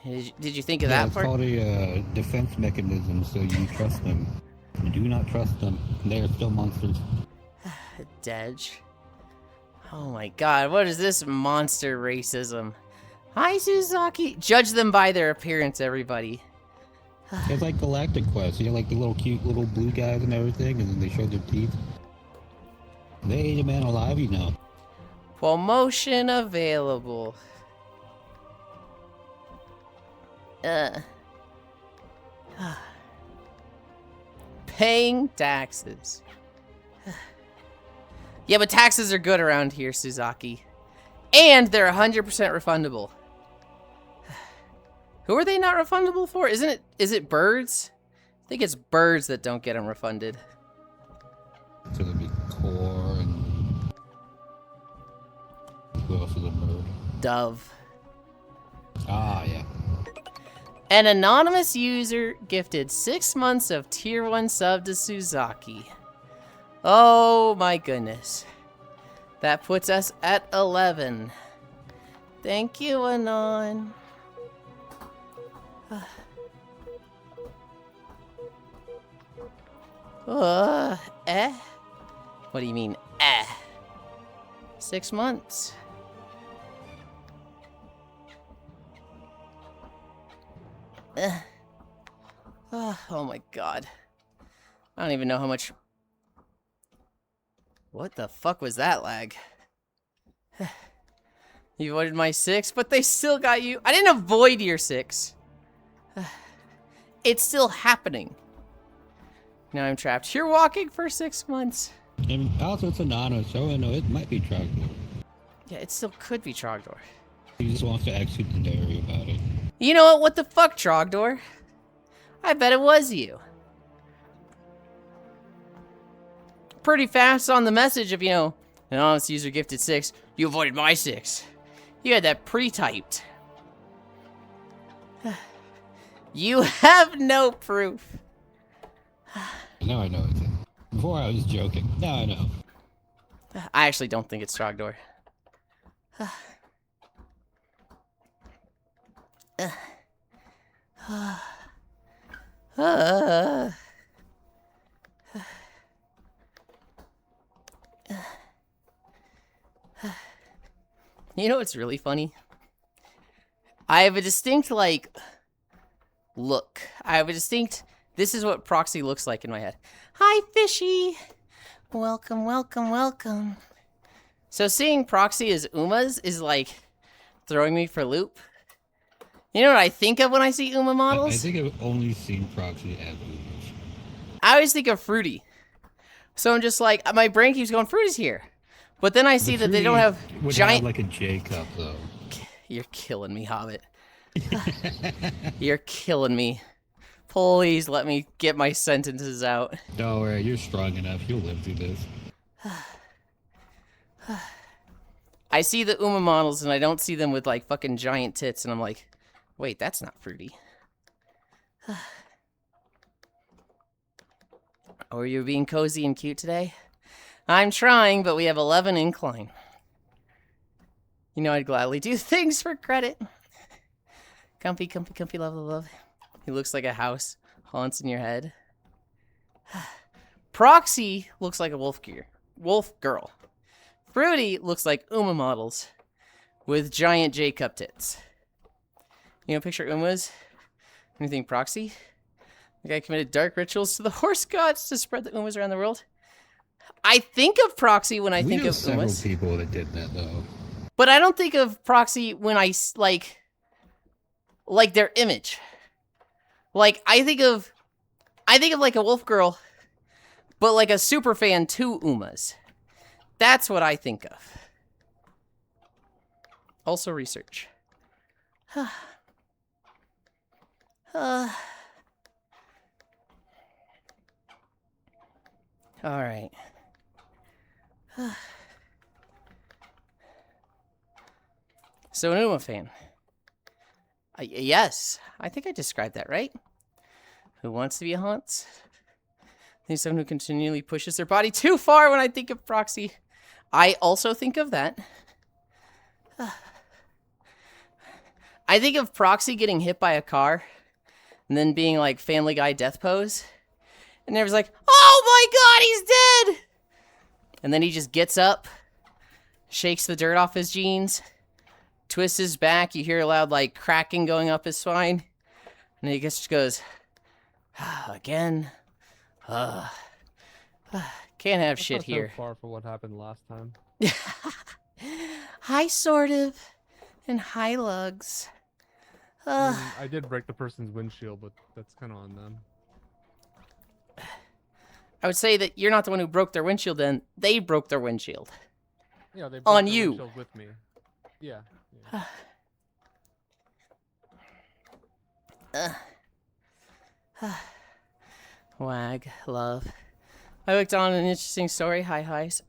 Did you think of that It's part? called a defense mechanism, so you trust them. You do not trust them. They are still monsters. Dej. Oh my god, what is this monster racism? Hi, Suzaki. Judge them by their appearance, everybody. It's like Galactic Quest. You have like the little cute little blue guys and everything, and then they show their teeth. They ate a man alive, you know. Promotion available. Paying taxes. Yeah, but taxes are good around here, Suzaki. And they're 100% refundable. Who are they not refundable for? Is it birds? I think it's birds that don't get them refunded. So there'd be core and who else is a bird? Dove. Ah, yeah. An anonymous user gifted 6 months of tier 1 sub to Suzaki. Oh my goodness. That puts us at 11. Thank you, Anon. Eh? What do you mean, eh? 6 months. Oh my god. I don't even know how much... What the fuck was that lag? You avoided my 6, but they still got you. I didn't avoid your 6. It's still happening. Now I'm trapped. You're walking for 6 months. And also it's anonymous, so I know it might be Trogdor. Yeah, it still could be Trogdor. He just wants to execute the diary about it. You know what? What the fuck, Trogdor? I bet it was you. Pretty fast on the message of, an honest user gifted 6. You avoided my 6. You had that pre-typed. You have no proof. Now I know it's him. Before I was joking. Now I know. I actually don't think it's Trogdor. You know what's really funny? I have a distinct, look. I have a distinct... This is what Proxy looks like in my head. Hi, Fishy! Welcome, welcome, welcome. So seeing Proxy as Uma's is, throwing me for a loop. You know what I think of when I see Uma I models? think I've only seen Proxy as Umas. I always think of Fruity. So I'm just like, my brain keeps going, Fruity's here. But then I see that they don't have would giant... have like a J cup though. You're killing me, Hobbit. You're killing me. Please let me get my sentences out. Don't worry, you're strong enough. You'll live through this. I see the Uma models and I don't see them with like fucking giant tits and I'm like, wait, that's not Fruity. Oh, are you being cozy and cute today? I'm trying, but we have 11 incline. You know I'd gladly do things for credit. Comfy, comfy, comfy, love, love, love. He looks like a house haunts in your head. Proxy looks like a wolf girl. Fruity looks like Uma models with giant J-cup tits. You know, picture Umas. Anything Proxy? The guy committed dark rituals to the horse gods to spread the Umas around the world. I think of Proxy when I think of several Umas. people that did that though. But I don't think of Proxy when I like their image. Like I think of like a wolf girl, but like a super fan to Umas. That's what I think of. Also research. All right. So an Uma fan. Yes, I think I described that right. Who wants to be a haunt? There's someone who continually pushes their body too far when I think of Proxy. I also think of that. I think of Proxy getting hit by a car and then being like Family Guy death pose. And everyone's like, oh my god, he's dead! And then he just gets up, shakes the dirt off his jeans, twists his back, you hear a loud like cracking going up his spine, and he just goes, again? Can't have shit not so here. far from what happened last time. Hi, sort of, and hi, lugs. I did break the person's windshield, but that's kind of on them. I would say that you're not the one who broke their windshield then. They broke their windshield. Yeah, they broke On their you. windshield with me. Yeah. Wag, love. I looked on an interesting story. Hi, highs.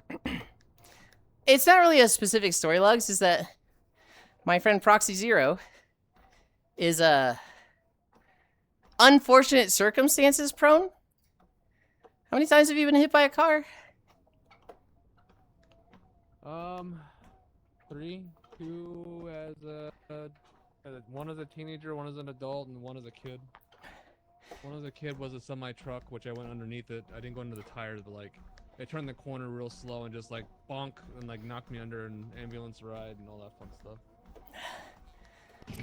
It's not really a specific story, Lugs. Is that my friend Proxy Zero is unfortunate circumstances prone. How many times have you been hit by a car? 3, 2 one as a teenager, one as an adult, and one as a kid. One as a kid was a semi-truck, which I went underneath it. I didn't go into the tires, but like, I turned the corner real slow and just like bonk and like knocked me under an ambulance ride and all that fun stuff.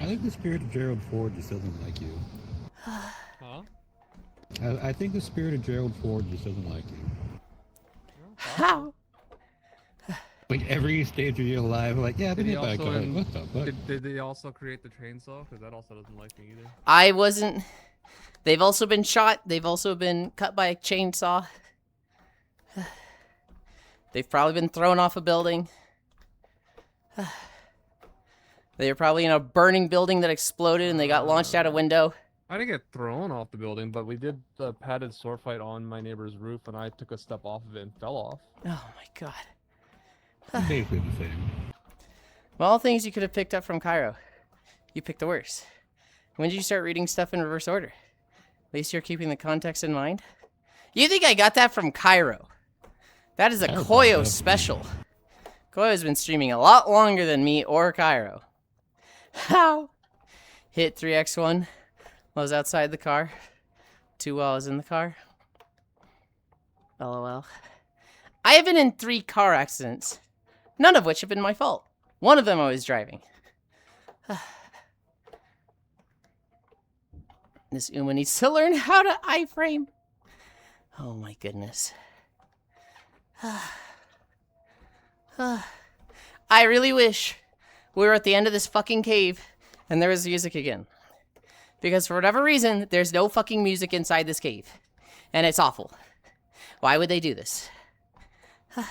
I think the spirit of Gerald Ford just doesn't like you. Huh? I think the spirit of Gerald Ford just doesn't like you. How? Like every stage of your life, like, yeah, I've been Did he hit by a also car. in- What the fuck? Did they also create the chainsaw? Because that also doesn't like me either. I wasn't. They've also been shot. They've also been cut by a chainsaw. They've probably been thrown off a building. They were probably in a burning building that exploded and they got launched out a window. I didn't get thrown off the building, but we did the padded sword fight on my neighbor's roof, and I took a step off of it and fell off. Oh my god. Basically the same. Of all things you could have picked up from Cairo, you picked the worst. When did you start reading stuff in reverse order? At least you're keeping the context in mind. You think I got that from Cairo? That is a That was Koyo awesome. special. Koyo's been streaming a lot longer than me or Cairo. How? Hit 3x1 while I was outside the car. 2 while I was in the car. LOL. I have been in 3 car accidents, none of which have been my fault. One of them I was driving. This Uma needs to learn how to iframe. Oh my goodness. I really wish we were at the end of this fucking cave And there was music again. Because for whatever reason, there's no fucking music inside this cave. And it's awful. Why would they do this? Do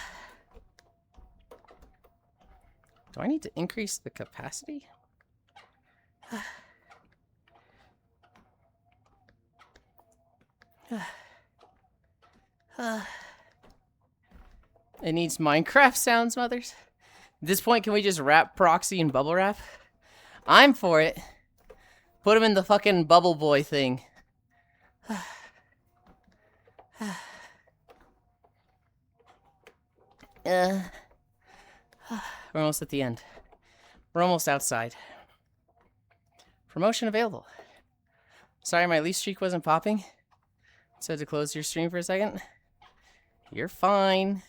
I need to increase the capacity? It needs Minecraft sounds, mothers. At this point, can we just wrap Proxy in bubble wrap? I'm for it. Put him in the fucking bubble boy thing. We're almost at the end. We're almost outside. Promotion available. Sorry, my leaf streak wasn't popping. So I had to close your stream for a second. You're fine.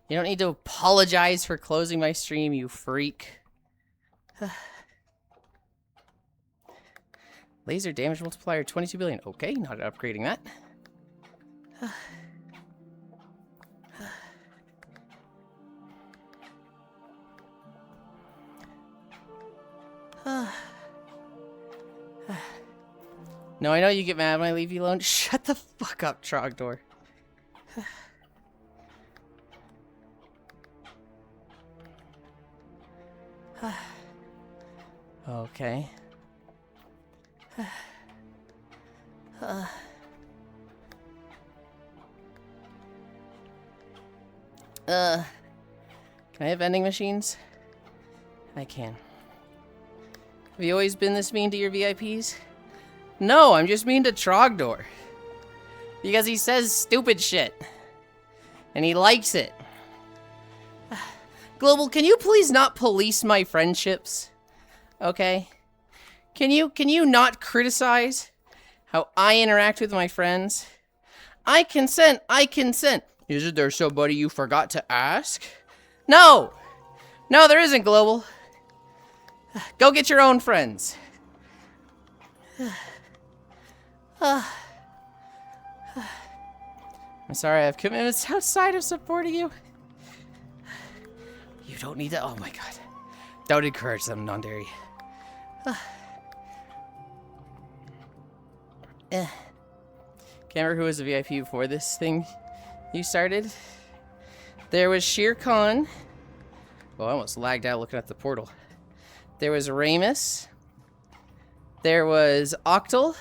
You don't need to apologize for closing my stream, you freak. Laser damage multiplier 22 billion. Okay, not upgrading that. No, I know you get mad when I leave you alone. Shut the fuck up, Trogdor. Okay. Can I have vending machines? I can. Have you always been this mean to your VIPs? No, I'm just mean to Trogdor. Because he says stupid shit. And he likes it. Global, can you please not police my friendships? Okay? Can you not criticize how I interact with my friends? I consent, I consent. Isn't there somebody you forgot to ask? No! No, there isn't, Global. Go get your own friends. I'm sorry, I have commitments outside of supporting you. You don't need to. Oh my god. Don't encourage them, non-dairy. Can't remember who was a VIP before this thing you started. There was Shere Khan. Oh, I almost lagged out looking at the portal. There was Ramus. There was Octal.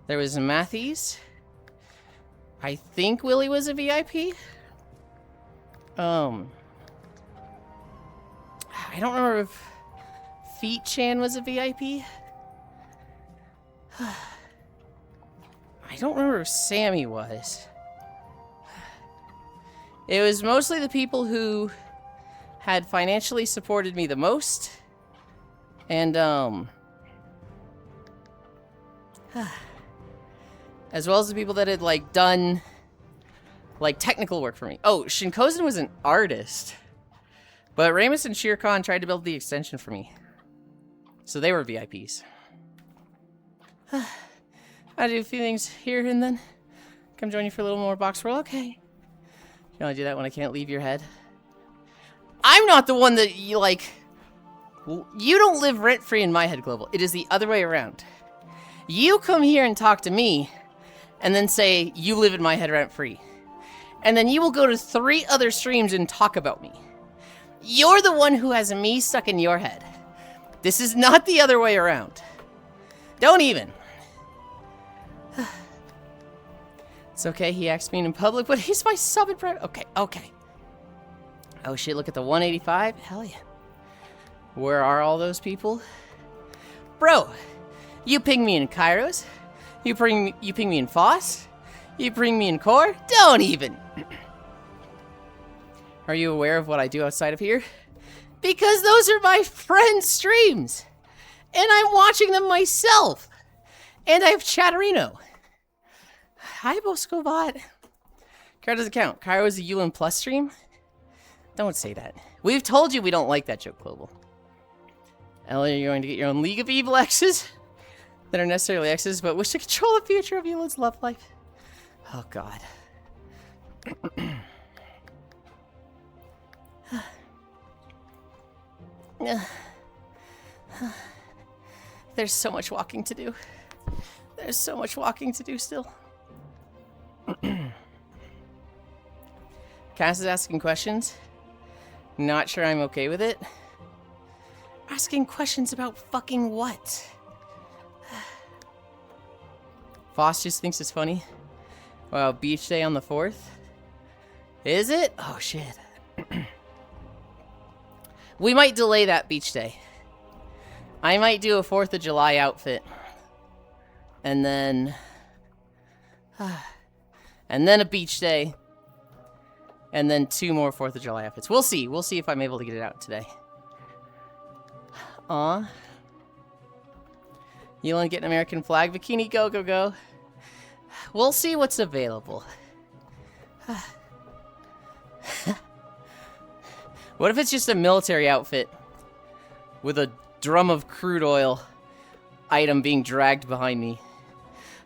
There was Matthews. I think Willie was a VIP. I don't remember if Feet Chan was a VIP. I don't remember if Sammy was. It was mostly the people who had financially supported me the most. And, as well as the people that had, like, done, like, technical work for me. Oh, Shinkozen was an artist. But Ramus and Shere Khan tried to build the extension for me. So they were VIPs. I do a few things here and then. Come join you for a little more box roll. Okay. You only do that when I can't leave your head. I'm not the one that you, like... You don't live rent-free in my head, Global. It is the other way around. You come here and talk to me, and then say, you live in my head rent-free. And then you will go to 3 other streams and talk about me. You're the one who has me stuck in your head. This is not the other way around. Don't even. It's okay, he acts mean in public, but he's my sub in private. Okay, okay. Oh shit, look at the 185. Hell yeah. Where are all those people? Bro, you ping me in Kairos. You ping me in Foss. You ping me in Core. Don't even. Are you aware of what I do outside of here? Because those are my friends' streams. And I'm watching them myself. And I have Chatterino. Hi, Boscobot. Car doesn't count. Cairo is a Yulind Plus stream? Don't say that. We've told you we don't like that joke, Global. Ellie, you're going to get your own League of Evil X's that are necessarily X's, but wish to control the future of Yulind's love life. Oh, God. There's so much walking to do. There's so much walking to do still. Cass is asking questions. Not sure I'm okay with it. Asking questions about fucking what? Foss just thinks it's funny. Wow, beach day on the 4th? Is it? Oh, shit. We might delay that beach day. I might do a 4th of July outfit. And then a beach day. And then 2 more 4th of July outfits. We'll see. We'll see if I'm able to get it out today. Aw. You want to get an American flag bikini? Go, go, go. We'll see what's available. What if it's just a military outfit with a drum of crude oil item being dragged behind me?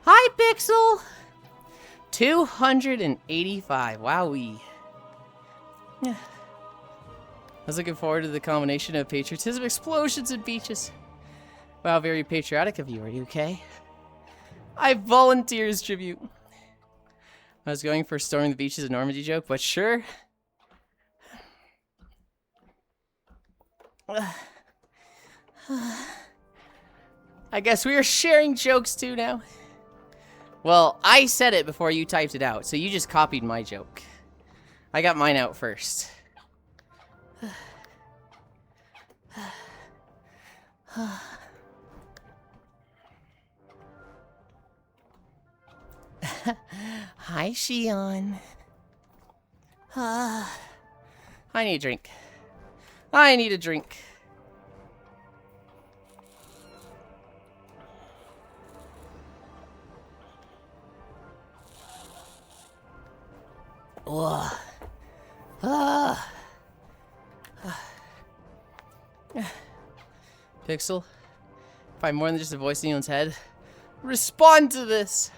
Hi, Pixel! 285. Wowee. Yeah. I was looking forward to the combination of patriotism, explosions, and beaches. Wow, very patriotic of you. Are you okay? I volunteer as tribute. I was going for storming the beaches of Normandy joke, but sure. I guess we are sharing jokes too now. Well, I said it before you typed it out, so you just copied my joke. I got mine out first. Hi, Shion. I need a drink. I need a drink. Ugh. Pixel, if I'm more than just a voice in anyone's head, respond to this.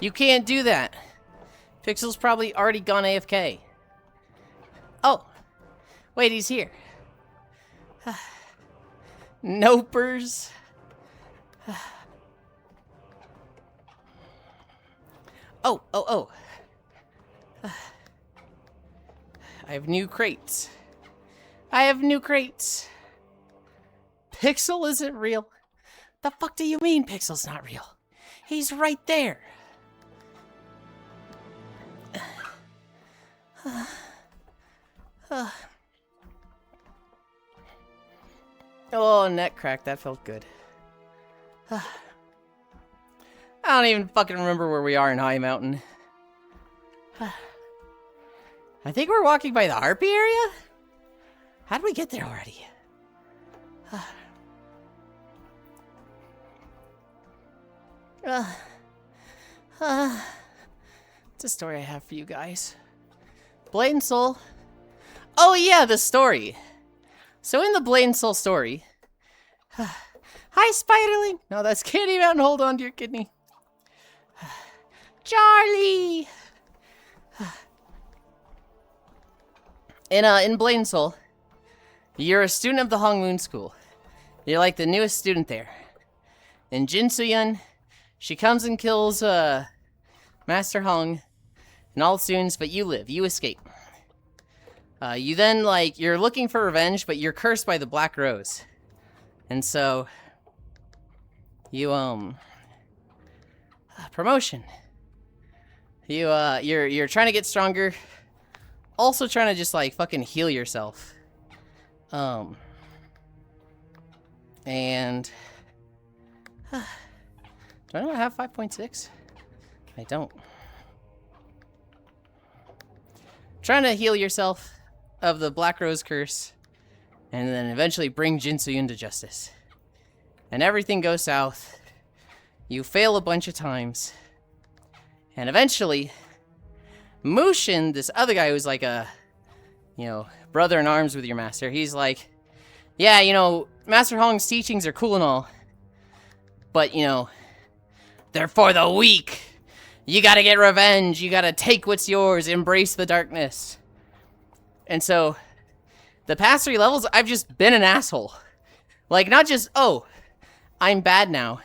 You can't do that. Pixel's probably already gone AFK. Oh, wait, he's here. Nopers. Oh. I have new crates. Pixel isn't real. The fuck do you mean Pixel's not real? He's right there. Oh, neck crack. That felt good. I don't even fucking remember where we are in High Mountain. I think we're walking by the Harpy area? How'd we get there already? It's a story I have for you guys. Blade and Soul. Oh yeah, the story. So in the Blade and Soul story... Hi, Spiderling! No, that's Candy Mountain. Hold on to your kidney. Charlie! In Blade and Soul, you're a student of the Hong Moon School. You're like the newest student there. And Jin Soo-yun, she comes and kills Master Hong and all the students, but you live. You escape. You then, you're looking for revenge, but you're cursed by the Black Rose. And so, you, promotion. You're trying to get stronger. Also trying to just, fucking heal yourself. And... do I not have 5.6? I don't. Trying to heal yourself of the Black Rose curse, and then eventually bring Jin Soo-yun to justice. And everything goes south. You fail a bunch of times. And eventually, Mushin, this other guy who's like a, brother in arms with your master, he's like, yeah, Master Hong's teachings are cool and all, but, they're for the weak. You gotta get revenge. You gotta take what's yours. Embrace the darkness. And so, the past 3 levels, I've just been an asshole. Like, not just, oh, I'm bad now,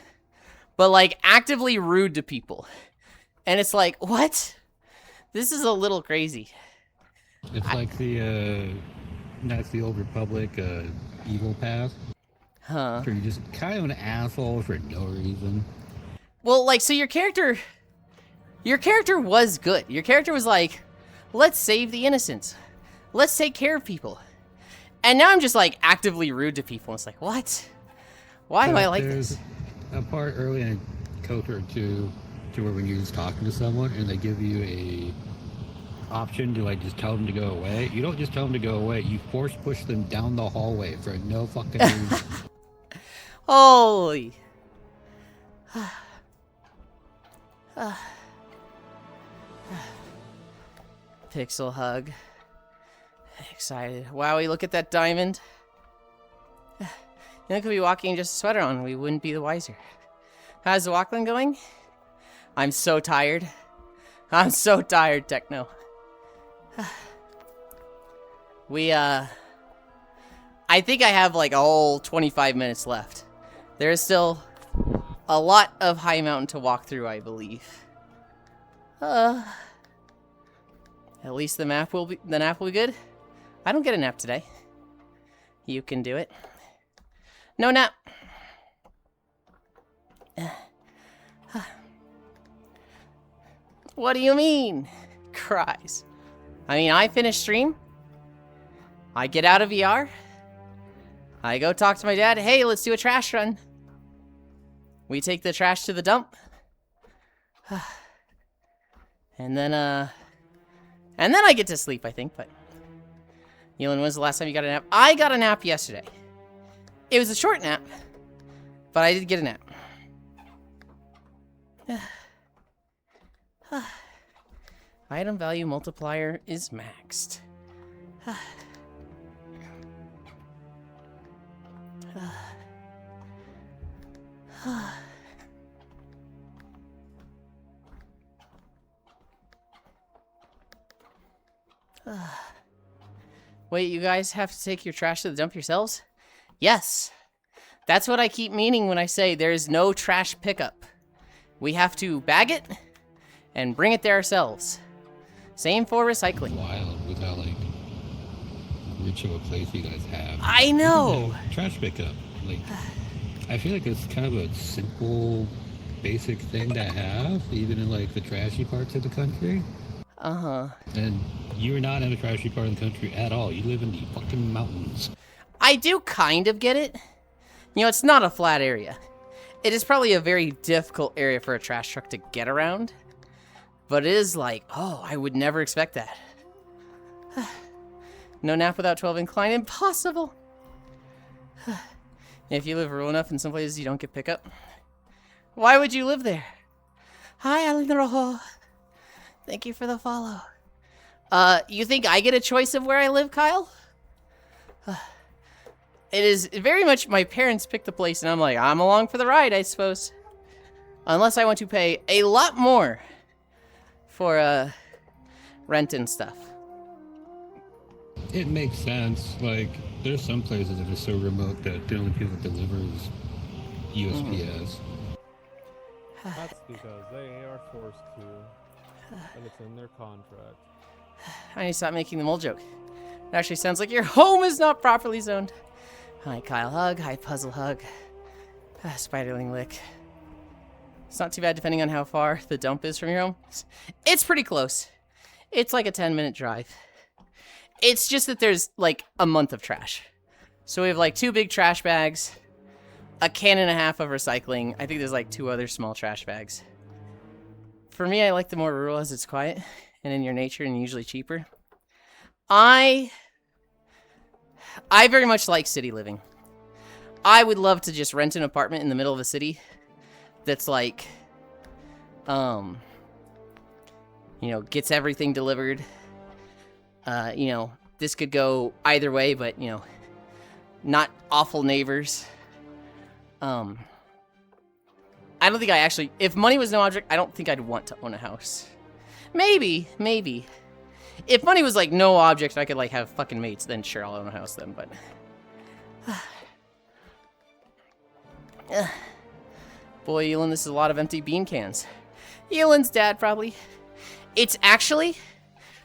but like actively rude to people. And it's like, what? This is a little crazy. It's like that's the old Republic evil path. Huh. Where you're just kind of an asshole for no reason. Well, like, so your character was good. Your character was like, let's save the innocents. Let's take care of people. And now I'm just like actively rude to people. It's like, what? Why do I like this? There's a part early in KOTOR 2 to where when you're just talking to someone and they give you a option to like just tell them to go away. You don't just tell them to go away. You force push them down the hallway for no fucking reason. Holy. Pixel hug. Excited. Wowie, look at that diamond. You could be walking just a sweater on. We wouldn't be the wiser. How's the walkland going? I'm so tired. I'm so tired, Techno. I think I have like a whole 25 minutes left. There is still a lot of high mountain to walk through, I believe. At least the nap will be good. I don't get a nap today. You can do it. No nap. What do you mean? Cries. I mean, I finish stream. I get out of VR. I go talk to my dad. Hey, let's do a trash run. We take the trash to the dump. And then I get to sleep, I think, but... Yulind, when's the last time you got a nap? I got a nap yesterday. It was a short nap, but I did get a nap. Item value multiplier is maxed. Wait, you guys have to take your trash to the dump yourselves? Yes. That's what I keep meaning when I say there is no trash pickup. We have to bag it and bring it there ourselves. Same for recycling. Wild with how like rich of a place you guys have. I know. Trash pickup. Like, I feel like it's kind of a simple, basic thing to have, even in like the trashy parts of the country. Uh-huh. And you're not in a trashy part of the country at all. You live in the fucking mountains. I do kind of get it. You know, it's not a flat area. It is probably a very difficult area for a trash truck to get around. But it is like, oh, I would never expect that. No nap without 12 incline, impossible. If you live rural enough in some places you don't get pickup. Why would you live there? Hi, Alejandro. Thank you for the follow. You think I get a choice of where I live, Kyle? It is very much my parents pick the place, and I'm like, I'm along for the ride, I suppose. Unless I want to pay a lot more for rent and stuff. It makes sense. Like, there's some places that are so remote that the only people that deliver is USPS. That's because they are forced to, and it's in their contract. I need to stop making the mole joke. It actually sounds like your home is not properly zoned. Hi, Kyle hug. Hi, puzzle hug. Spiderling lick. It's not too bad depending on how far the dump is from your home. It's pretty close. It's like a 10-minute drive. It's just that there's like a month of trash. So we have like 2 big trash bags, a can and a half of recycling. I think there's like 2 other small trash bags. For me, I like the more rural as it's quiet and in your nature and usually cheaper. I very much like city living. I would love to just rent an apartment in the middle of a city that's like, you know, gets everything delivered. You know, this could go either way, but, you know, not awful neighbors. I don't think I actually, if money was no object, I don't think I'd want to own a house. Maybe. If money was like no object, I could like have fucking mates, then sure, I'll own a house then, but... Boy, Yulind, this is a lot of empty bean cans. Yulind's dad, probably. It's actually...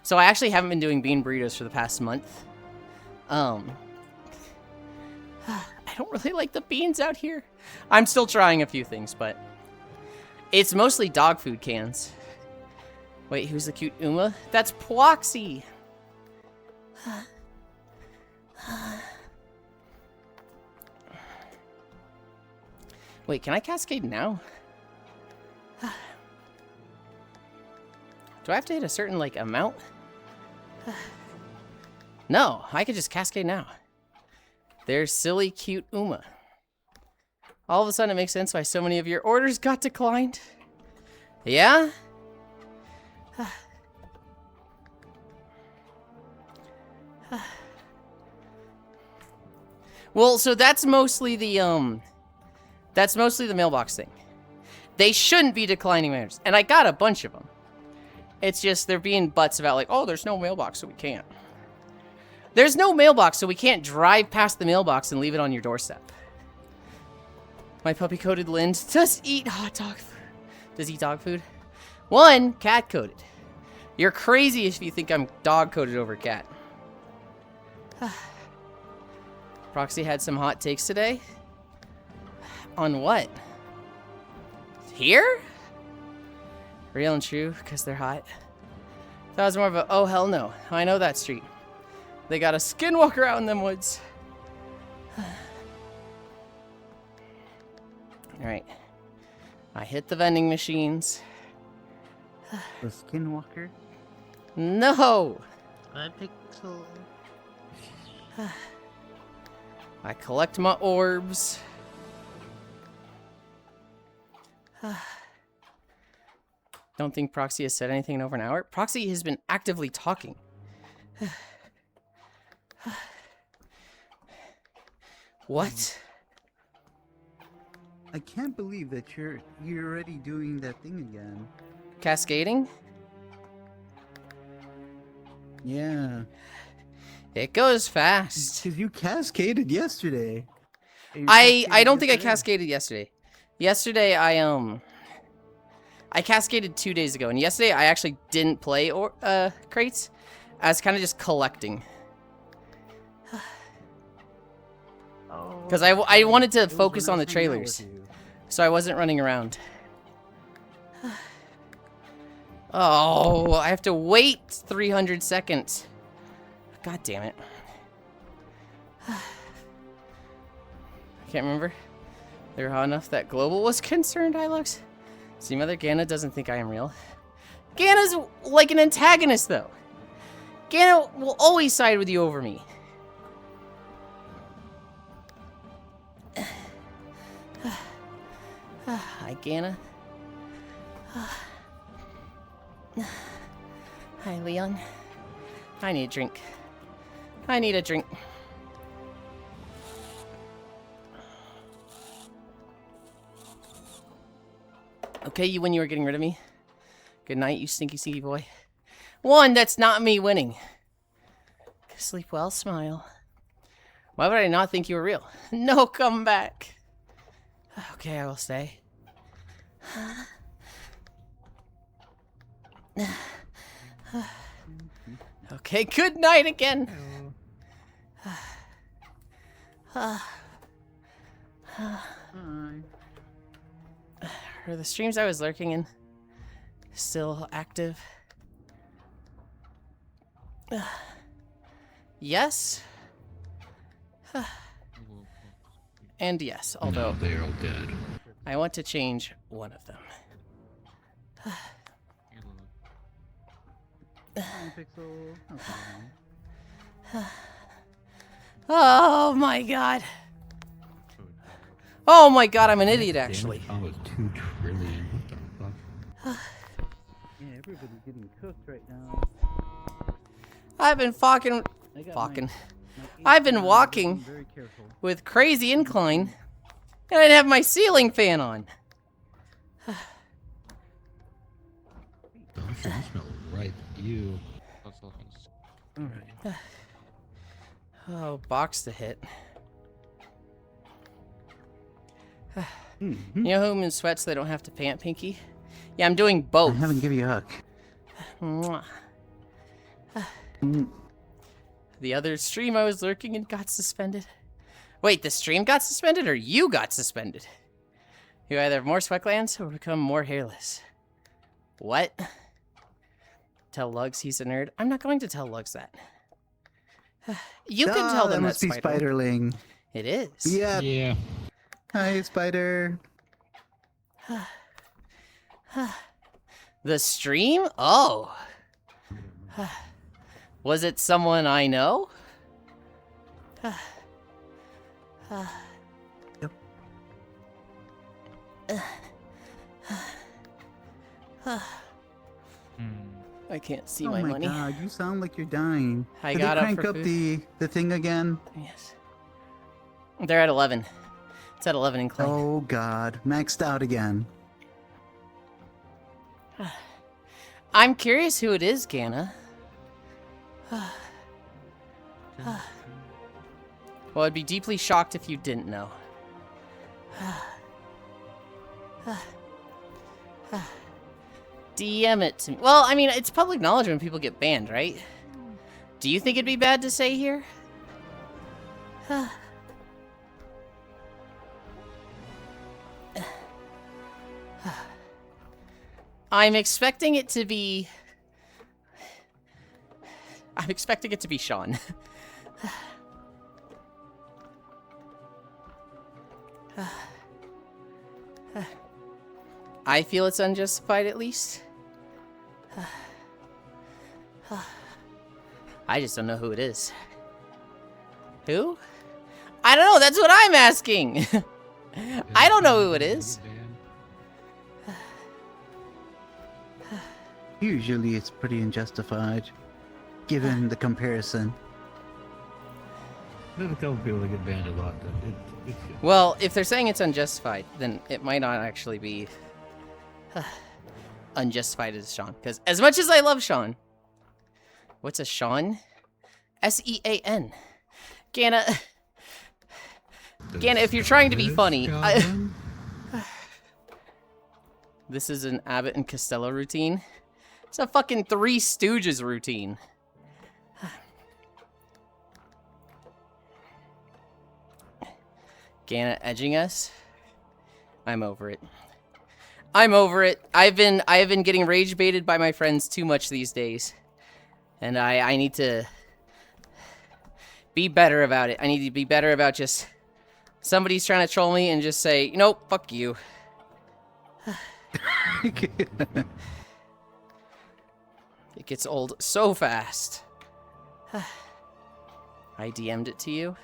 So I actually haven't been doing bean burritos for the past month. I don't really like the beans out here. I'm still trying a few things, but... It's mostly dog food cans. Wait, who's the cute Uma? That's Ploxy! Wait, can I cascade now? Do I have to hit a certain, like, amount? No, I could just cascade now. There's silly, cute Uma. All of a sudden, it makes sense why so many of your orders got declined. Yeah? Well, so that's mostly the mailbox thing. They shouldn't be declining my orders. And I got a bunch of them. It's just they're being butts about like, oh, there's no mailbox, so we can't. There's no mailbox, so we can't drive past the mailbox and leave it on your doorstep. My puppy-coated Lind does eat hot dog food. Does he eat dog food? One, cat-coated. You're crazy if you think I'm dog-coated over cat. Proxy had some hot takes today. On what? Here? Real and true, because they're hot. That was more of a, oh hell no. I know that street. They got a skinwalker out in them woods. Alright. I hit the vending machines. The Skinwalker? No! I pixel. I collect my orbs. Don't think Proxy has said anything in over an hour. Proxy has been actively talking. What? I can't believe that you're already doing that thing again. Cascading? Yeah. It goes fast. Because you cascaded yesterday. I don't think I cascaded yesterday. Yesterday I cascaded 2 days ago, and yesterday I actually didn't play crates. I was kind of just collecting. Because I wanted to focus on the trailers, so I wasn't running around. Oh, I have to wait 300 seconds. God damn it. I can't remember. They're hot enough that Global was concerned, Hilux. See, Mother Ganna doesn't think I am real. Ganna's like an antagonist, though. Ganna will always side with you over me. Hi, Ganna. Hi, Leon. I need a drink. I need a drink. Okay, you win. You were getting rid of me. Good night, you stinky, stinky boy. One, that's not me winning. Sleep well, smile. Why would I not think you were real? No, come back. Okay, I will stay. Okay, good night again. Are the streams I was lurking in still active? Yes. And yes, although No, they're all dead. I want to change one of them. Pixel. Okay. Oh my god. Oh my god, I'm an idiot actually. Damn, almost 2 trillion. What the fuck? Yeah, everybody's getting cooked right now. I've been fucking I got Fucking. my I've been AC walking. being very careful. with crazy incline, and I'd have my ceiling fan on. Don't you smell right? You. Alright. Oh, box to hit. Mhm. You know whom in sweats they don't have to pant, Pinky? Yeah, I'm doing I both. haven't given you a hug. Mwah. Mm. The other stream I was lurking in got suspended. Wait, the stream got suspended or you got suspended? You either have more sweat glands or become more hairless. What? Tell Lugs he's a nerd. I'm not going to tell Lugs that. You can tell them that must be Spider. Spiderling. It is. Yep. Yeah. Hi, Spider. The stream? Oh. Was it someone I know? Yep. I can't see Oh my my money. god, you sound like you're dying. I Did got they up crank for up food. the thing again? Yes. They're at 11. It's at 11 in Clay. Oh god, maxed out again. I'm curious who it is, Gana. Well, I'd be deeply shocked if you didn't know. DM it to me. Well, I mean, it's public knowledge when people get banned, right? Do you think it'd be bad to say here? I'm expecting it to be... I'm expecting it to be Sean. I feel it's unjustified, at least. I just don't know who it is. Who? I don't know, that's what I'm asking! I don't know who it is. Usually it's pretty unjustified, given the comparison. There's a couple people that get banned a lot, though. It's Well, if they're saying it's unjustified, then it might not actually be unjustified as Sean. Because as much as I love Sean, what's a Sean? S-E-A-N. Gana, if you're trying to be funny, this is an Abbott and Costello routine. It's a fucking Three Stooges routine. Gana edging us. I'm over it. I'm over it. I have been getting rage baited by my friends too much these days. And I need to be better about it. I need to be better about just somebody's trying to troll me and just say, nope, fuck you. It gets old so fast. I DM'd it to you.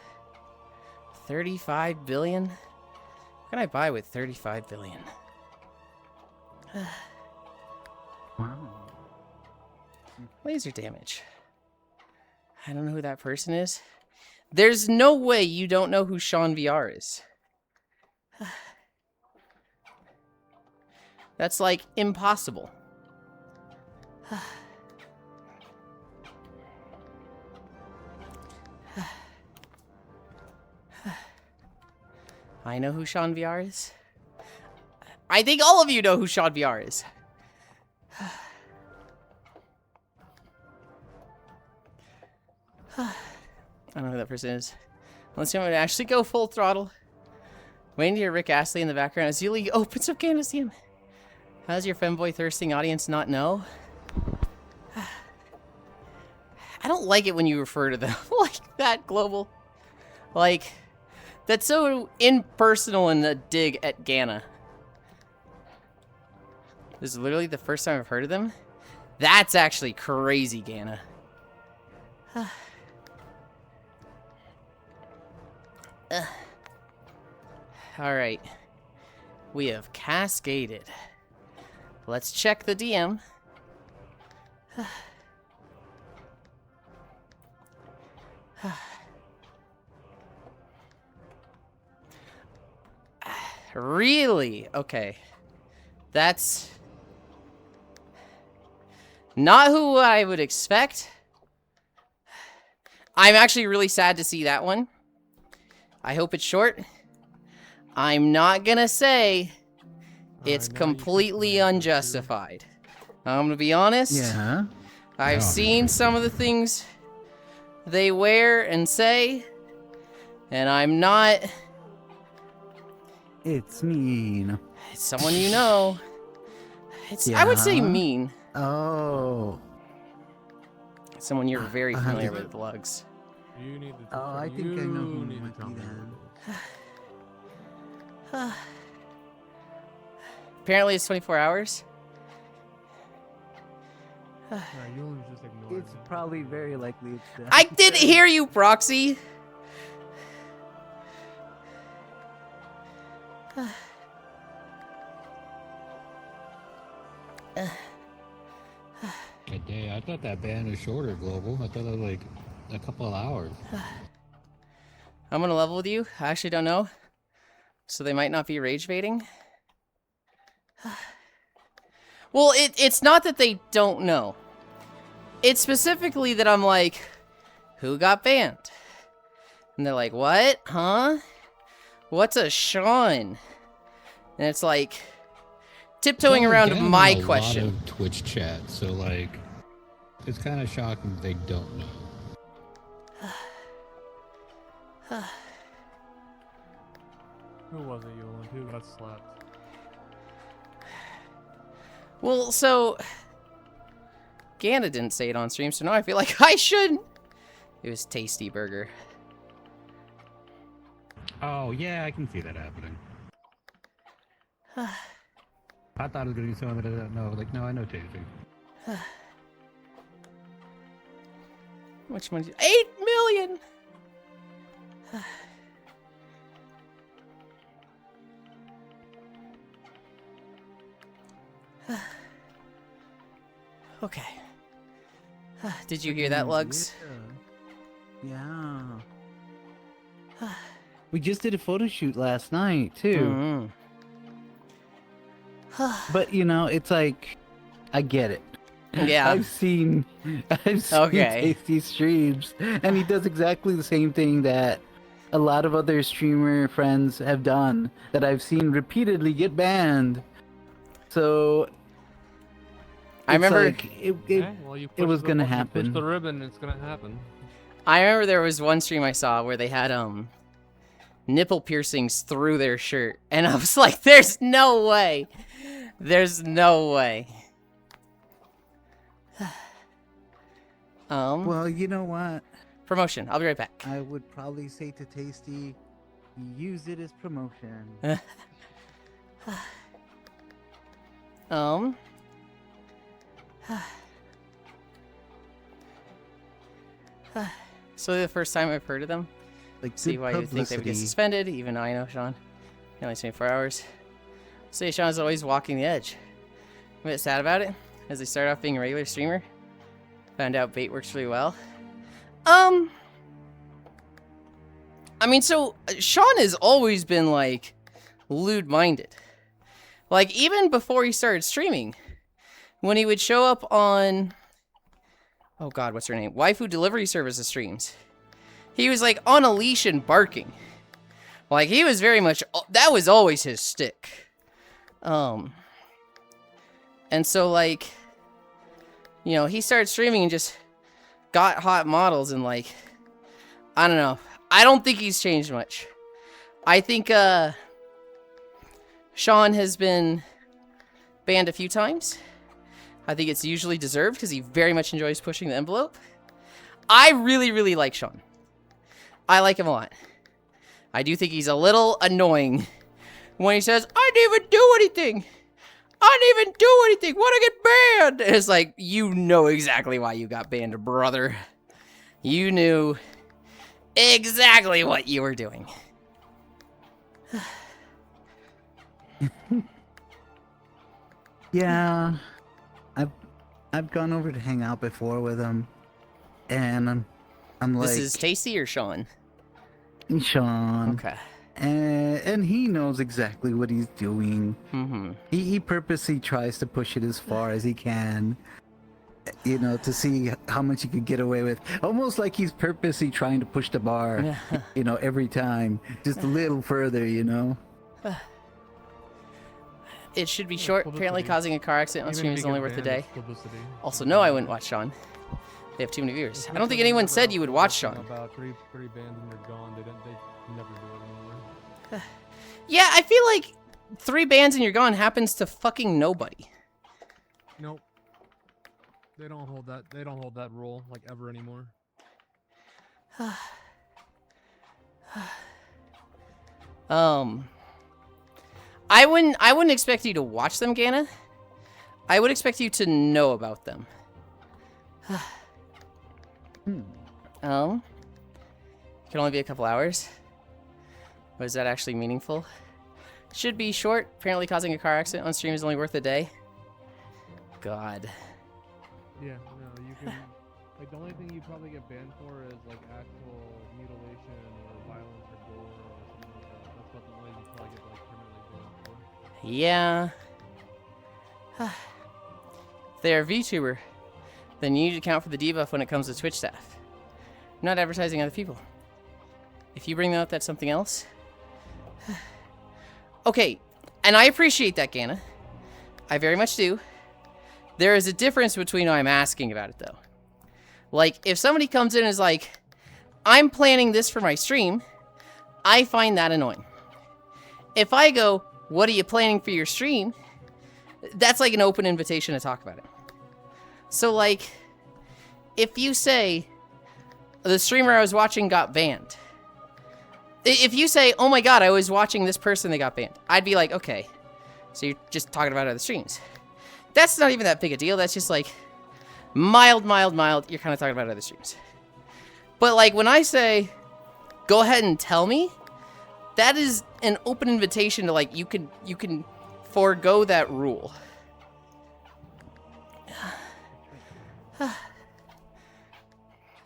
35 billion? What can I buy with 35 billion? Wow. Laser damage. I don't know who that person is. There's no way you don't know who Sean VR is. That's like impossible. I know who Sean VR is. I think all of you know who Sean VR is. I don't know who that person is. Unless you want me to actually go full throttle. Waiting to hear Rick Astley in the background as Yulind opens up Candace. How does your femboy thirsting audience not know? I don't like it when you refer to them like that, Global. Like, that's so impersonal and a dig at Gana. This is literally the first time I've heard of them. That's actually crazy, Gana. Alright. We have cascaded. Let's check the DM. Really? Okay. That's not who I would expect. I'm actually really sad to see that one. I hope it's short. I'm not gonna say it's now you completely can plan for unjustified. I'm gonna be honest. Yeah. I've Yeah. seen some of the things they wear and say, and I'm not. It's mean. It's someone you know. I would say Yeah? mean. Oh. Someone you're very I have familiar to- with, Lugs. You need to. Oh, I think I know who you need to might tell be me then. Apparently, it's 24 hours. Yeah, Yulin's just ignoring It's me. probably very likely it's that. I didn't hear you, Proxy. God dang, I thought that ban was shorter, Global. I thought it was like a couple of hours. I'm gonna level with you. I actually don't know. So they might not be rage baiting. Well, it's not that they don't know. It's specifically that I'm like, who got banned? And they're like, what? Huh? What's a Sean? And it's like, tiptoeing Well, around Dan's in my a question. lot of Twitch chat, so like, it's kind of shocking they don't know. Who was it, Yulin? Who got slapped? Well, so Ganda didn't say it on stream, so now I feel like I should. It was Tasty Burger. Oh yeah, I can see that happening. I thought it was gonna be someone that I didn't know. Like, no, I know Tasty. Which one? 8 million. Okay. Did you hear that, Lugs? Yeah. We just did a photo shoot last night too. Mhm. But you know, it's like I get it. Yeah. I've seen Okay. Tasty streams, and he does exactly the same thing that a lot of other streamer friends have done that I've seen repeatedly get banned. So I remember. like, Okay, well, you was push gonna you push happen. the ribbon, it's gonna happen. I remember there was one stream I saw where they had nipple piercings through their shirt, and I was like, "There's no way. There's no way." well, you know what? Promotion. I'll be right back. I would probably say to Tasty, use it as promotion. So the first time I've heard of them. Like, See good why you would think they would get publicity. suspended, even though I know Sean. Only 24 hours. Say Sean's always walking the edge. I'm a bit sad about it, as they started off being a regular streamer. Found out bait works really well. I mean, so Sean has always been like lewd-minded. Like even before he started streaming, when he would show up on, oh god, what's her name? Waifu Delivery Services streams. He was like on a leash and barking. Like he was very much, that was always his stick. And so like, you know, he started streaming and just got hot models and like, I don't know. I don't think he's changed much. I think Sean has been banned a few times. I think it's usually deserved because he very much enjoys pushing the envelope. I really, really like Sean. I like him a lot. I do think he's a little annoying when he says, I didn't even do anything. I didn't even do anything. Why'd I get banned? And it's like, you know exactly why you got banned, brother. You knew exactly what you were doing. Yeah, I've gone over to hang out before with him, and I'm like, This is Tasty or Sean? Sean, Okay. and he knows exactly what he's doing. Mm-hmm. He purposely tries to push it as far as he can, you know, to see how much he could get away with. Almost like he's purposely trying to push the bar, you know, every time. Just a little further, you know? It should be short. Apparently causing a car accident on Even stream if is you only get worth a banned, day. it's publicity. Also, no, I wouldn't watch Sean. They have too many viewers. I don't think anyone said you would watch Sean. About three bands and you're gone. They never do it anymore. Yeah, I feel like 3 bans and you're gone happens to fucking nobody. Nope. They don't hold that. They don't hold that rule like ever anymore. I wouldn't expect you to watch them, Gana. I would expect you to know about them. Can only be a couple hours. But is that actually meaningful? Should be short. Apparently causing a car accident on stream is only worth a day. God. Yeah, no, you can. Like the only thing you probably get banned for is like actual mutilation or violence or gore or something like that. That's what the only you probably get like permanently banned for. Yeah. If they are a VTuber, then you need to account for the debuff when it comes to Twitch staff. I'm not advertising other people. If you bring them up, that's something else. Okay, and I appreciate that, Gana. I very much do. There is a difference between how I'm asking about it, though. Like, if somebody comes in and is like, I'm planning this for my stream, I find that annoying. If I go, what are you planning for your stream? That's like an open invitation to talk about it. So, like, if you say, the streamer I was watching got banned. If you say, oh my god, I was watching this person, they got banned. I'd be like, okay, so you're just talking about other streams. That's not even that big a deal. That's just like, mild. You're kind of talking about other streams. But like, when I say, go ahead and tell me, that is an open invitation to like, you can forego that rule.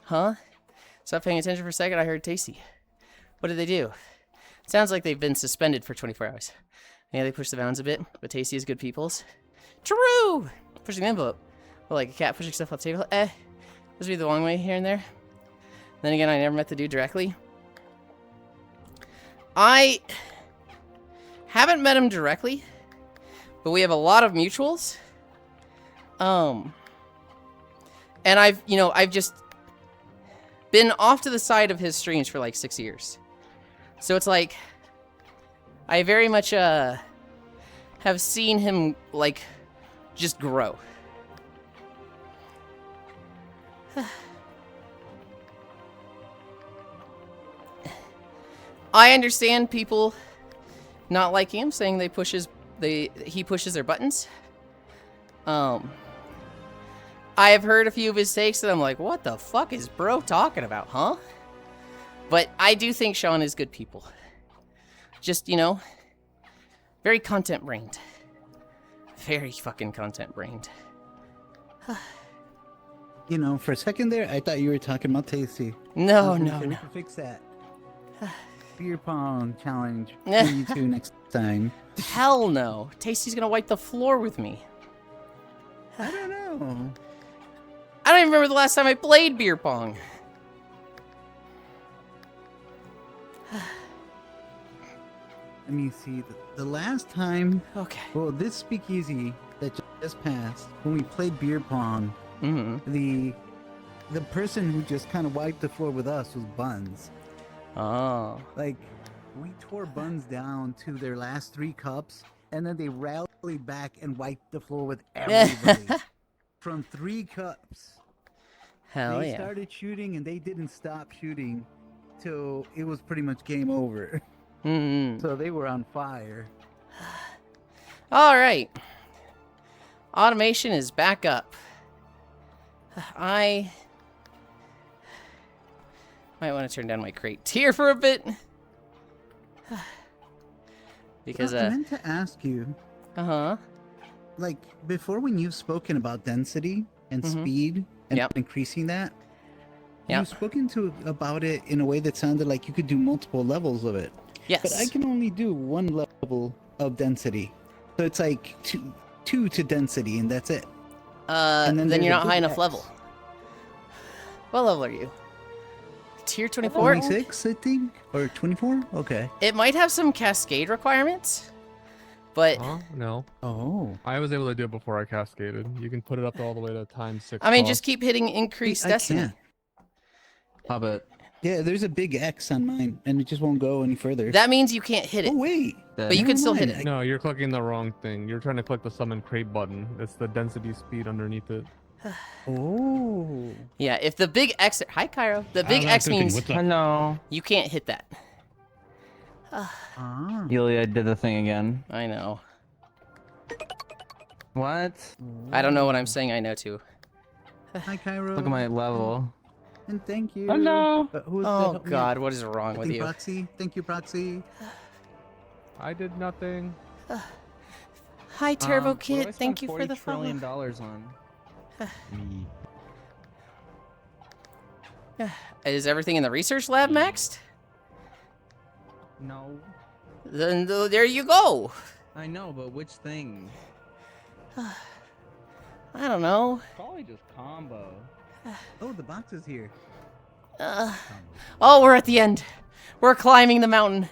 Huh? Stop paying attention for a second, I heard Tasty. What did they do? Sounds like they've been suspended for 24 hours. Yeah, they pushed the bounds a bit, but Tasty is good peoples. True! Pushing the envelope. Well, like a cat pushing stuff off the table. Must be the long way here and there. Then again, I never met the dude directly. I haven't met him directly, but we have a lot of mutuals. And I've just been off to the side of his streams for like 6 years. So it's like, I very much, have seen him, like, just grow. I understand people not liking him, saying he pushes their buttons. I have heard a few of his takes and I'm like, what the fuck is bro talking about, huh? But I do think Sean is good people. Just, very content-brained. Very fucking content-brained. For a second there, I thought you were talking about Tasty. No. We can fix that. Beer pong challenge for you two next time. Hell no. Tasty's gonna wipe the floor with me. I don't know. I don't even remember the last time I played beer pong. Let me see. The last time... Okay. Well, this speakeasy that just passed, when we played beer pong, the person who just kind of wiped the floor with us was Buns. Oh. Like, we tore Buns down to their last 3 cups, and then they rallied back and wiped the floor with everybody. From 3 cups. Hell They yeah. started shooting, and they didn't stop shooting till it was pretty much game over. So they were on fire. All right. Automation is back up. I might want to turn down my crate tier for a bit. Because, I meant to ask you, like, before when you've spoken about density and speed and increasing that, you've spoken about it in a way that sounded like you could do multiple levels of it. Yes. But I can only do 1 level of density. So it's like two to density, and that's it. then you're not high enough level. What level are you? Tier 24? 26, I think? Or 24? Okay. It might have some cascade requirements, but... Huh? No. Oh. I was able to do it before I cascaded. You can put it up all the way to ×6. I mean, just keep hitting increase I destiny. can't. Hobbit. Yeah, there's a big X on mine, and it just won't go any further. That means you can't hit it. Oh, wait. But you can still hit it. No, you're clicking the wrong thing. You're trying to click the summon crate button. It's the density speed underneath it. Oh. Yeah, if the big X... Hi, Cairo. The big X means Hello. you can't hit that. Ah. Yulia did the thing again. I know. What? I don't know what I'm saying I know too. Hi, Cairo. Look at my level. And thank you. Hello. Who's Oh, God, what is wrong with you? Proxy. Thank you, Proxy. I did nothing. Hi, Turbo What do I Kid. spend Thank you for the $40 trillion follow. on. Is everything in the research lab maxed? No. Then there you go. I know, but which thing? I don't know. Probably just combo. Oh, the box is here. Oh, we're at the end. We're climbing the mountain.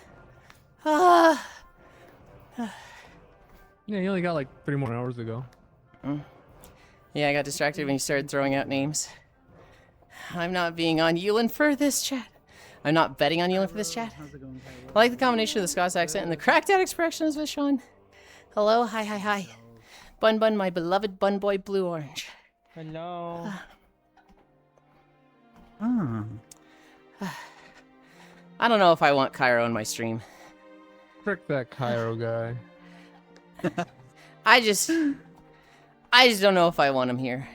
Ah. Yeah, you only got like 3 more hours to go. Yeah, I got distracted when you started throwing out names. I'm not being on Yulind for this chat. I'm not betting on Yulind for this chat. How's it going, Cairo? I like the combination of the Scots accent and the cracked out expressions with Sean. Hello, hi, hi, hi. Bun Bun, my beloved Bun Boy Blue Orange. Hello. Ah. I don't know if I want Cairo in my stream. Frick that Cairo guy. I just don't know if I want him here.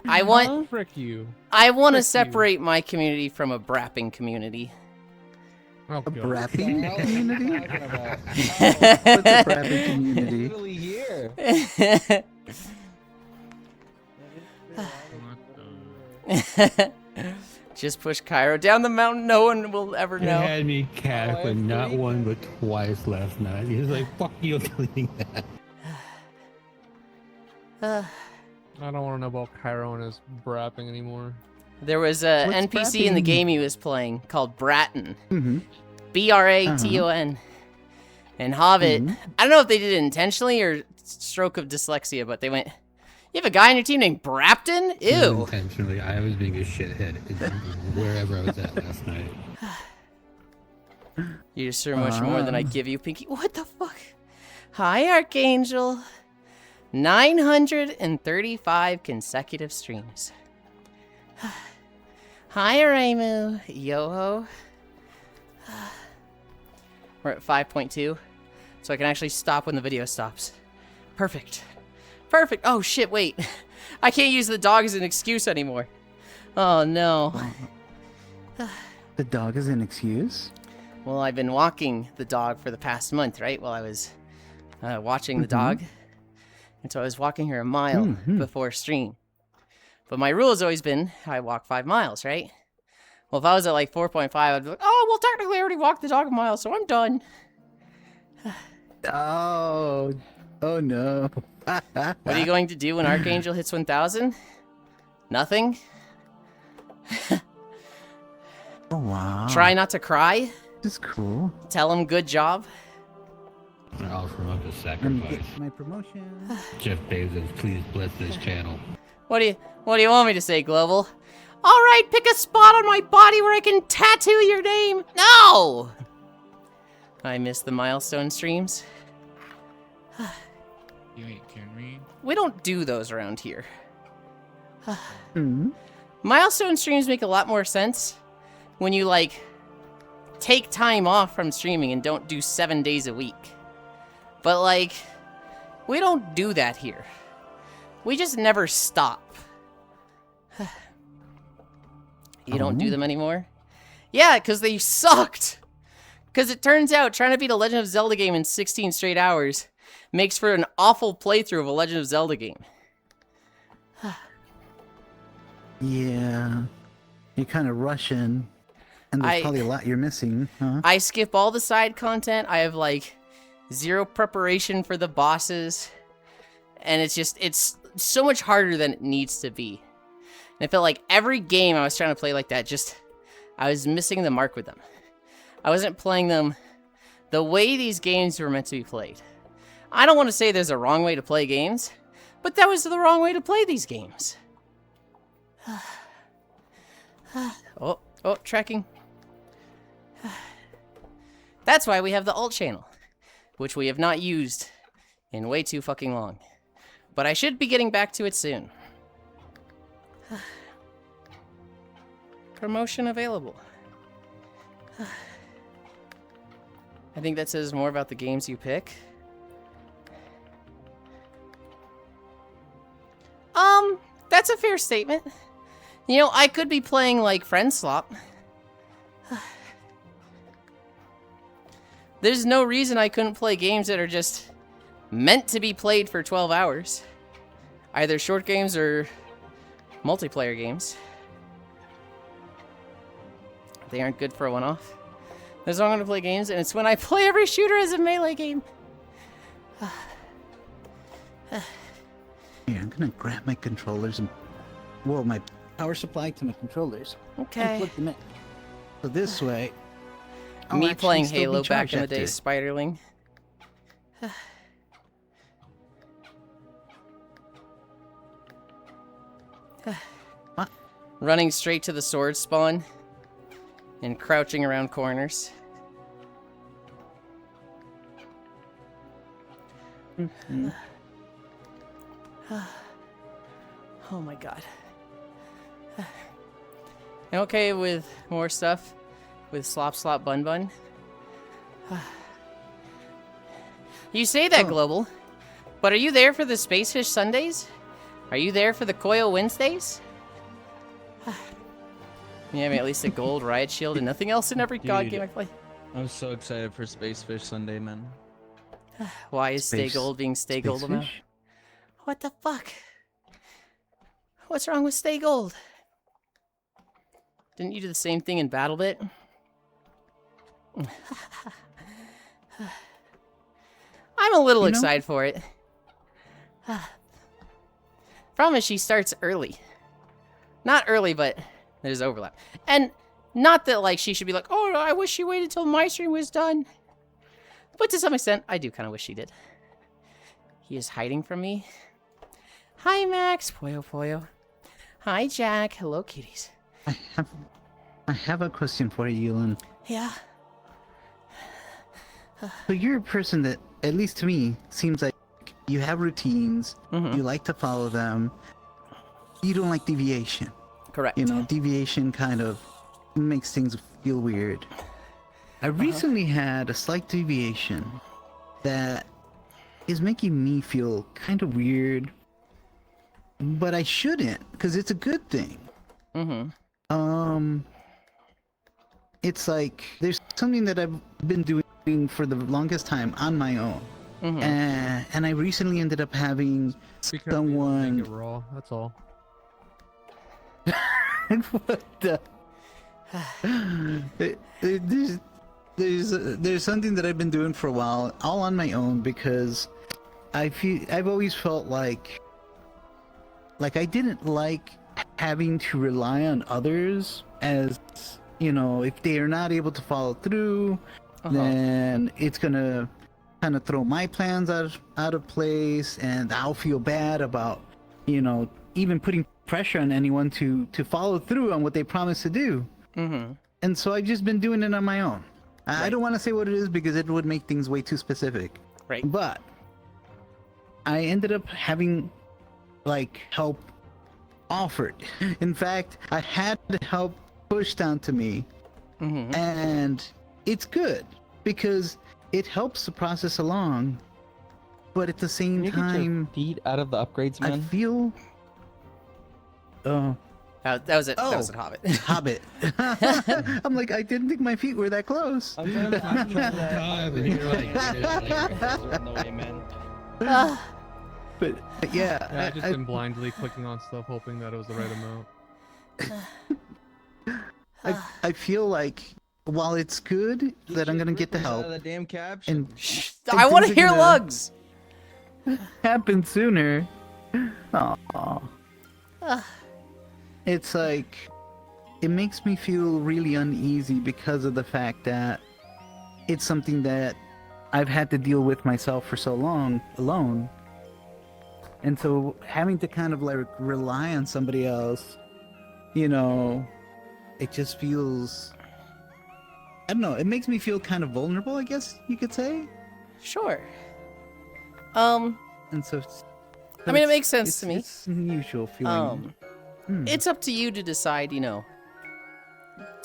I want Frick you. to Frick you. separate my community from a brapping community. Oh, A God. brapping What community? are you talking about? What's a brapping community? Literally here. Just push Cairo down the mountain. No one will ever You know. had me cackling not one but twice last night. He was like, fuck you, I'm deleting that. I don't want to know about Cairo and his brapping anymore. There was a What's NPC in the brapping? game he was playing called Bratton. Mm-hmm. Braton. And Hobbit, Mhm. I don't know if they did it intentionally or stroke of dyslexia, but they went, you have a guy on your team named Brapton? Ew. Intentionally, I was being a shithead wherever I was at last night. You just so much more than I give you, Pinky. What the fuck? Hi, Archangel. 935 consecutive streams. Hi, Raimu. Yo-ho. We're at 5.2, so I can actually stop when the video stops. Perfect. Perfect. Oh, shit, wait. I can't use the dog as an excuse anymore. Oh, no. The dog is an excuse? Well, I've been walking the dog for the past month, right? While I was watching the dog. And so I was walking her a mile before stream. But my rule has always been I walk 5 miles, right? Well, if I was at like 4.5, I'd be like, oh, well, technically I already walked the dog a mile, so I'm done. Oh. Oh, no. What are you going to do when Archangel hits 1,000? Nothing? Oh, wow. Try not to cry? This is cool. Tell him good job? I offer up a I'm sacrifice. getting my promotion. Jeff Bezos, please bless this channel. What do you want me to say, Global? All right, pick a spot on my body where I can tattoo your name. No! I miss the milestone streams. You ain't kidding me. We don't do those around here. Mm-hmm. Milestone streams make a lot more sense when you, like, take time off from streaming and don't do 7 days a week. But, like, we don't do that here. We just never stop. You don't do them anymore? Yeah, because they sucked. Because it turns out trying to beat a Legend of Zelda game in 16 straight hours makes for an awful playthrough of a Legend of Zelda game. Yeah. You're kind of rushing. And there's probably a lot you're missing, huh? I skip all the side content. I have, like, 0 preparation for the bosses. And it's so much harder than it needs to be. And it felt like every game I was trying to play like that, I was missing the mark with them. I wasn't playing them the way these games were meant to be played. I don't want to say there's a wrong way to play games, but that was the wrong way to play these games. Oh, tracking. That's why we have the alt channel, which we have not used in way too fucking long. But I should be getting back to it soon. Promotion available. I think that says more about the games you pick. That's a fair statement. You know, I could be playing like Friend Slop. There's no reason I couldn't play games that are just meant to be played for 12 hours. Either short games or multiplayer games. They aren't good for a one-off. There's no one to play games, and it's when I play every shooter as a melee game. Here, I'm gonna grab my controllers and, well, my power supply to my controllers. Okay. And plug them in. So this way, I'll Me actually playing still be Halo back charged in the day, after. Spiderling. What? Running straight to the sword spawn and crouching around corners. Oh my god. Okay with more stuff with Slop Slop Bun Bun. You say that, Global, but are you there for the Spacefish Sundays? Are you there for the Koyo Wednesdays? Yeah, I mean, at least a gold riot shield and nothing else in every god Dude. game I play. I'm so excited for Spacefish Sunday, man. Why is Stay Space- Gold being Stay Gold about? Spacefish? What the fuck? What's wrong with Stay Gold? Didn't you do the same thing in BattleBit? I'm a little You know- excited for it. Problem is she starts early. Not early, but there's overlap. And not that like she should be like, oh, I wish she waited till my stream was done. But to some extent, I do kind of wish she did. He is hiding from me. Hi, Max. Poyo Poyo. Hi, Jack. Hello, kitties. I have a question for you, Yulind. Yeah. So you're a person that, at least to me, seems like you have routines, Mhm. you like to follow them, you don't like deviation. Correct. You know, deviation kind of makes things feel weird. I recently had a slight deviation that is making me feel kind of weird, but I shouldn't, because it's a good thing. It's like there's something that I've been doing for the longest time on my own, and I recently ended up having Be careful you don't someone. make it raw. That's all. What the? There's something that I've been doing for a while, all on my own, because I've always felt like I didn't like having to rely on others, as you know, if they are not able to follow through, then it's gonna kind of throw my plans out of place, and I'll feel bad about, you know, even putting pressure on anyone to follow through on what they promised to do. And so I've just been doing it on my own. I don't want to say what it is because it would make things way too specific. Right. But I ended up having like help offered. In fact, I had help pushed onto me, and it's good because it helps the process along. But at the same Can you get your time, feet out of the upgrades, I man? feel. Oh. That was it. Oh. That was a Hobbit. Hobbit. I'm like, I didn't think my feet were that close. I'm trying to find that. And you're like, On the way, man. But yeah, Yeah, I just been blindly clicking on stuff, hoping that it was the right amount. I feel like while it's good that I'm gonna get the Out help of the damn caption. and I want to things are hear gonna lugs. happen sooner, Aw. It's like, it makes me feel really uneasy because of the fact that it's something that I've had to deal with myself for so long alone. And so having to kind of like rely on somebody else, you know, it just feels, I don't know, it makes me feel kind of vulnerable, I guess you could say. Sure. And so I mean, it makes sense to me. It's an unusual feeling. It's up to you to decide, you know.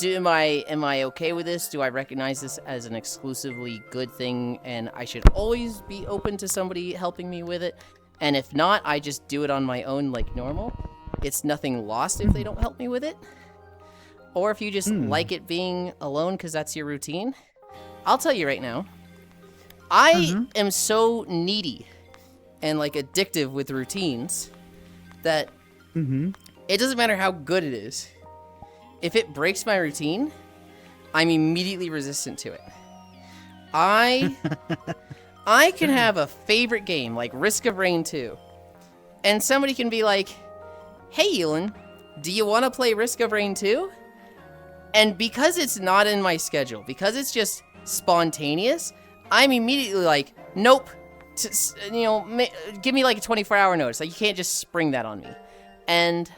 Am I okay with this? Do I recognize this as an exclusively good thing and I should always be open to somebody helping me with it? And if not, I just do it on my own like normal. It's nothing lost if they don't help me with it. Or if you just like it being alone because that's your routine. I'll tell you right now, I am so needy and like addictive with routines that it doesn't matter how good it is. If it breaks my routine, I'm immediately resistant to it. I can have a favorite game like Risk of Rain 2, and somebody can be like, "Hey, Yulind, do you want to play Risk of Rain 2?" And because it's not in my schedule, because it's just spontaneous, I'm immediately like, "Nope." Give me like a 24-hour notice. Like, you can't just spring that on me. And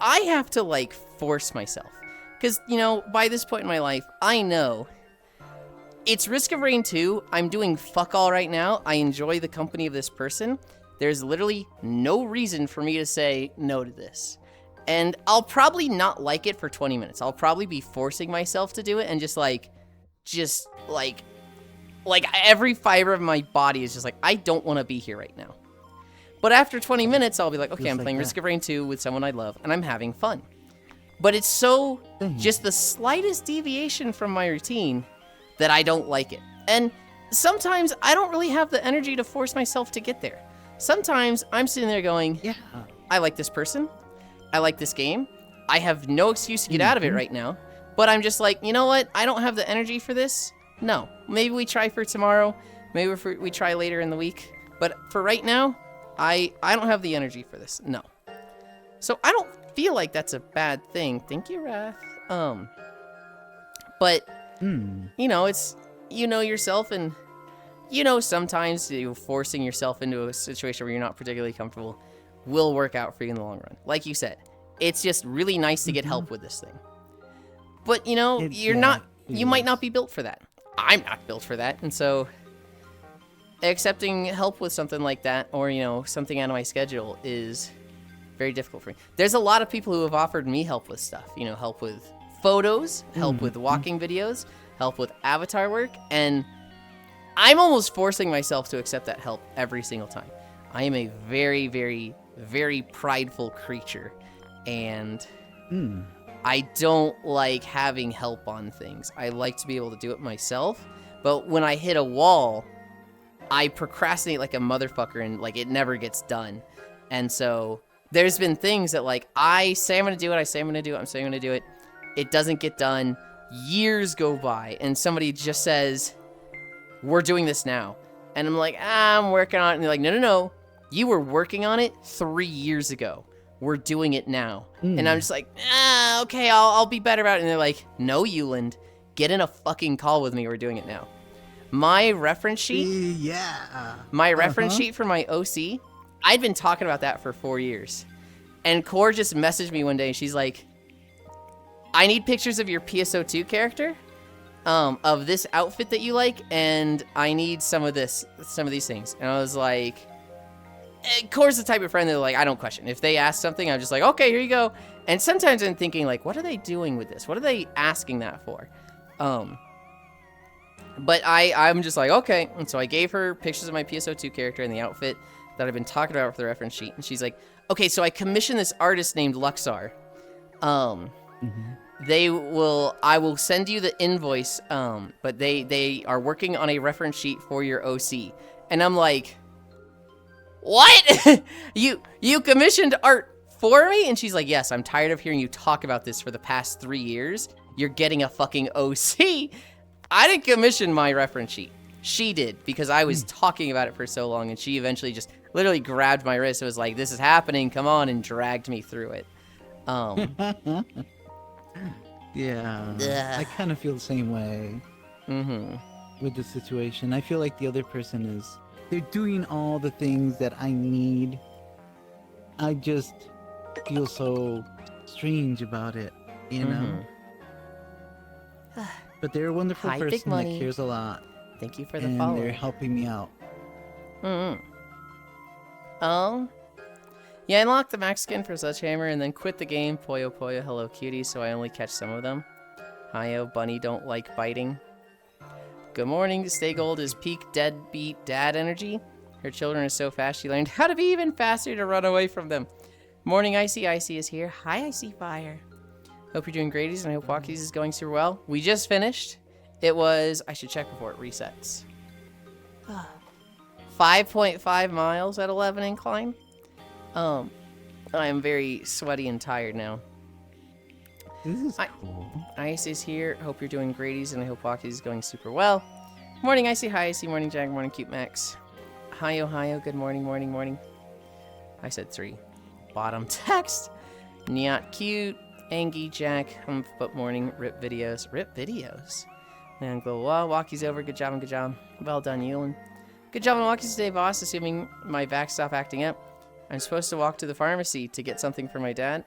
I have to like force myself. Because, you know, by this point in my life, I know it's Risk of Rain 2. I'm doing fuck all right now. I enjoy the company of this person. There's literally no reason for me to say no to this. And I'll probably not like it for 20 minutes. I'll probably be forcing myself to do it and just like every fiber of my body is just like, I don't want to be here right now. But after 20 minutes, I'll be like, okay, I'm playing Risk of Rain 2 with someone I love, and I'm having fun. But it's so just the slightest deviation from my routine that I don't like it. And sometimes I don't really have the energy to force myself to get there. Sometimes I'm sitting there going, yeah, I like this person. I like this game. I have no excuse to get out of it right now. But I'm just like, you know what? I don't have the energy for this. No. Maybe we try for tomorrow. Maybe we try later in the week. But for right now, I don't have the energy for this. No. So I don't feel like that's a bad thing. Thank you, Wrath. But, you know, it's, you know yourself, and, you know, sometimes forcing yourself into a situation where you're not particularly comfortable will work out for you in the long run. Like you said, it's just really nice to get help with this thing. But, you know, you might not be built for that. I'm not built for that. And so accepting help with something like that, or, you know, something out of my schedule is very difficult for me. There's a lot of people who have offered me help with stuff, you know, help with photos, help with walking videos, help with avatar work, and I'm almost forcing myself to accept that help every single time. I am a very, very, very prideful creature, and I don't like having help on things. I like to be able to do it myself, but when I hit a wall, I procrastinate like a motherfucker, and like it never gets done. And so there's been things that like I say I'm gonna do it, I say I'm gonna do it, I'm saying I'm gonna do it. It doesn't get done. Years go by, and somebody just says, "We're doing this now," and I'm like, I'm working on it. And they're like, no, you were working on it 3 years ago. We're doing it now. And I'm just like, okay, I'll be better about it. And they're like, no, Yulind, get in a fucking call with me. We're doing it now. My reference sheet, my reference sheet for my OC, I'd been talking about that for 4 years. And Core just messaged me one day, and she's like, I need pictures of your PSO2 character, of this outfit that you like, and I need some of these things. And I was like, Core's the type of friend that, like, I don't question. If they ask something, I'm just like, okay, here you go. And sometimes I'm thinking, like, what are they doing with this? What are they asking that for? But I'm just like, okay. And so I gave her pictures of my PSO2 character and the outfit that I've been talking about for the reference sheet. And she's like, okay, so I commissioned this artist named Luxar. I will send you the invoice, but they are working on a reference sheet for your OC. And I'm like, what? you commissioned art for me? And she's like, yes, I'm tired of hearing you talk about this for the past 3 years. You're getting a fucking OC. I didn't commission my reference sheet. She did, because I was talking about it for so long, and she eventually just literally grabbed my wrist and was like, this is happening, come on, and dragged me through it. Yeah. I kind of feel the same way. With the situation. I feel like the other person they're doing all the things that I need. I just feel so strange about it, you know? But they're a wonderful Hi, Big person that Money. cares a lot. Thank you for the And follow. they're helping me out. Yeah, I unlocked the max skin for Sledgehammer and then quit the game. Poyo Poyo, hello cutie, so I only catch some of them. Hiyo, bunny don't like biting. Good morning, Stay Gold is peak deadbeat dad energy. Her children are so fast she learned how to be even faster to run away from them. Morning, Icy. Icy is here. Hi, Icy Fire. Hope you're doing greaties and I hope Walkies is going super well. We just finished. It was, I should check before it resets. 5.5 miles at 11 incline. I am very sweaty and tired now. This is cool. Ice is here. Hope you're doing greaties, and I hope Walkies is going super well. Morning, Icy. Hi, Icy. Morning, Jag. Morning, Cute Max. Hi, Ohio. Good morning, morning, morning. I said 3. Bottom text. Not cute. Angie, Jack. But morning. Rip videos. Rip videos. And go, well, Walkie's over. Good job and good job. Well done, Yulind. Good job on Walkies today, boss. Assuming my back stopped acting up. I'm supposed to walk to the pharmacy to get something for my dad.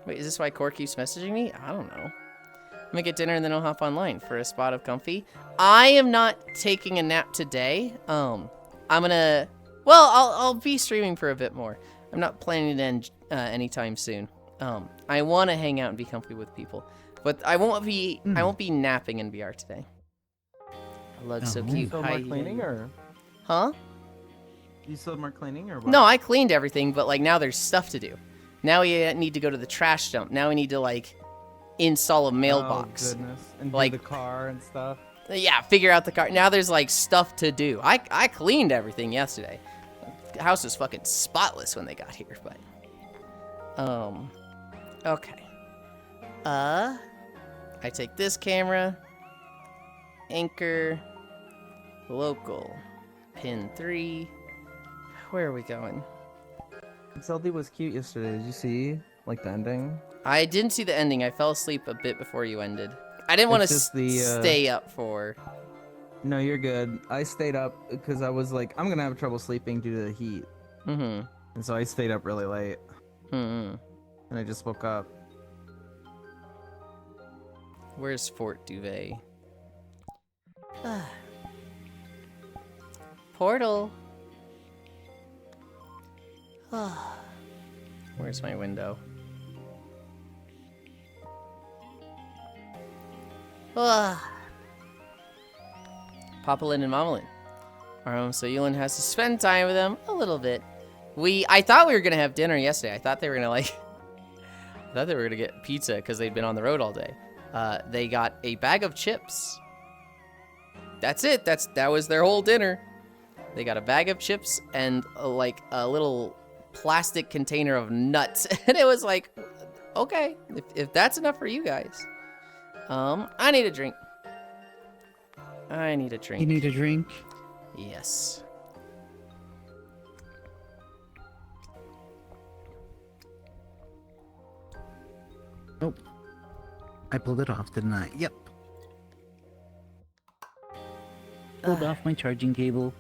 Wait, is this why Core keeps messaging me? I don't know. I'm gonna get dinner and then I'll hop online for a spot of comfy. I am not taking a nap today. I'm gonna... Well, I'll be streaming for a bit more. I'm not planning to end anytime soon. I want to hang out and be comfy with people. But I won't be napping in VR today. I look so cute. Still more cleaning or? Huh? You still more cleaning or what? No, I cleaned everything, but like now there's stuff to do. Now we need to go to the trash dump. Now we need to like install a mailbox. Oh, goodness. And like do the car and stuff. Yeah, figure out the car. Now there's like stuff to do. I cleaned everything yesterday. The house was fucking spotless when they got here, but okay. I take this camera, anchor, local, pin 3. Where are we going? Zelda was cute yesterday. Did you see like the ending? I didn't see the ending. I fell asleep a bit before you ended. I didn't want to stay up for... No, you're good. I stayed up because I was like, I'm gonna have trouble sleeping due to the heat. And so I stayed up really late. And I just woke up. Where's Fort Duvet? Portal. Where's my window? Papa Lynn and Mama Lynn are home, so Yulind has to spend time with them a little bit. I thought we were gonna have dinner yesterday. I thought they were gonna get pizza because they'd been on the road all day. They got a bag of chips. That's it. That was their whole dinner. They got a bag of chips and like a little plastic container of nuts, and it was like, okay, if that's enough for you guys. I need a drink. I need a drink. You need a drink? Yes. Oh, I pulled it off, didn't I? Yep. Pulled off my charging cable.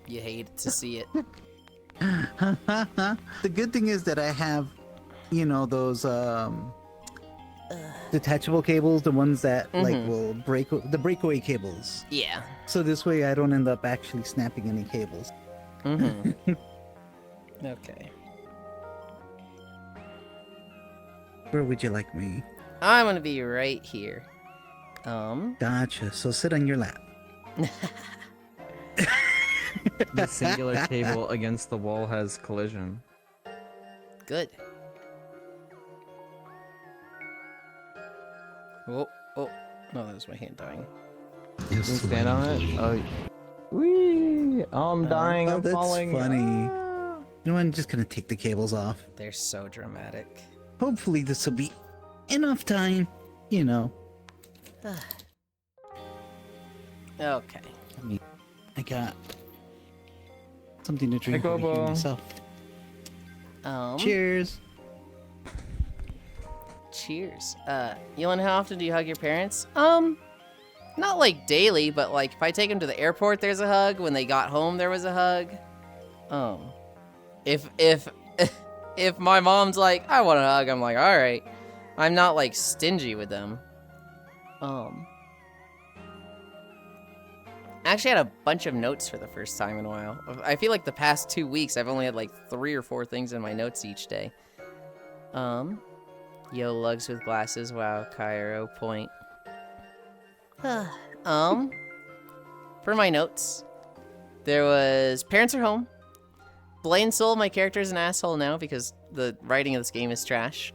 You hate to see it. The good thing is that I have, you know, those detachable cables, the ones that like will break, the breakaway cables. Yeah. So this way I don't end up actually snapping any cables. Okay. Where would you like me? I'm gonna be right here. Gotcha. So sit on your lap. The singular table against the wall has collision. Good. Oh, no, that was my hand dying. You can stand on it? Oh, wee! Oh, I'm dying. I'm that's falling. Funny. You know what? I'm just gonna take the cables off. They're so dramatic. Hopefully this will be enough time, you know. Okay. I mean, I got something to drink over here myself. Cheers. Cheers. Yulind, how often do you hug your parents? Not like daily, but like if I take them to the airport, there's a hug. When they got home, there was a hug. If if my mom's like, I want a hug, I'm like, all right. I'm not like stingy with them. I actually had a bunch of notes for the first time in a while. I feel like the past 2 weeks, I've only had like 3 or 4 things in my notes each day. Yo, lugs with glasses. Wow, Cairo, point. For my notes, there was parents are home. Blaine Soul, my character, is an asshole now because the writing of this game is trash.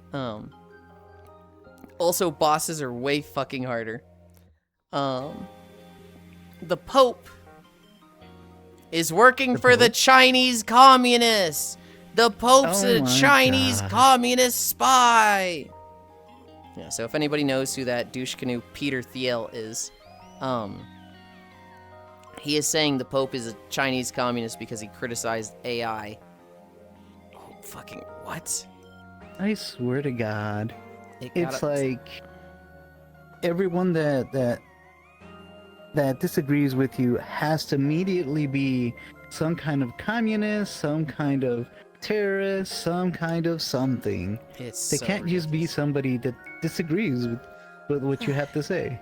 Also, bosses are way fucking harder. The Pope is working for the Chinese communists. The Pope's a Chinese communist spy. Yeah, so if anybody knows who that douche canoe Peter Thiel is, he is saying the Pope is a Chinese communist because he criticized AI. Oh, fucking what? I swear to God. It's like everyone that disagrees with you has to immediately be some kind of communist, some kind of terrorist, some kind of something. They can't just be somebody that disagrees with what you have to say.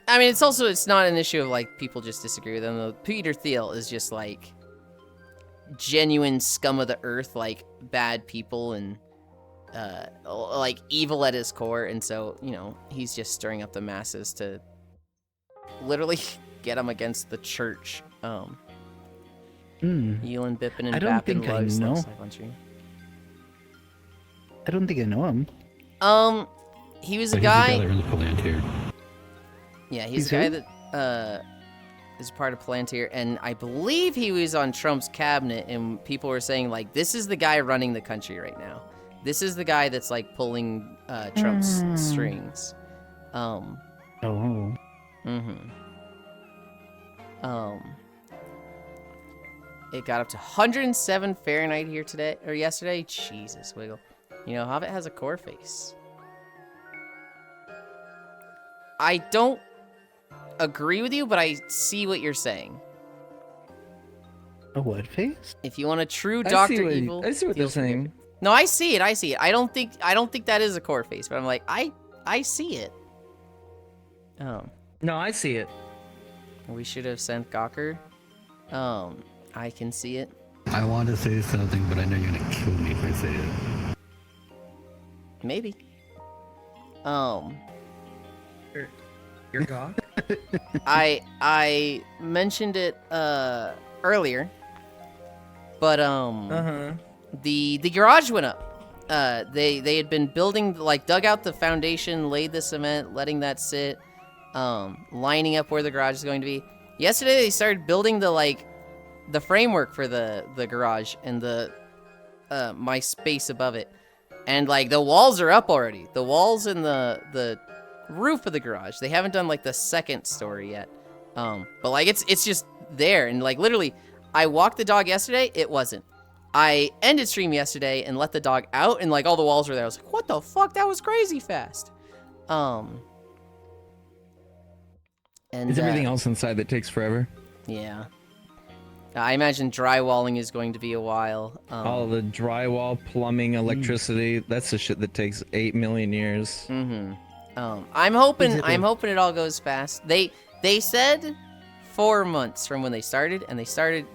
I mean, it's not an issue of like people just disagree with him. Though. Peter Thiel is just like genuine scum of the earth, like bad people and like evil at his core, and so he's just stirring up the masses to literally get them against the church. Yulind, Bippin, and Bappin loves life on stream. I don't think I know him. He was a guy. He's the guy that runs Palantir. Yeah, he's a guy that is part of Palantir, and I believe he was on Trump's cabinet, and people were saying, like, this is the guy running the country right now. This is the guy that's, like, pulling Trump's strings. It got up to 107 Fahrenheit here today, or yesterday. Jesus, Wiggle. Hobbit has a core face. I don't agree with you, but I see what you're saying. A what face? If you want a true Dr. Evil, I see what they're saying. No, I see it. I don't think that is a core face, but I'm like, I see it. No, I see it. We should have sent Gawker. I can see it. I want to say something, but I know you're gonna kill me if I say it. Maybe. Your Gawk? I mentioned it earlier, but the garage went up. They had been building, like, dug out the foundation, laid the cement, letting that sit, lining up where the garage is going to be. Yesterday they started building the framework for the garage and the my space above it, and like the walls are up already. The walls and the roof of the garage. They haven't done like the second story yet, but like it's just there, and like literally, I walked the dog yesterday. It wasn't. I ended stream yesterday and let the dog out, and like all the walls were there. I was like, what the fuck? That was crazy fast. And is everything else inside that takes forever? Yeah. I imagine drywalling is going to be a while. All the drywall, plumbing, electricity, that's the shit that takes 8 million years. I'm hoping it all goes fast. They said 4 months from when they started, and they started,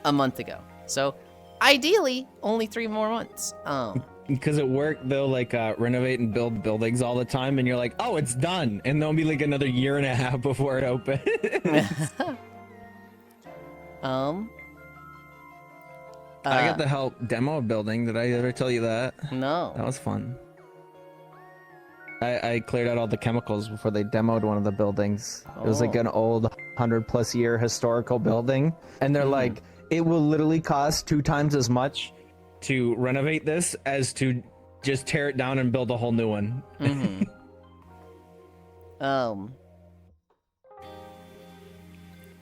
a month ago. So ideally, only 3 more months. Because at work, they'll like renovate and build buildings all the time, and you're like, oh, it's done. And there'll be like another 1.5 years before it opens. I got to help demo a building. Did I ever tell you that? No. That was fun. I cleared out all the chemicals before they demoed one of the buildings. It was like an old 100+ year historical building. And they're like, it will literally cost 2 times as much to renovate this as to just tear it down and build a whole new one.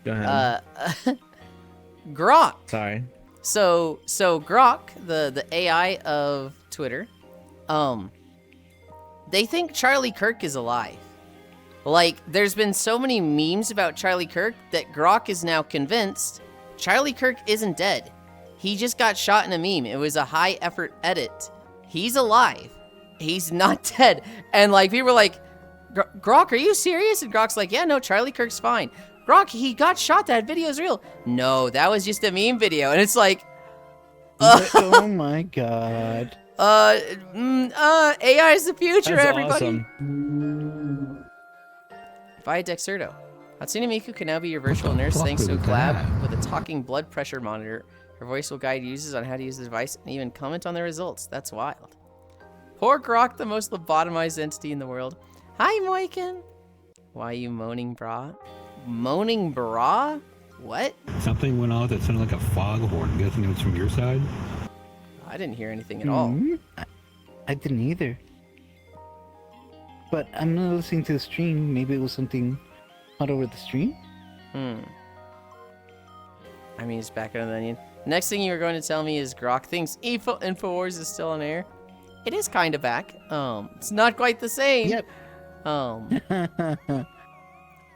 Go ahead. Grok. Sorry. So Grok, the AI of Twitter, they think Charlie Kirk is alive. Like, there's been so many memes about Charlie Kirk that Grok is now convinced Charlie Kirk isn't dead. He just got shot in a meme. It was a high effort edit. He's alive. He's not dead. And like, people were like, Grok, are you serious? And Grok's like, yeah, no, Charlie Kirk's fine. Grok, he got shot. That video's real. No, that was just a meme video. And it's like, oh my god. AI is the future, That's everybody. awesome. Via Dexerto. Hatsune Miku can now be your virtual nurse thanks to a collab with a talking blood pressure monitor. Her voice will guide users on how to use the device and even comment on the results. That's wild. Poor Grok, the most lobotomized entity in the world. Hi, Moikin. Why are you moaning, brah? Moaning, brah? What? Something went off that sounded like a foghorn. I'm guessing it was from your side? I didn't hear anything at all. I didn't either. But I'm not listening to the stream. Maybe it was something hot over the stream? I mean, it's back on the onion. Next thing you were going to tell me is Grok thinks InfoWars is still on air. It is kind of back. It's not quite the same. Yep.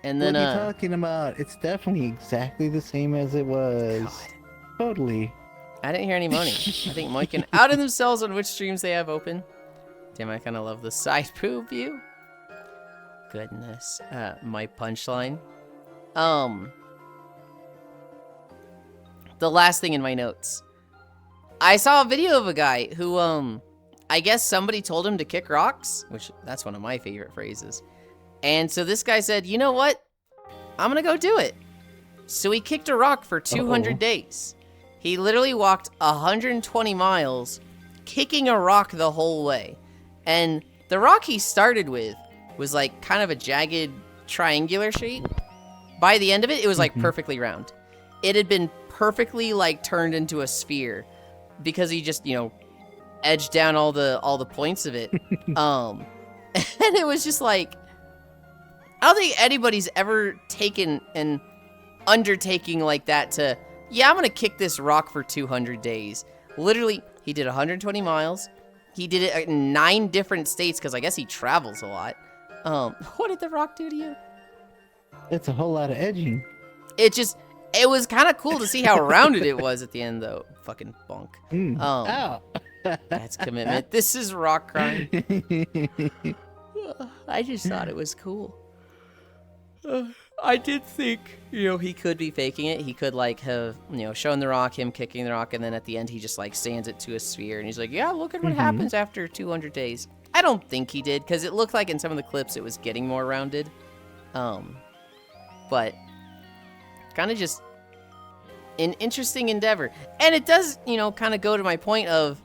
And then, what are you talking about? It's definitely exactly the same as it was. God. Totally. I didn't hear any moaning. I think Moikin outed themselves on which streams they have open. Damn, I kind of love the side poo view. Goodness. My punchline. The last thing in my notes. I saw a video of a guy who, I guess somebody told him to kick rocks, which that's one of my favorite phrases. And so this guy said, you know what? I'm gonna go do it. So he kicked a rock for 200 days. He literally walked 120 miles, kicking a rock the whole way. And the rock he started with was like kind of a jagged triangular shape. By the end of it, it was like perfectly round. It had been perfectly like turned into a sphere because he just, you know, edged down all the points of it. And it was just like, I don't think anybody's ever taken an undertaking like that to, yeah, I'm gonna kick this rock for 200 days. Literally, he did 120 miles. He did it in 9 different states because I guess he travels a lot. What did the rock do to you? It's a whole lot of edging. It was kind of cool to see how rounded it was at the end, though. Fucking bonk. Ow. That's commitment. This is rock crime. I just thought it was cool. I did think, you know, he could be faking it. He could, like, have, you know, shown the rock, him kicking the rock, and then at the end he just, like, sands it to a sphere. And he's like, yeah, look at what happens after 200 days. I don't think he did, because it looked like in some of the clips it was getting more rounded. But kind of just an interesting endeavor. And it does, you know, kind of go to my point of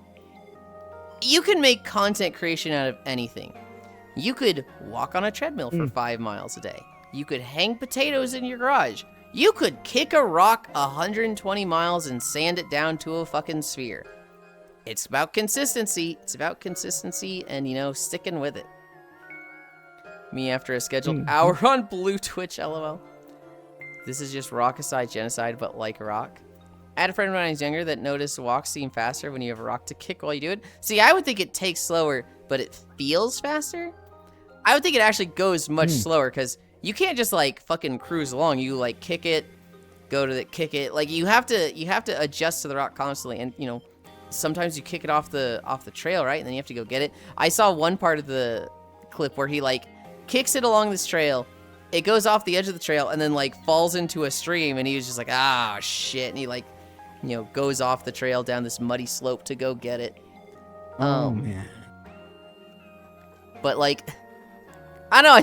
you can make content creation out of anything. You could walk on a treadmill for 5 miles a day. You could hang potatoes in your garage. You could kick a rock 120 miles and sand it down to a fucking sphere. It's about consistency. It's about consistency and, you know, sticking with it. Me after a scheduled hour on Blue Twitch, lol. This is just rockicide genocide, but like rock. I had a friend when I was younger that noticed walks seem faster when you have a rock to kick while you do it. See, I would think it takes slower, but it feels faster. I would think it actually goes much slower, because you can't just, like, fucking cruise along. You, like, kick it, go to the kick it. Like, you have to adjust to the rock constantly, and, you know, sometimes you kick it off the trail, right? And then you have to go get it. I saw one part of the clip where he, like, kicks it along this trail. It goes off the edge of the trail and then, like, falls into a stream, and he was just like, ah, shit. And he, like, you know, goes off the trail down this muddy slope to go get it. Oh, man. But, like, I don't know,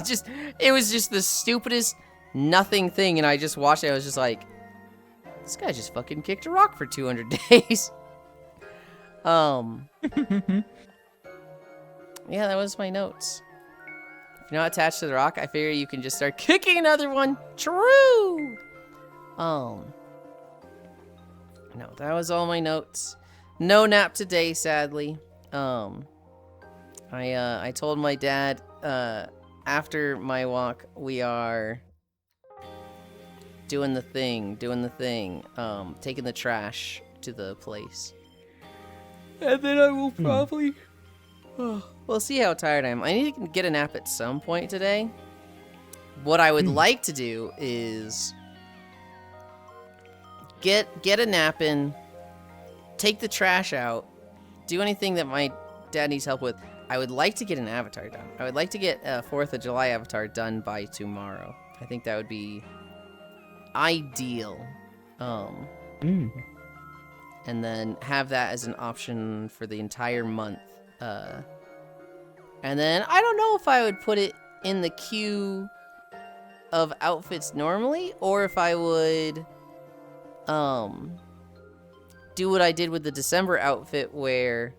it was just the stupidest nothing thing, and I just watched it. I was just like, this guy just fucking kicked a rock for 200 days. Yeah, that was my notes. If you're not attached to the rock, I figure you can just start kicking another one. True! No, that was all my notes. No nap today, sadly. I told my dad, after my walk, we are doing the thing, taking the trash to the place. And then I will probably... we'll see how tired I am. I need to get a nap at some point today. What I would like to do is get a nap in, take the trash out, do anything that my dad needs help with. I would like to get an avatar done. I would like to get a 4th of July avatar done by tomorrow. I think that would be ideal. And then have that as an option for the entire month. And then I don't know if I would put it in the queue of outfits normally, or if I would do what I did with the December outfit where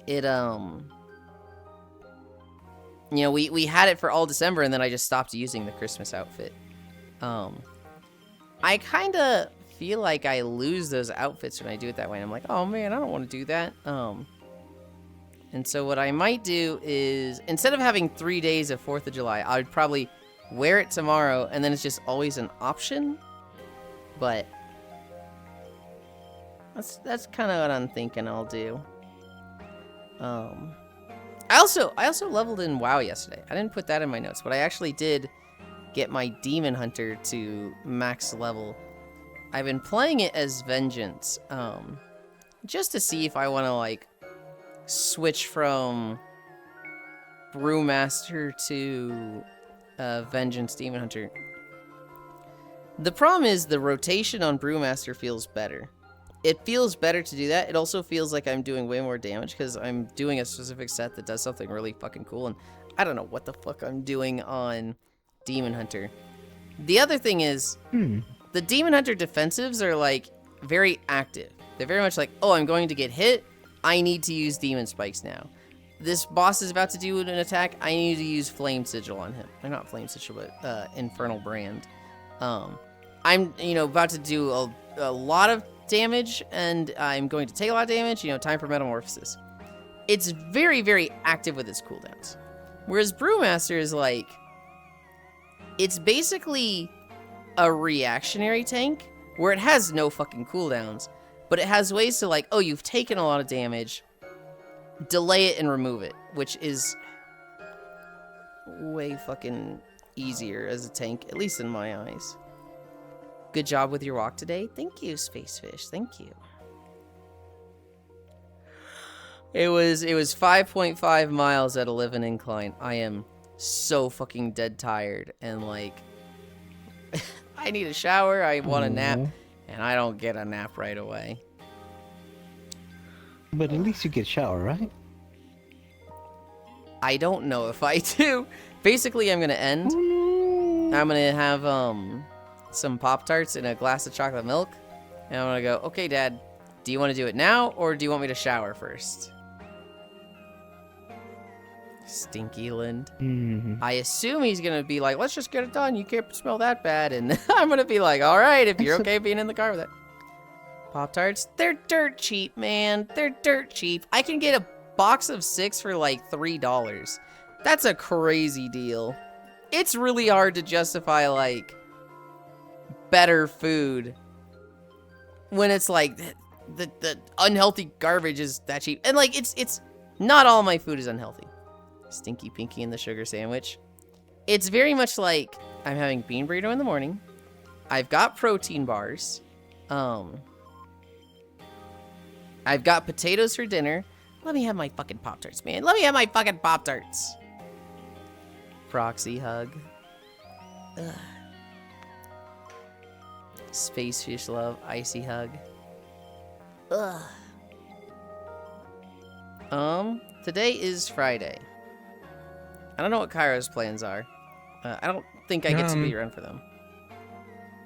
it you know, we had it for all December and then I just stopped using the Christmas outfit. I kind of feel like I lose those outfits when I do it that way. I'm like, oh man, I don't want to do that. And so what I might do is, instead of having 3 days of 4th of July, I would probably wear it tomorrow, and then it's just always an option. But that's kind of what I'm thinking I'll do. I also leveled in WoW yesterday. I didn't put that in my notes, but I actually did get my Demon Hunter to max level. I've been playing it as Vengeance, just to see if I want to, like, switch from Brewmaster to Vengeance Demon Hunter. The problem is the rotation on Brewmaster feels better. It feels better to do that. It also feels like I'm doing way more damage because I'm doing a specific set that does something really fucking cool, and I don't know what the fuck I'm doing on Demon Hunter. The other thing is, the Demon Hunter defensives are, like, very active. They're very much like, oh, I'm going to get hit, I need to use Demon Spikes now. This boss is about to do an attack, I need to use Flame Sigil on him. Or not Flame Sigil, but Infernal Brand. I'm, about to do a lot of damage, and I'm going to take a lot of damage, time for Metamorphosis. It's very, very active with its cooldowns. Whereas Brewmaster is like, it's basically a reactionary tank, where it has no fucking cooldowns, but it has ways to, like, oh, you've taken a lot of damage, delay it and remove it, which is way fucking easier as a tank, at least in my eyes. Good job with your walk today. Thank you, Spacefish. Thank you. It was 5.5 miles at a living incline. I am so fucking dead tired, and, like, I need a shower, I want a nap, and I don't get a nap right away. But at least you get a shower, right? I don't know if I do. Basically, I'm gonna end. I'm gonna have some Pop-Tarts and a glass of chocolate milk, and I'm gonna go, okay, Dad, do you want to do it now, or do you want me to shower first? Stinky Lind. I assume he's gonna be like, let's just get it done, you can't smell that bad, and I'm gonna be like, alright, if you're okay being in the car with it. Pop-Tarts, they're dirt cheap, man. They're dirt cheap. I can get a box of 6 for like $3. That's a crazy deal. It's really hard to justify, like, better food when it's like the unhealthy garbage is that cheap. And, like, it's not all my food is unhealthy. Stinky Pinky and the sugar sandwich. It's very much like I'm having bean burrito in the morning. I've got protein bars. I've got potatoes for dinner. Let me have my fucking Pop-Tarts, man. Let me have my fucking Pop-Tarts. Proxy hug. Ugh. Spacefish love. Icy hug. Ugh. Today is Friday. I don't know what Kairo's plans are. I don't think I get to be around for them.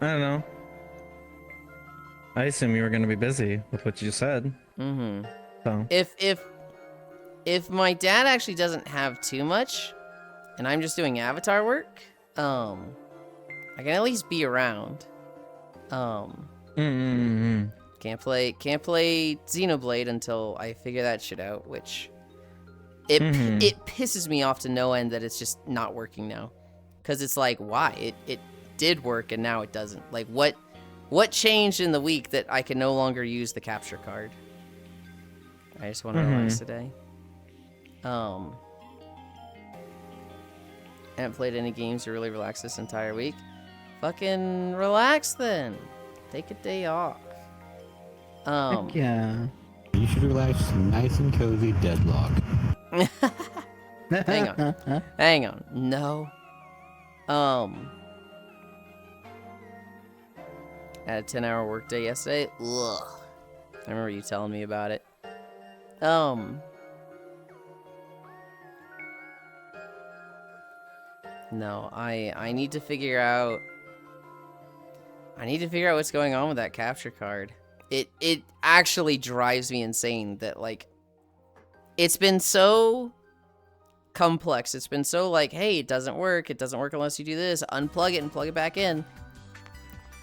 I don't know. I assume you were going to be busy with what you said. Mm-hmm. So. If my dad actually doesn't have too much, and I'm just doing avatar work, I can at least be around. Can't play Xenoblade until I figure that shit out, which it pisses me off to no end that it's just not working now. Cause it's like, why? did work and now it doesn't? Like, what changed in the week that I can no longer use the capture card? I just want to relax today. I haven't played any games to really relax this entire week. Fucking relax then. Take a day off. Heck yeah. You should relax nice and cozy deadlock. Hang on. Hang on. No. I had a 10-hour workday yesterday. Ugh. I remember you telling me about it. No, I need to figure out what's going on with that capture card. It actually drives me insane that, like, it's been so complex. It's been so like, hey, it doesn't work unless you do this. Unplug it and plug it back in.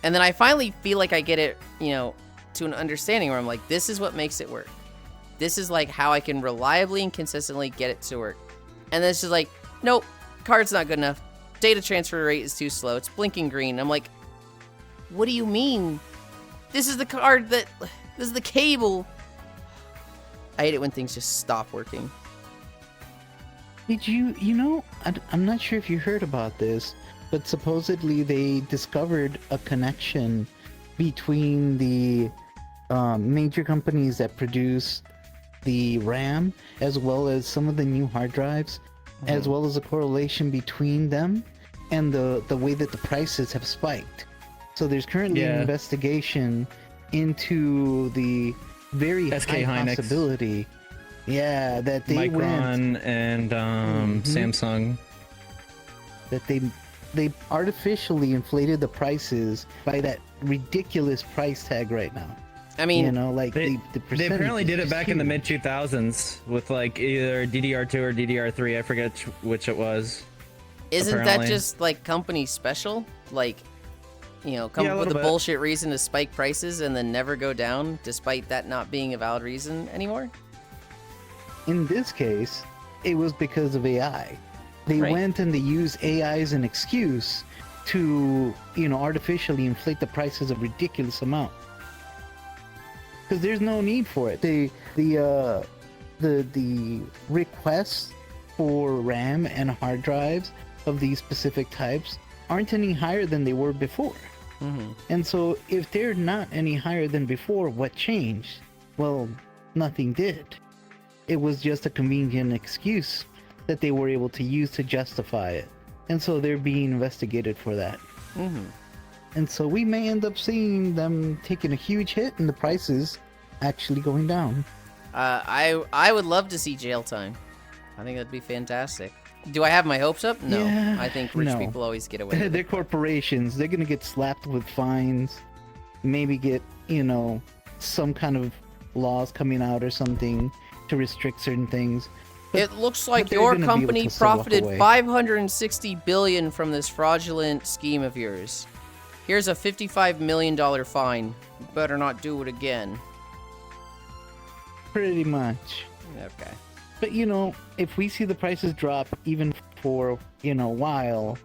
And then I finally feel like I get it, to an understanding where I'm like, this is what makes it work. This is like how I can reliably and consistently get it to work. And then it's just like, nope, card's not good enough. Data transfer rate is too slow. It's blinking green. I'm like, what do you mean? This is the card this is the cable. I hate it when things just stop working. Did I'm not sure if you heard about this, but supposedly they discovered a connection between the major companies that produce the RAM, as well as some of the new hard drives, as well as a correlation between them and the way that the prices have spiked. So there's currently an investigation into the very high possibility. Yeah, that they Micron and Samsung. That they artificially inflated the prices by that ridiculous price tag right now. I mean, they apparently did it back in the mid 2000s with like either DDR2 or DDR3. I forget which it was. Isn't that just like company special? Like, come up with a bullshit reason to spike prices and then never go down, despite that not being a valid reason anymore? In this case, it was because of AI. They went and they used AI as an excuse to, artificially inflate the prices a ridiculous amount. Because there's no need for it. The requests for RAM and hard drives of these specific types aren't any higher than they were before. And so if they're not any higher than before, what changed? Well, nothing did. It was just a convenient excuse that they were able to use to justify it. And so they're being investigated for that. And so we may end up seeing them taking a huge hit and the prices actually going down. I would love to see jail time. I think that'd be fantastic. Do I have my hopes up? No. Yeah, I think rich people always get away with They're it. corporations. They're going to get slapped with fines. Maybe get, some kind of laws coming out or something to restrict certain things. It looks like your company profited $560 billion from this fraudulent scheme of yours. Here's a $55 million fine. You better not do it again. Pretty much. Okay. But, if we see the prices drop even for, a while,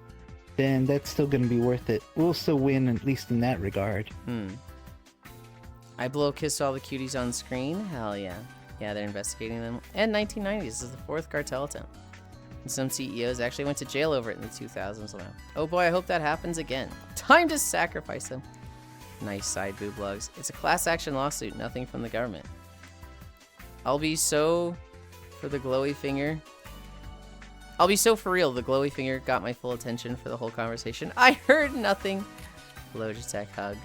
then that's still going to be worth it. We'll still win, at least in that regard. I blow kissed all the cuties on screen? Hell yeah. Yeah, they're investigating them. And 1990s is the fourth cartel attempt. And some CEOs actually went to jail over it in the 2000s. Oh boy, I hope that happens again. Time to sacrifice them. Nice side boob lugs. It's a class action lawsuit, nothing from the government. I'll be so for the glowy finger. I'll be so for real. The glowy finger got my full attention for the whole conversation. I heard nothing. Logitech hug.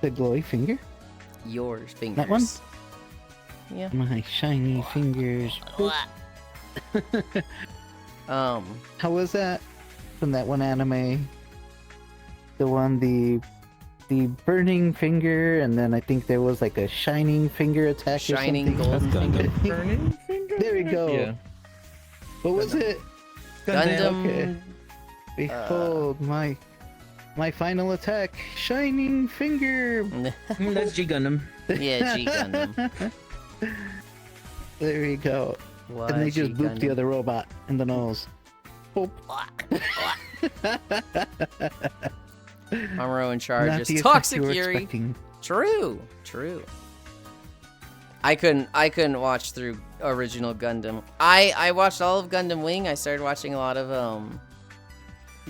The glowy finger? Yours fingers. That one? Yeah. My shiny fingers. How was that from that one anime? The one, the burning finger, and then I think there was like a shining finger attack shining or something. Golden finger. Burning finger? There we go. Yeah. What was it? Gundam. Okay. Behold my final attack, shining finger. That's G Gundam. Yeah, G Gundam. There you go. And they just booped the other robot in the nose. Boop. Amuro in charge Not is the effect toxic you were Yuri. expecting. True. I couldn't watch through original Gundam. I watched all of Gundam Wing. I started watching a lot of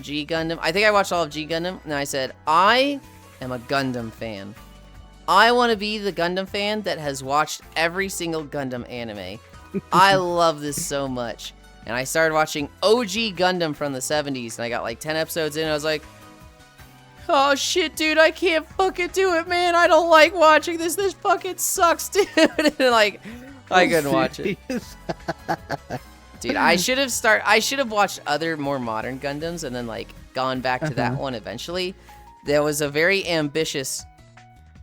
G Gundam. I think I watched all of G Gundam, and I said, I am a Gundam fan. I want to be the Gundam fan that has watched every single Gundam anime. I love this so much. And I started watching OG Gundam from the 70s, and I got like 10 episodes in, and I was like, oh shit, dude, I can't fucking do it, man. I don't like watching this. This fucking sucks, dude. And like, I couldn't watch it. Dude, I should have watched other more modern Gundams and then like gone back to that one eventually. There was a very ambitious,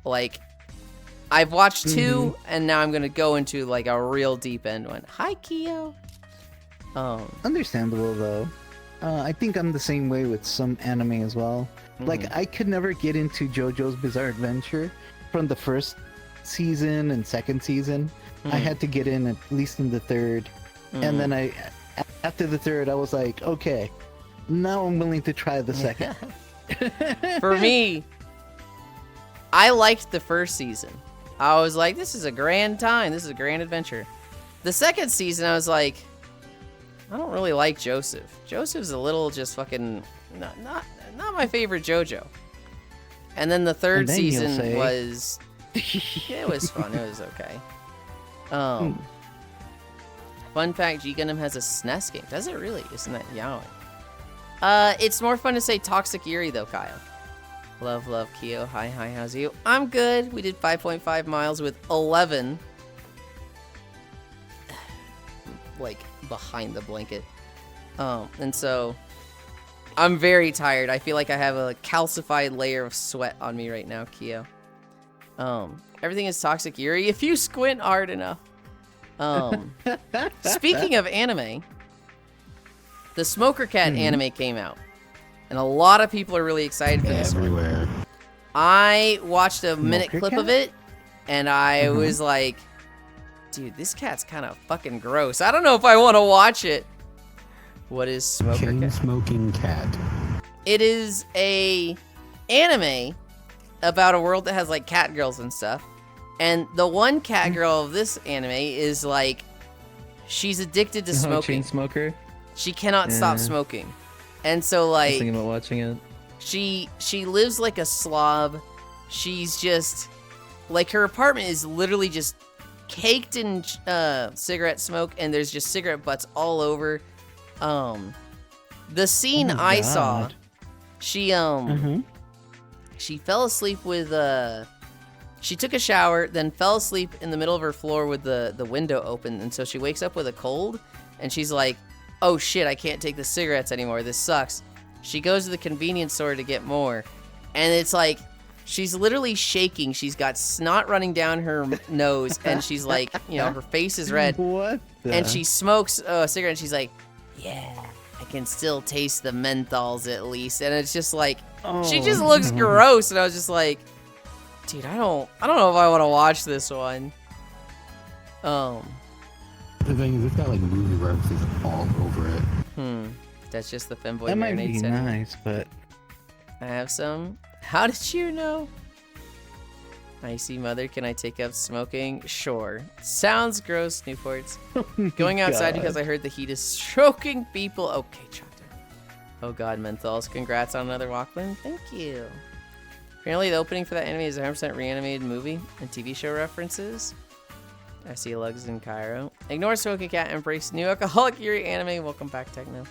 like, I've watched two, and now I'm gonna go into like a real deep end one. Hi, Kyo. Understandable though. I think I'm the same way with some anime as well. Like, I could never get into JoJo's Bizarre Adventure from the first season and second season. I had to get in at least in the third. And then after the third, I was like, okay, now I'm willing to try the second. For me, I liked the first season. I was like, this is a grand time. This is a grand adventure. The second season, I was like, I don't really like Joseph. Joseph's a little just fucking not my favorite JoJo. And then the third season was it was fun. It was okay. Fun fact, G Gundam has a SNES game. Does it really? Isn't that yaoi? It's more fun to say Toxic Yuri though, Kyle. Love, Kyo. Hi, how's you? I'm good. We did 5.5 miles with 11. Like, behind the blanket. And so, I'm very tired. I feel like I have a calcified layer of sweat on me right now, Kyo. Everything is Toxic Yuri if you squint hard enough. Speaking of anime, the Smoker Cat anime came out. And a lot of people are really excited for this one. I watched a minute clip of it, and I was like, dude, this cat's kind of fucking gross. I don't know if I want to watch it. What is Smoker Cat? Chain-smoking cat. It is a anime about a world that has like cat girls and stuff. And the one cat girl of this anime is like, she's addicted to smoking. Chain smoker. She cannot stop smoking. And so like, I was thinking about watching it. She lives like a slob. She's just like, her apartment is literally just caked in cigarette smoke, and there's just cigarette butts all over. The scene I saw, she fell asleep with she took a shower, then fell asleep in the middle of her floor with the window open, and so she wakes up with a cold, and she's like, oh shit, I can't take the cigarettes anymore, this sucks. She goes to the convenience store to get more, and it's like, she's literally shaking. She's got snot running down her nose, and she's like, you know, her face is red. What? And she smokes a cigarette, and she's like, yeah, I can still taste the menthols at least. And it's just like, she just looks gross, and I was just like, dude, I don't know if I want to watch this one. The thing is, it's got like movie references all over it. That's just the femboy That might marinade be setting. nice, but I have some. How did you know? Icy mother, can I take up smoking? Sure. Sounds gross, Newports. Going outside because I heard the heat is stroking people. Okay, Chapter. Oh god, menthols. Congrats on another Walkman. Thank you. Apparently the opening for that anime is a 100% reanimated movie and TV show references. I see Lugs in Cairo. Ignore Smoking Cat, embrace new alcoholic Yuri anime. Welcome back, Techno.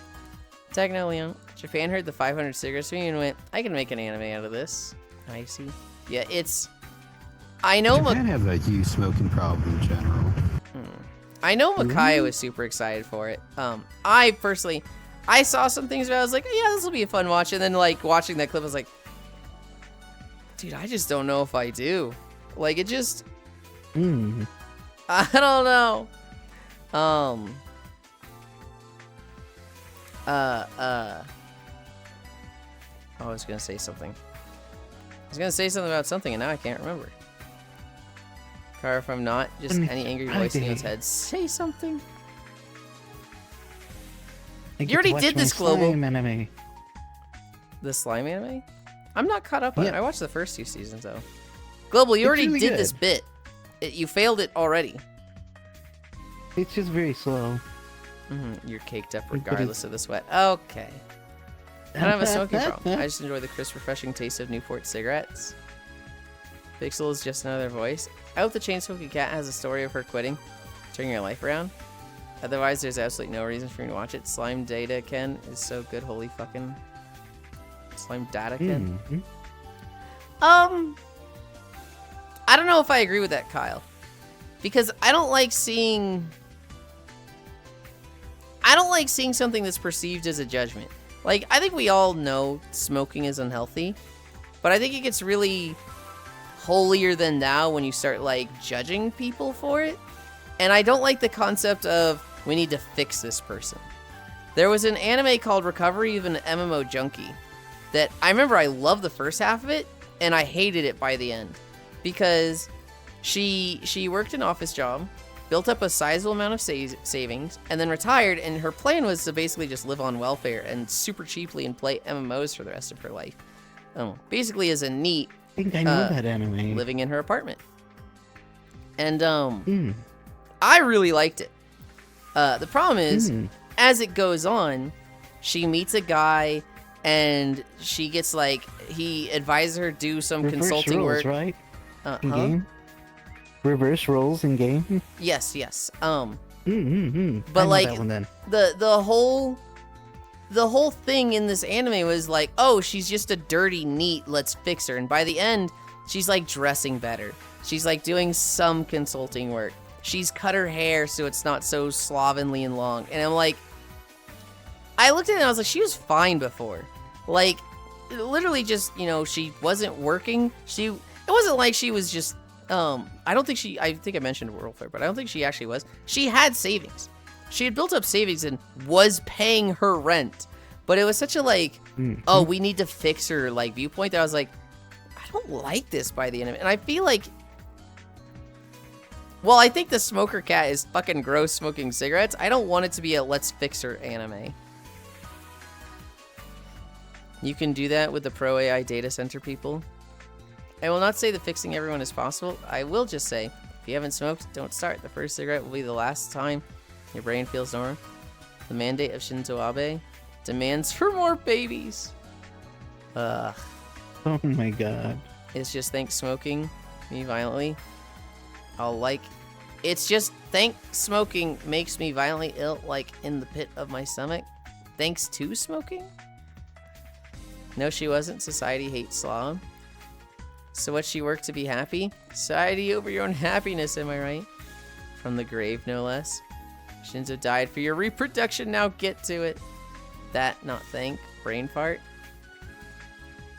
Techno Leon. Japan heard the 500 cigarettes from you and went, I can make an anime out of this. I see. Yeah, it's... I know... Japan has a huge smoking problem in general. I know Makayo was super excited for it. I personally... I saw some things where I was like, oh, yeah, this will be a fun watch. And then, like, watching that clip, I was like... Dude, I just don't know if I do. Like, it just... I don't know. I was gonna say something. I was gonna say something about something, and now I can't remember. Car, if I'm not, just any angry voice in his head. Say something. You already did this, Global. Anime. The slime anime? I'm not caught up on it. I watched the first 2 seasons though. Global, you already did this bit. You failed it already. It's just very slow. You're caked up regardless of the sweat. Okay. I don't have a smoking problem. I just enjoy the crisp, refreshing taste of Newport cigarettes. Pixel is just another voice. I hope the chain-smoking cat has a story of her quitting, turning her life around. Otherwise, there's absolutely no reason for me to watch it. Slime Data Ken is so good. Holy fucking... Slime Data Ken. I don't know if I agree with that, Kyle. Because I don't like seeing something that's perceived as a judgment. Like, I think we all know smoking is unhealthy, but I think it gets really holier than thou when you start, like, judging people for it. And I don't like the concept of, we need to fix this person. There was an anime called Recovery of an MMO Junkie that I remember I loved the first half of it, and I hated it by the end. Because she worked an office job, built up a sizable amount of savings, and then retired, and her plan was to basically just live on welfare and super cheaply and play MMOs for the rest of her life. Basically as a neat... I think I know that anime. Living in her apartment. And, I really liked it. The problem is, as it goes on, she meets a guy, and she gets, like, he advises her do some consulting roles, work. Right? In game? Reverse roles in game? Yes. But like that one, then. the whole thing in this anime was like, oh, she's just a dirty neat, let's fix her. And by the end, she's like dressing better. She's like doing some consulting work. She's cut her hair so it's not so slovenly and long. And I'm like, I looked at it and I was like, she was fine before. Like, literally just, you know, she wasn't working. It wasn't like she was just, I think I mentioned welfare, but I don't think she actually was. She had savings. She had built up savings and was paying her rent. But it was such a, like, oh, we need to fix her, like, viewpoint that I was like, I don't like this by the end of it. And I feel like, well, I think the smoker cat is fucking gross smoking cigarettes. I don't want it to be a let's fix her anime. You can do that with the pro AI data center people. I will not say that fixing everyone is possible. I will just say, if you haven't smoked, don't start. The first cigarette will be the last time your brain feels normal. The mandate of Shinzo Abe demands for more babies. Oh my god. It's just thanks smoking me violently. It's just thanks smoking makes me violently ill, like in the pit of my stomach. Thanks to smoking? No, she wasn't. Society hates Slav. So what, she worked to be happy? Society over your own happiness, am I right? From the grave, no less. Shinzo died for your reproduction, now get to it. That, not thank. Brain fart.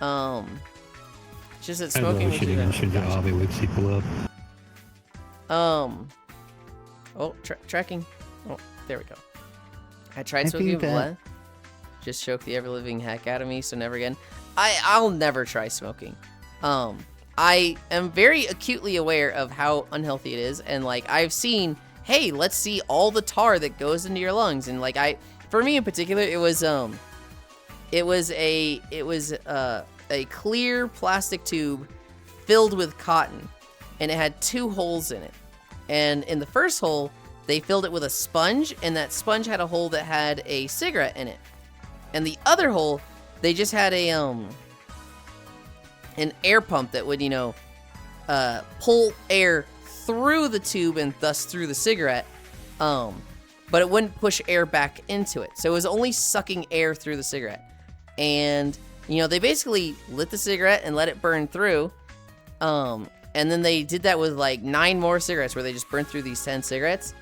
It's just that smoking makes you Shinzo Abe wakes people up. Oh, tracking. Oh, there we go. I tried smoking blood. Just choked the ever-living heck out of me, so never again. I'll never try smoking. I am very acutely aware of how unhealthy it is, and like I've seen, hey, let's see all the tar that goes into your lungs, and like for me in particular, it was a clear plastic tube filled with cotton, and it had 2 holes in it. And in the first hole, they filled it with a sponge, and that sponge had a hole that had a cigarette in it. And the other hole, they just had an air pump that would, pull air through the tube and thus through the cigarette. But it wouldn't push air back into it. So it was only sucking air through the cigarette. And, they basically lit the cigarette and let it burn through. And then they did that with like 9 more cigarettes where they just burned through these 10 cigarettes.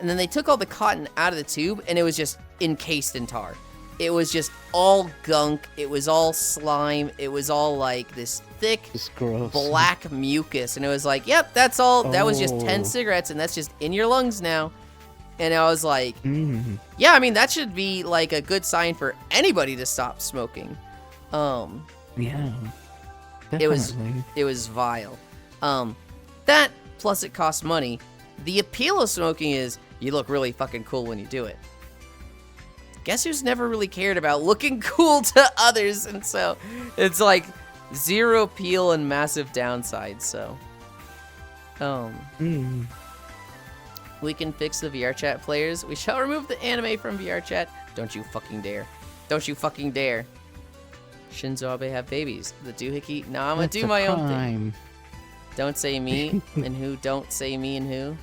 And then they took all the cotton out of the tube and it was just encased in tar. It was just all gunk. It was all slime. It was all like this thick, black mucus. And it was like, yep, that's all. That was just 10 cigarettes and that's just in your lungs now. And I was like, yeah, I mean, that should be like a good sign for anybody to stop smoking. Yeah, definitely. It was vile. That plus it costs money. The appeal of smoking is you look really fucking cool when you do it. guess who's never really cared about looking cool to others? And so it's like zero appeal and massive downsides. So, we can fix the VR chat players. We shall remove the anime from VR chat. Don't you fucking dare. Don't you fucking dare. Shinzo Abe have babies. The doohickey. No, I'm gonna do my own thing. Don't say me and who. Don't say me and who.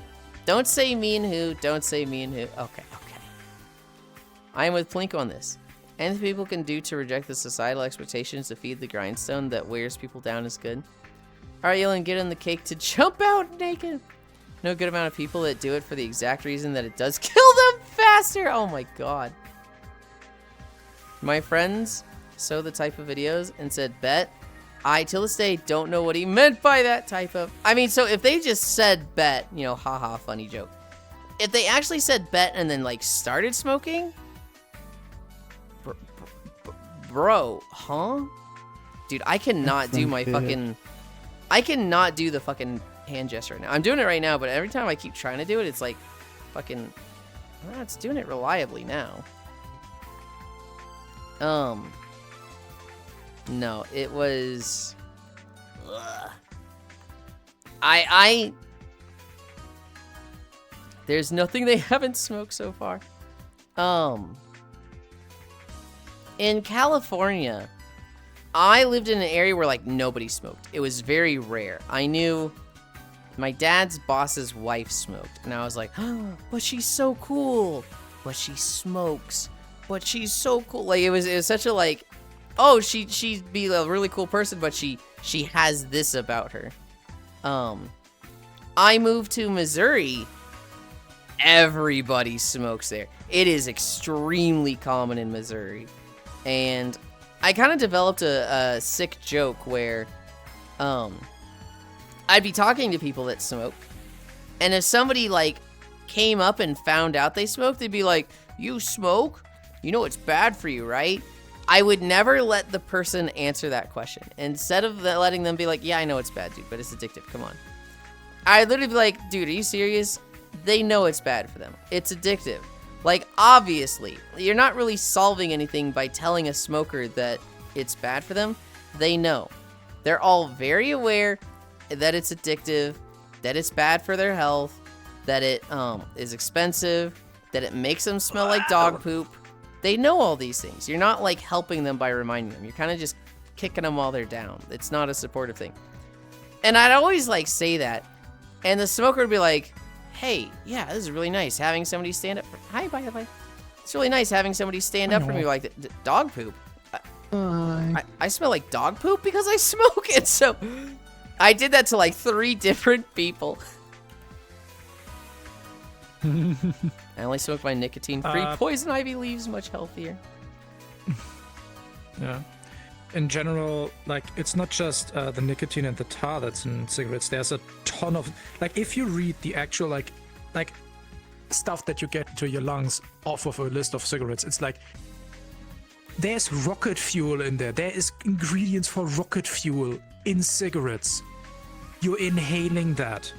Don't say me and who. Don't say me and who. Okay. I am with Plink on this. Anything people can do to reject the societal expectations to feed the grindstone that wears people down is good. Alright, Yulind, get on the cake to jump out naked. No good amount of people that do it for the exact reason that it does kill them faster. Oh my god. My friends saw the type of videos and said, bet. I, till this day, don't know what he meant by that type of... I mean, so if they just said bet, you know, haha, funny joke. If they actually said bet and then, like, started smoking... Bro, huh? Dude, I cannot do my fucking... I cannot do the fucking hand gesture right now. I'm doing it right now, but every time I keep trying to do it, it's like fucking... Well, it's doing it reliably now. No, it was... Ugh. There's nothing they haven't smoked so far. In California, I lived in an area where, like, nobody smoked. It was very rare. I knew my dad's boss's wife smoked, and I was like, oh, but she's so cool. But she smokes. But she's so cool. Like, it was such a, like, oh, she'd be a really cool person, but she has this about her. I moved to Missouri. Everybody smokes there. It is extremely common in Missouri. And I kind of developed a sick joke where I'd be talking to people that smoke, and if somebody like came up and found out they smoked, they'd be like, you smoke? You know it's bad for you, right? I would never let the person answer that question. Instead of letting them be like, yeah, I know it's bad, dude, but it's addictive, come on. I'd literally be like, dude, are you serious? They know it's bad for them. It's addictive. Like, obviously, you're not really solving anything by telling a smoker that it's bad for them. They know. They're all very aware that it's addictive, that it's bad for their health, that it is expensive, that it makes them smell like dog poop. They know all these things. You're not, like, helping them by reminding them. You're kind of just kicking them while they're down. It's not a supportive thing. And I'd always, like, say that. And the smoker would be like, hey, yeah, this is really nice having somebody stand up for... Hi, bye. It's really nice having somebody stand up for me like dog poop. I smell like dog poop because I smoke it. So I did that to like 3 different people. I only smoke my nicotine-free poison ivy leaves, much healthier. Yeah. In general, like, it's not just the nicotine and the tar that's in cigarettes. There's a ton of, like, if you read the actual, like stuff that you get into your lungs off of a list of cigarettes, it's like, there's rocket fuel in there. There is ingredients for rocket fuel in cigarettes. You're inhaling that.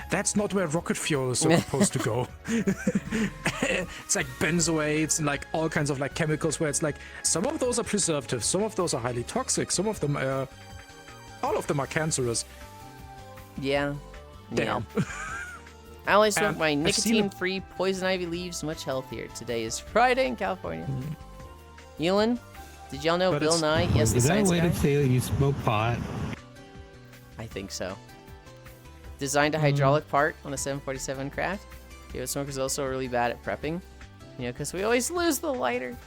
That's not where rocket fuel is supposed to go. It's like benzoates and like all kinds of like chemicals where it's like some of those are preservatives, some of those are highly toxic, some of them are, all of them are cancerous. Yeah. Damn. Yeah. I only smoke my nicotine-free poison ivy leaves, much healthier. Today is Friday in California. Yulind, did y'all know Bill Nye? Yes, the science guy. Is that a way to say you smoke pot? I think so. Designed a hydraulic part on a 747 craft. David Smoker's also really bad at prepping. You know, because we always lose the lighter.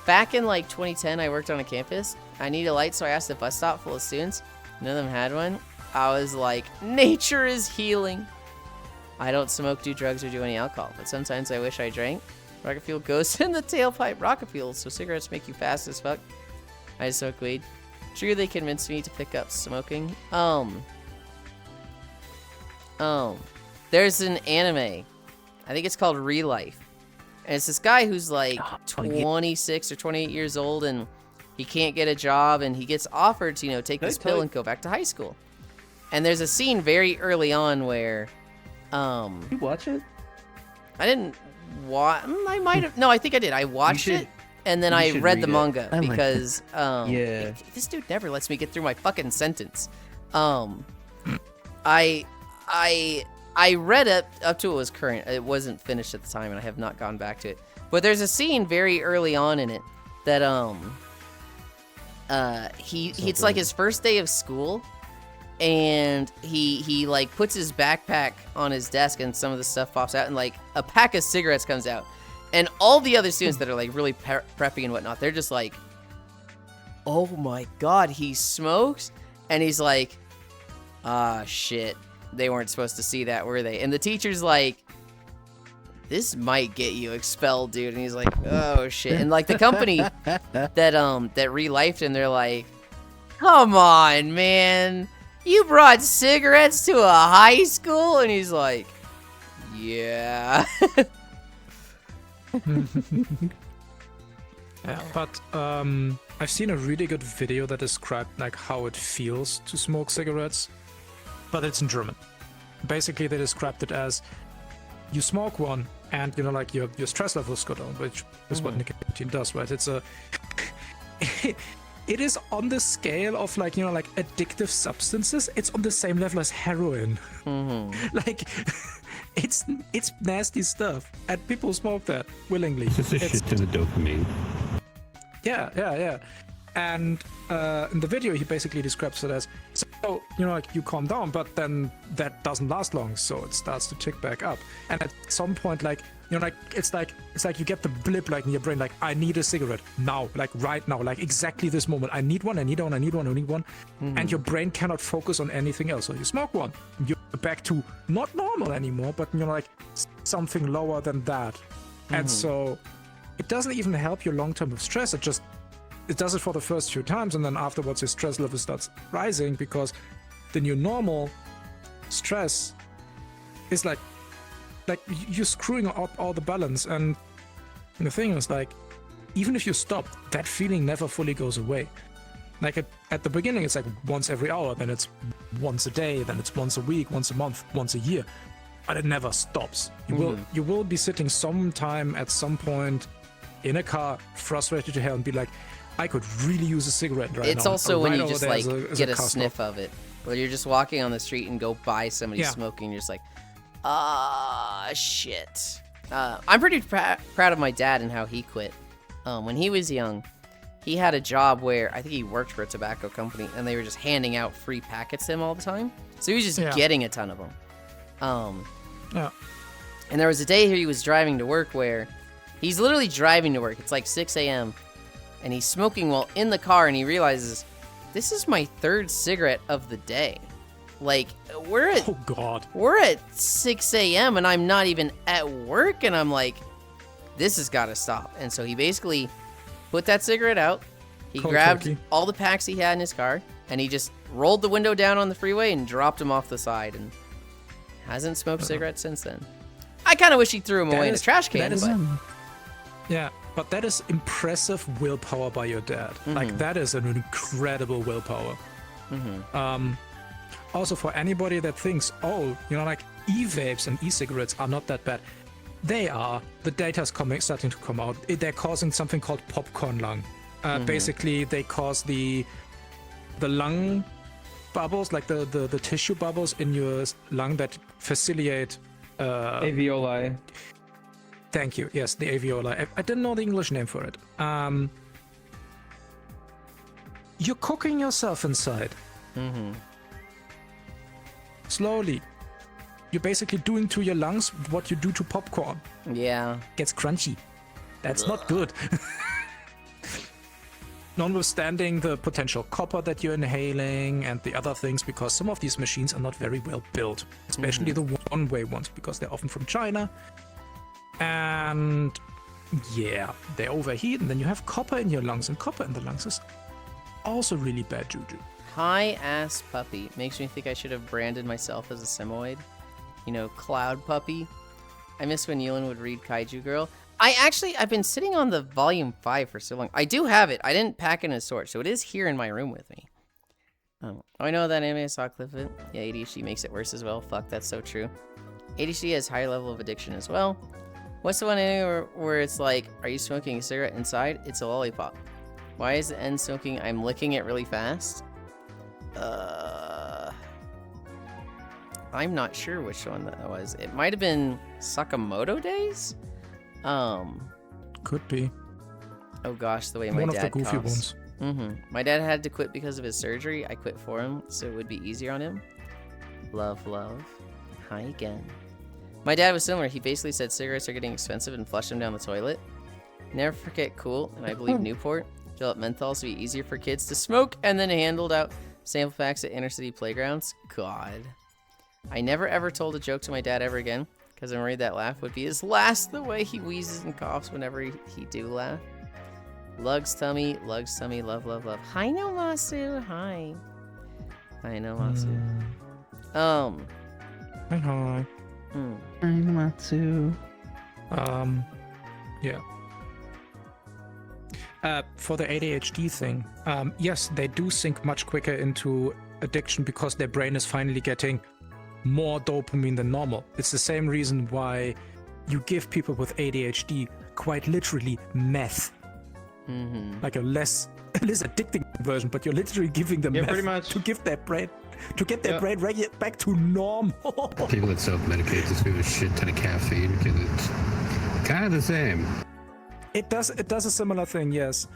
Back in like 2010, I worked on a campus. I needed a light, so I asked a bus stop full of students. None of them had one. I was like, nature is healing. I don't smoke, do drugs, or do any alcohol, but sometimes I wish I drank. Rocket fuel goes in the tailpipe. Rocket fuel, so cigarettes make you fast as fuck. I smoke weed. True, they convinced me to pick up smoking. There's an anime. I think it's called Real Life. And it's this guy who's like 26 or 28 years old, and he can't get a job, and he gets offered to, you know, take this pill and go back to high school. And there's a scene very early on where, you watch it? I didn't watch. I might have. No, I think I did. I watched it, and then I read the manga because this dude never lets me get through my fucking sentence. I read it up to it was current. It wasn't finished at the time, and I have not gone back to it. But there's a scene very early on in it that it's like his first day of school, and he like puts his backpack on his desk, and some of the stuff pops out, and like a pack of cigarettes comes out, and all the other students that are like really preppy and whatnot, they're just like, oh my god, he smokes, and he's like, ah, shit, they weren't supposed to see that, were they? And the teacher's like, this might get you expelled, dude. And he's like, oh shit. And like the company that re-lifed him, they're like, come on, man, you brought cigarettes to a high school? And he's like, yeah. Yeah, but I've seen a really good video that described like how it feels to smoke cigarettes, but it's in German. Basically, they described it as you smoke one, and you know, like your stress levels go down, which is what nicotine does, right? It's a it is on the scale of like, you know, like addictive substances. It's on the same level as heroin. Like it's nasty stuff, and people smoke that willingly. It's a shit ton of dopamine. Yeah. And in the video, he basically describes it as, so, you know, like you calm down, but then that doesn't last long, so it starts to tick back up. And at some point, like, you know, like it's like you get the blip like in your brain, like, I need a cigarette now, like right now, like exactly this moment. I need one. And your brain cannot focus on anything else. So you smoke one, you're back to not normal anymore, but you know, like something lower than that. And so it doesn't even help your long-term with stress. It does it for the first few times, and then afterwards your stress level starts rising, because the new normal stress is like you're screwing up all the balance. And the thing is, like, even if you stop, that feeling never fully goes away. Like at the beginning, it's like once every hour, then it's once a day, then it's once a week, once a month, once a year, but it never stops. You will be sitting sometime at some point in a car, frustrated to hell, and be like, I could really use a cigarette right now. It's also when you just like get a sniff of it, where you're just walking on the street and go by somebody smoking, you're just like, ah, shit. I'm pretty proud of my dad and how he quit. When he was young, he had a job where I think he worked for a tobacco company, and they were just handing out free packets to him all the time. So he was just getting a ton of them. And there was a day here he was driving to work where he's literally driving to work. It's like 6 a.m. and he's smoking while in the car, and he realizes, this is my third cigarette of the day. Like, we're at 6 a.m. and I'm not even at work, and I'm like, this has got to stop. And so he basically put that cigarette out. He grabbed all the packs he had in his car, and he just rolled the window down on the freeway and dropped them off the side, and hasn't smoked cigarettes since then. I kind of wish he threw them away in a trash can. Yeah, but that is impressive willpower by your dad. Like, that is an incredible willpower. Also, for anybody that thinks, oh, you know, like e-vapes and e-cigarettes are not that bad, they are. The data's starting to come out. They're causing something called popcorn lung. Basically, they cause the lung bubbles, like the tissue bubbles in your lung that facilitate alveoli. Thank you. Yes, the alveoli. I didn't know the English name for it. You're cooking yourself inside. Slowly. You're basically doing to your lungs what you do to popcorn. Yeah. Gets crunchy. That's not good. Notwithstanding the potential copper that you're inhaling and the other things, because some of these machines are not very well built, especially the one-way ones, because they're often from China. And yeah, they overheat, and then you have copper in your lungs, and copper in the lungs is also really bad juju. High-ass puppy. Makes me think I should have branded myself as a Simoid. You know, Cloud Puppy. I miss when Yulind would read Kaiju Girl. I've been sitting on the volume 5 for so long. I do have it. I didn't pack in a storage, so it is here in my room with me. Oh, I know that anime. I saw a clip of it. Yeah, ADHD makes it worse as well. Fuck, that's so true. ADHD has higher level of addiction as well. What's the one ending where it's like, are you smoking a cigarette inside? It's a lollipop. Why is the end smoking? I'm licking it really fast. I'm not sure which one that was. It might have been Sakamoto Days? Could be. Oh gosh, the way my One dad of the goofy coughs. ones. My dad had to quit because of his surgery. I quit for him, so it would be easier on him. Love, love. Hi again. My dad was similar. He basically said cigarettes are getting expensive and flushed them down the toilet. Never forget Cool, and I believe Newport. Developed menthols to be easier for kids to smoke, and then handled out sample packs at inner city playgrounds. God. I never ever told a joke to my dad ever again, because I'm worried that laugh would be his last, the way he wheezes and coughs whenever he do laugh. Lug's tummy, love, love, love. Hi, Nomasu. Hi. Hi, Nomasu. Hi. I'm Matsu. Yeah. For the ADHD thing, yes, they do sink much quicker into addiction because their brain is finally getting more dopamine than normal. It's the same reason why you give people with ADHD quite literally meth. Like a less addicting version, but you're literally giving them meth pretty much. to give their brain to get their brain back to normal. People that self-medicate just give a shit ton of caffeine because it's kind of the same. It does a similar thing, yes.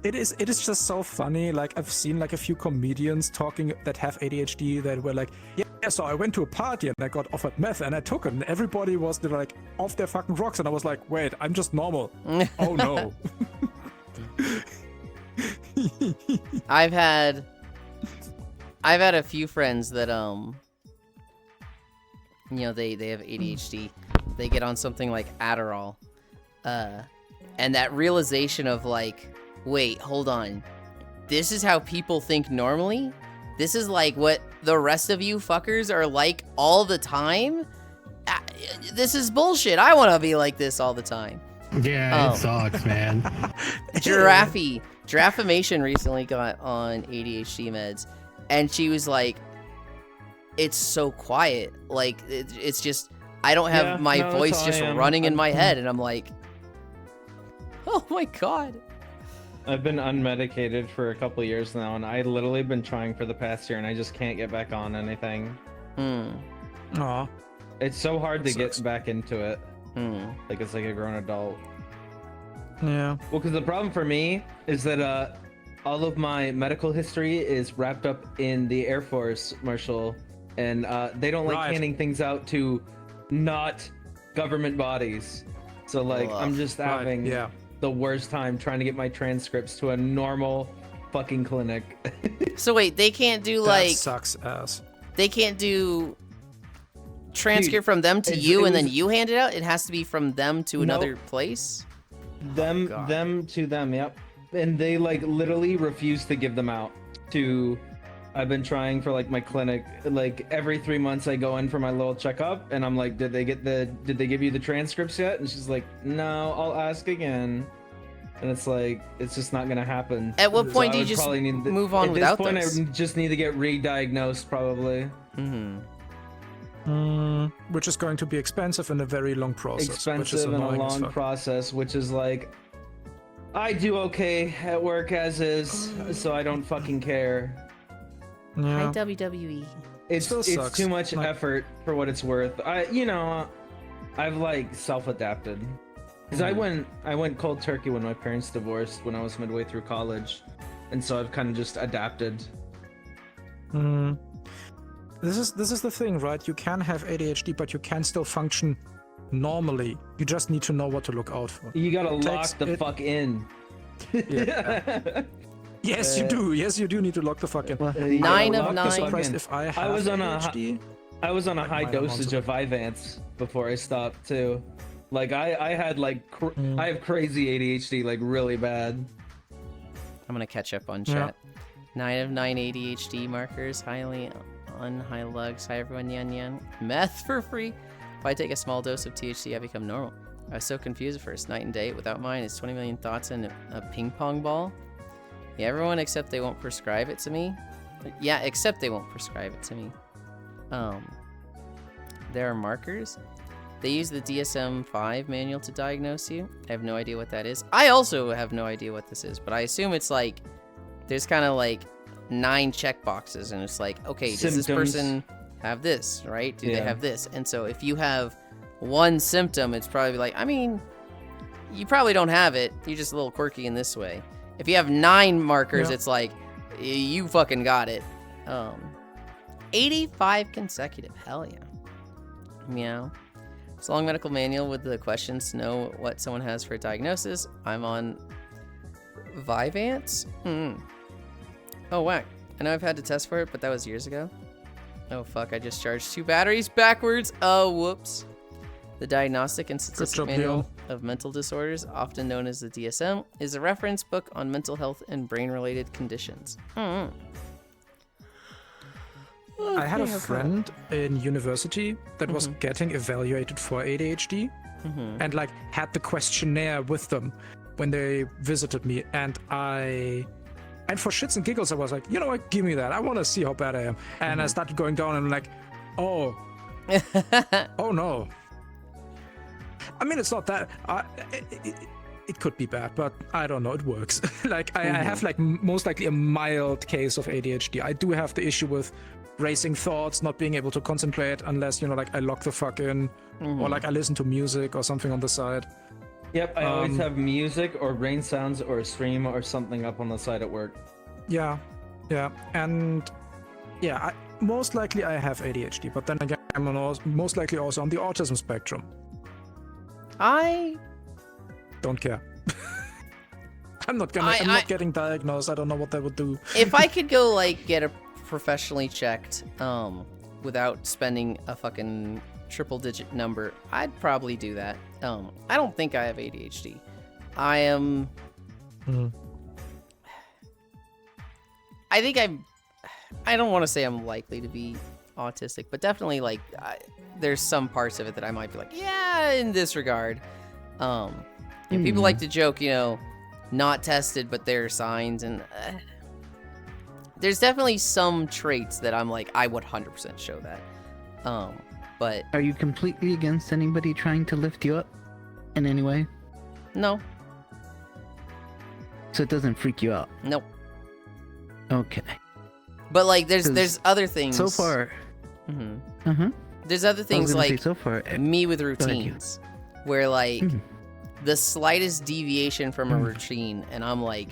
It is just so funny. Like, I've seen like a few comedians talking that have ADHD that were like, yeah, so I went to a party and I got offered meth and I took it and everybody was like off their fucking rocks and I was like, wait, I'm just normal. Oh no. I've had a few friends that they have ADHD. They get on something like Adderall. And that realization of like, wait, hold on. This is how people think normally? This is like what the rest of you fuckers are like all the time? This is bullshit. I want to be like this all the time. Yeah, it sucks, man. Giraffimation recently got on ADHD meds, and she was like, it's so quiet. Like, it's just, I don't have my voice just running in my head, and I'm like, oh my god. I've been unmedicated for a couple years now, and I literally been trying for the past year, and I just can't get back on anything. Aw. It's so hard to Sucks. get back into it. Like, it's like a grown adult. Yeah. Well, because the problem for me is that all of my medical history is wrapped up in the Air Force, Marshal, and they don't like handing things out to not government bodies. So, like, I'm just having the worst time trying to get my transcripts to a normal fucking clinic. So wait, they can't do That like sucks ass. They can't do transcript from them to you and then you hand it out? It has to be from them to another place? Them to them, yep. And they like literally refuse to give them out to I've been trying for like my clinic, like every 3 months I go in for my little checkup and I'm like, did they give you the transcripts yet? And she's like, no, I'll ask again. And it's like, it's just not gonna happen. At what point do you just move on without those? At this point, I just need to get re-diagnosed probably. Which is going to be expensive and a very long process. Expensive and a long process, which is like, I do okay at work as is, so I don't fucking care. Hi, WWE. It's too much effort for what it's worth. I've like self-adapted. Because I went cold turkey when my parents divorced when I was midway through college, and so I've kind of just adapted. This is the thing, right? You can have ADHD, but you can still function normally. You just need to know what to look out for. You gotta lock the fuck in. Yeah. Yes, you do. Yes, you do need to lock the fuck in. 9 of 9. I'm surprised if I have ADHD. I was on a high dosage of Vyvanse before I stopped too. Like I had like I have crazy ADHD, like really bad. I'm gonna catch up on chat. 9 of 9 ADHD markers, highly on high lugs. Hi everyone, yan yan. Meth for free. If I take a small dose of THC, I become normal. I was so confused at first. Night and day. Without mine, it's 20 million thoughts in a ping pong ball. Yeah, everyone except they won't prescribe it to me. Yeah, except they won't prescribe it to me. There are markers. They use the DSM-5 manual to diagnose you. I have no idea what that is. I also have no idea what this is, but I assume it's like, there's kind of like 9 check boxes, and it's like, okay, does this person have this, right? Do they have this? And so if you have one symptom, it's probably like, I mean, you probably don't have it. You're just a little quirky in this way. If you have 9 markers, it's like, you fucking got it. 85 consecutive. Hell yeah. Meow. It's a long medical manual with the questions to know what someone has for a diagnosis. I'm on Vyvanse. Oh, whack. I know I've had to test for it, but that was years ago. Oh, fuck. I just charged 2 batteries backwards. Oh, whoops. The Diagnostic and Statistic Manual of Mental Disorders, often known as the DSM, is a reference book on mental health and brain-related conditions. I had a friend in university that was getting evaluated for ADHD and like had the questionnaire with them when they visited me, and for shits and giggles I was like, you know what, give me that, I want to see how bad I am. And I started going down and I'm like, oh no. I mean, it's not that it could be bad, but I don't know, it works. Like I have like most likely a mild case of ADHD. I do have the issue with racing thoughts, not being able to concentrate unless, you know, like I lock the fuck in or like I listen to music or something on the side. Yep, I always have music or rain sounds or a stream or something up on the side at work. Yeah, and yeah, most likely I have ADHD, but then again, I'm most likely also on the autism spectrum. I don't care. I'm not getting diagnosed. I don't know what that would do. If I could go like get a professionally checked without spending a fucking triple-digit number, I'd probably do that. I don't think I have ADHD. I am. I think I don't want to say I'm likely to be autistic, but definitely like there's some parts of it that I might be like, yeah, in this regard. People like to joke, you know, not tested, but there are signs, and there's definitely some traits that I'm like, I would 100% show that. But are you completely against anybody trying to lift you up in any way? No. So it doesn't freak you out? Nope. Okay. But like, there's other things. So far. There's other things like so far, me with routines, where like the slightest deviation from a routine, and I'm like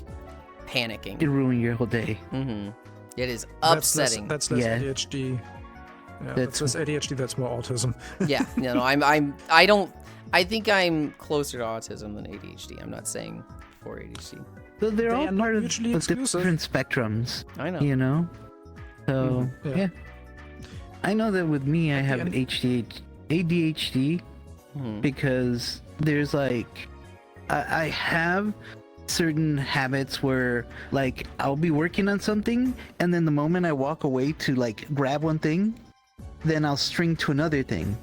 panicking. It ruined your whole day. It is upsetting. That's less ADHD. Yeah, that's less ADHD. That's more autism. Yeah, no, I think I'm closer to autism than ADHD. I'm not saying for ADHD. So they're all part of different spectrums. I know. You know? So, yeah. I know that with me, I have ADHD because there's like, I have certain habits where like I'll be working on something, and then the moment I walk away to like grab one thing, then I'll string to another thing,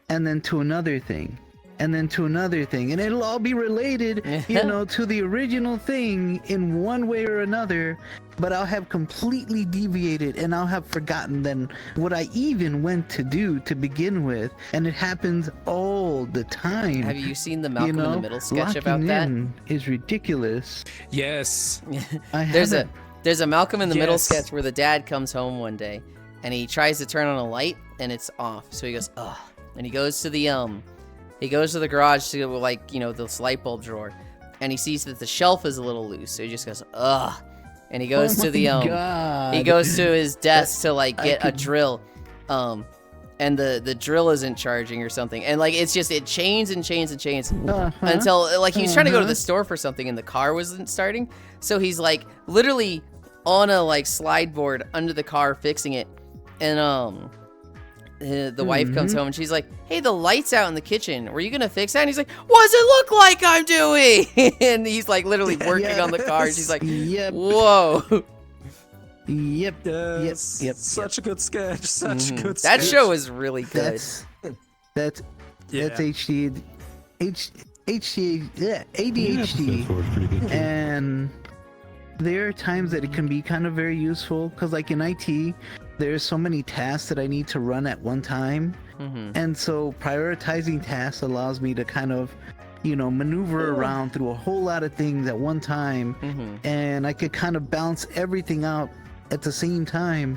and then to another thing, and then to another thing, and it'll all be related, you know, to the original thing in one way or another, but I'll have completely deviated, and I'll have forgotten then what I even went to do to begin with, and it happens all the time. Have you seen the Malcolm in the Middle sketch locking about that? Is ridiculous. Yes. There's a Malcolm in the Middle sketch where the dad comes home one day, and he tries to turn on a light, and it's off. So he goes, ugh, and he goes to the garage to, like, you know, this light bulb drawer, and he sees that the shelf is a little loose, so he just goes, ugh, and he goes to the he goes to his desk to like get a drill, and the drill isn't charging or something, and like it chains and chains and chains until like he was trying to go to the store for something and the car wasn't starting, so he's like literally on a like slide board under the car fixing it, and the wife comes home and she's like, hey, the light's out in the kitchen. Were you going to fix that? And he's like, what does it look like I'm doing? And he's like literally working on the car. And she's like, whoa. Yep. Such a good sketch. Such a good sketch. That show is really good. That's ADHD. And there are times that it can be kind of very useful because like in IT, there's so many tasks that I need to run at one time, And so prioritizing tasks allows me to kind of, maneuver around through a whole lot of things at one time. And I could kind of balance everything out at the same time.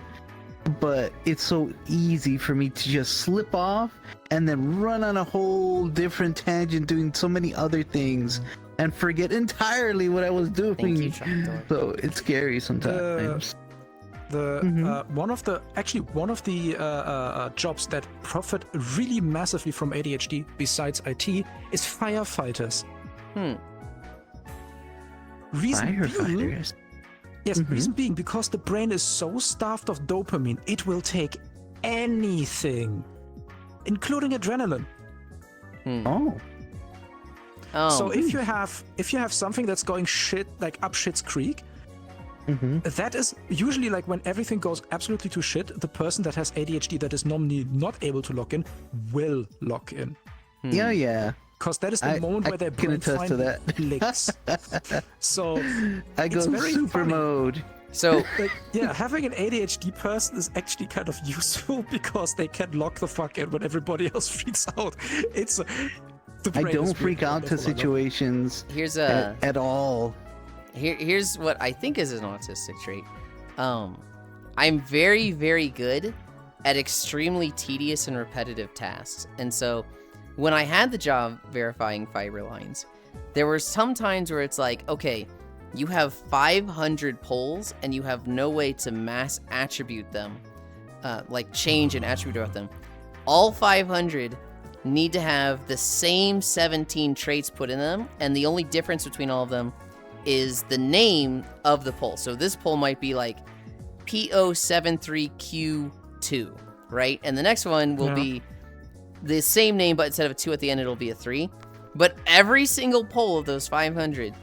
But it's so easy for me to just slip off and then run on a whole different tangent doing so many other things and forget entirely what I was doing. Thank you, Trapdoor. So it's scary sometimes. One of the jobs that profit really massively from ADHD besides IT is firefighters. Firefighters. Reason being because the brain is so starved of dopamine, it will take anything, including adrenaline. So if you have something that's going up shit's creek, that is usually like when everything goes absolutely to shit, the person that has ADHD that is normally not able to lock in will lock in. Yeah. Because that is the moment where their brain finally clicks. So I go super mode. So having an ADHD person is actually kind of useful because they can lock the fuck in when everybody else freaks out. I don't freak out to situations at all. Here's what I think is an autistic trait. I'm very, very good at extremely tedious and repetitive tasks. And so when I had the job verifying fiber lines, there were some times where it's like, okay, you have 500 poles and you have no way to mass attribute them, like change and attribute about them. All 500 need to have the same 17 traits put in them, and the only difference between all of them is the name of the pole. So this pole might be like PO73Q2, right? And the next one will be the same name, but instead of a 2 at the end, it'll be a 3. But every single pole of those 500,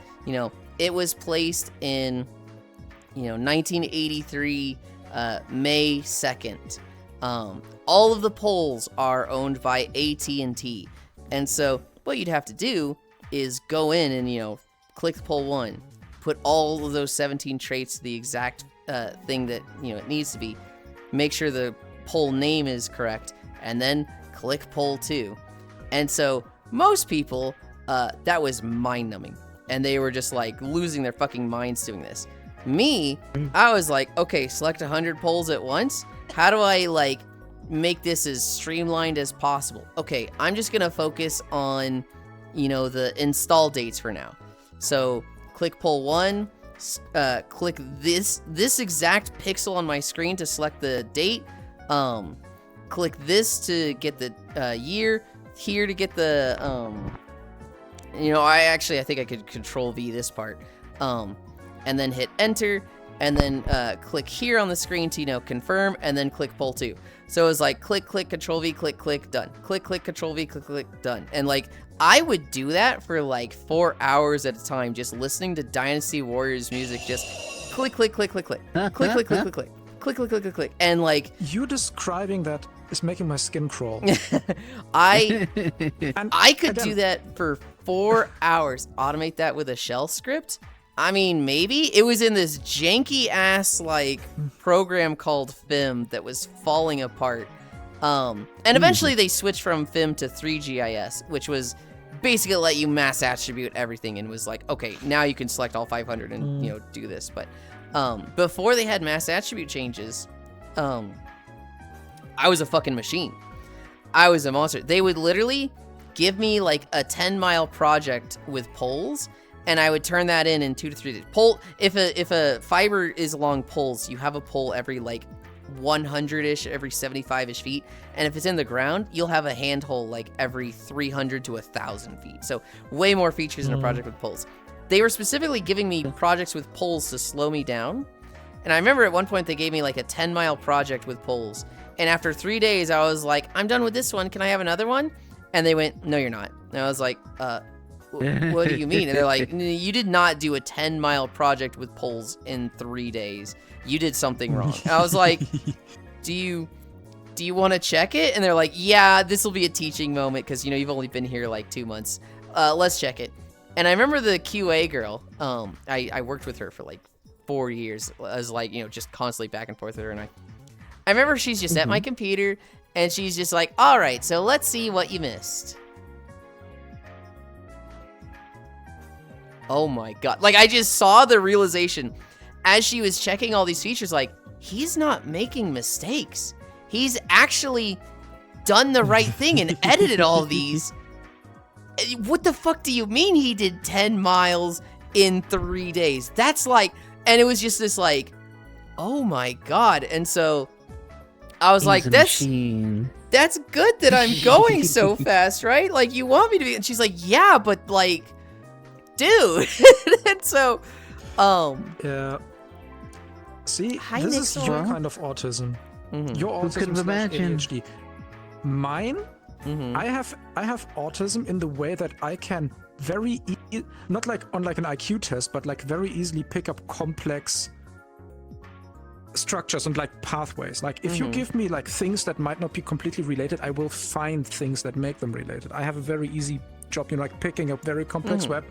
it was placed in, 1983, May 2nd. All of the poles are owned by AT&T. And so what you'd have to do is go in and, click pole 1, put all of those 17 traits to the exact thing that, it needs to be, make sure the pole name is correct, and then click pole 2. And so most people, that was mind-numbing. And they were just like losing their fucking minds doing this. Me, I was like, okay, select 100 poles at once. How do I like make this as streamlined as possible? Okay, I'm just gonna focus on, the install dates for now. So click pole 1, click this exact pixel on my screen to select the date. Click this to get the year, here to get the I think I could control V this part, and then hit enter, and then click here on the screen to confirm, and then click pole 2. So it was like click control V, click done, click control V, click done. And like I would do that for like 4 hours at a time, just listening to Dynasty Warriors music, just click click and like you describing that is making my skin crawl. I could do that for 4 hours. Automate that with a shell script? I mean, maybe. It was in this janky ass like program called FIM that was falling apart. And eventually they switched from FIM to 3GIS, which was basically let you mass attribute everything, and was like, okay, now you can select all 500 and do this. But before they had mass attribute changes, I was a fucking machine. I was a monster. They would literally give me like a 10-mile project with poles, and I would turn that in 2 to 3 days. If a fiber is along poles, you have a pole every like 100-ish, every 75-ish feet. And if it's in the ground, you'll have a handhole like every 300 to 1,000 feet. So way more features in a project with poles. They were specifically giving me projects with poles to slow me down. And I remember at one point they gave me like a 10-mile project with poles. And after 3 days, I was like, I'm done with this one. Can I have another one? And they went, no, you're not. And I was like, what do you mean? And they're like, you did not do a 10-mile project with poles in 3 days. You did something wrong. And I was like, do you want to check it? And they're like, yeah, this will be a teaching moment because, you've only been here like 2 months. Let's check it. And I remember the QA girl, I worked with her for like 4 years. I was like, just constantly back and forth with her. And I remember she's just at my computer, And she's just like, all right, so let's see what you missed. Oh my god. Like, I just saw the realization as she was checking all these features, like, he's not making mistakes. He's actually done the right thing and edited all these. What the fuck do you mean he did 10 miles in 3 days? That's like, and it was just this like, oh my god. And so I was like, that's good that I'm going so fast, right? Like, you want me to be, and she's like, yeah, but like, dude. And so, yeah. See, Hi, this is Nixel. your kind of autism. Your Who could autism slash imagine? ADHD. Mine, I have autism in the way that I can very not like on like an IQ test, but like very easily pick up complex structures and like pathways. Like if you give me like things that might not be completely related, I will find things that make them related. I have a very easy job, like picking up very complex web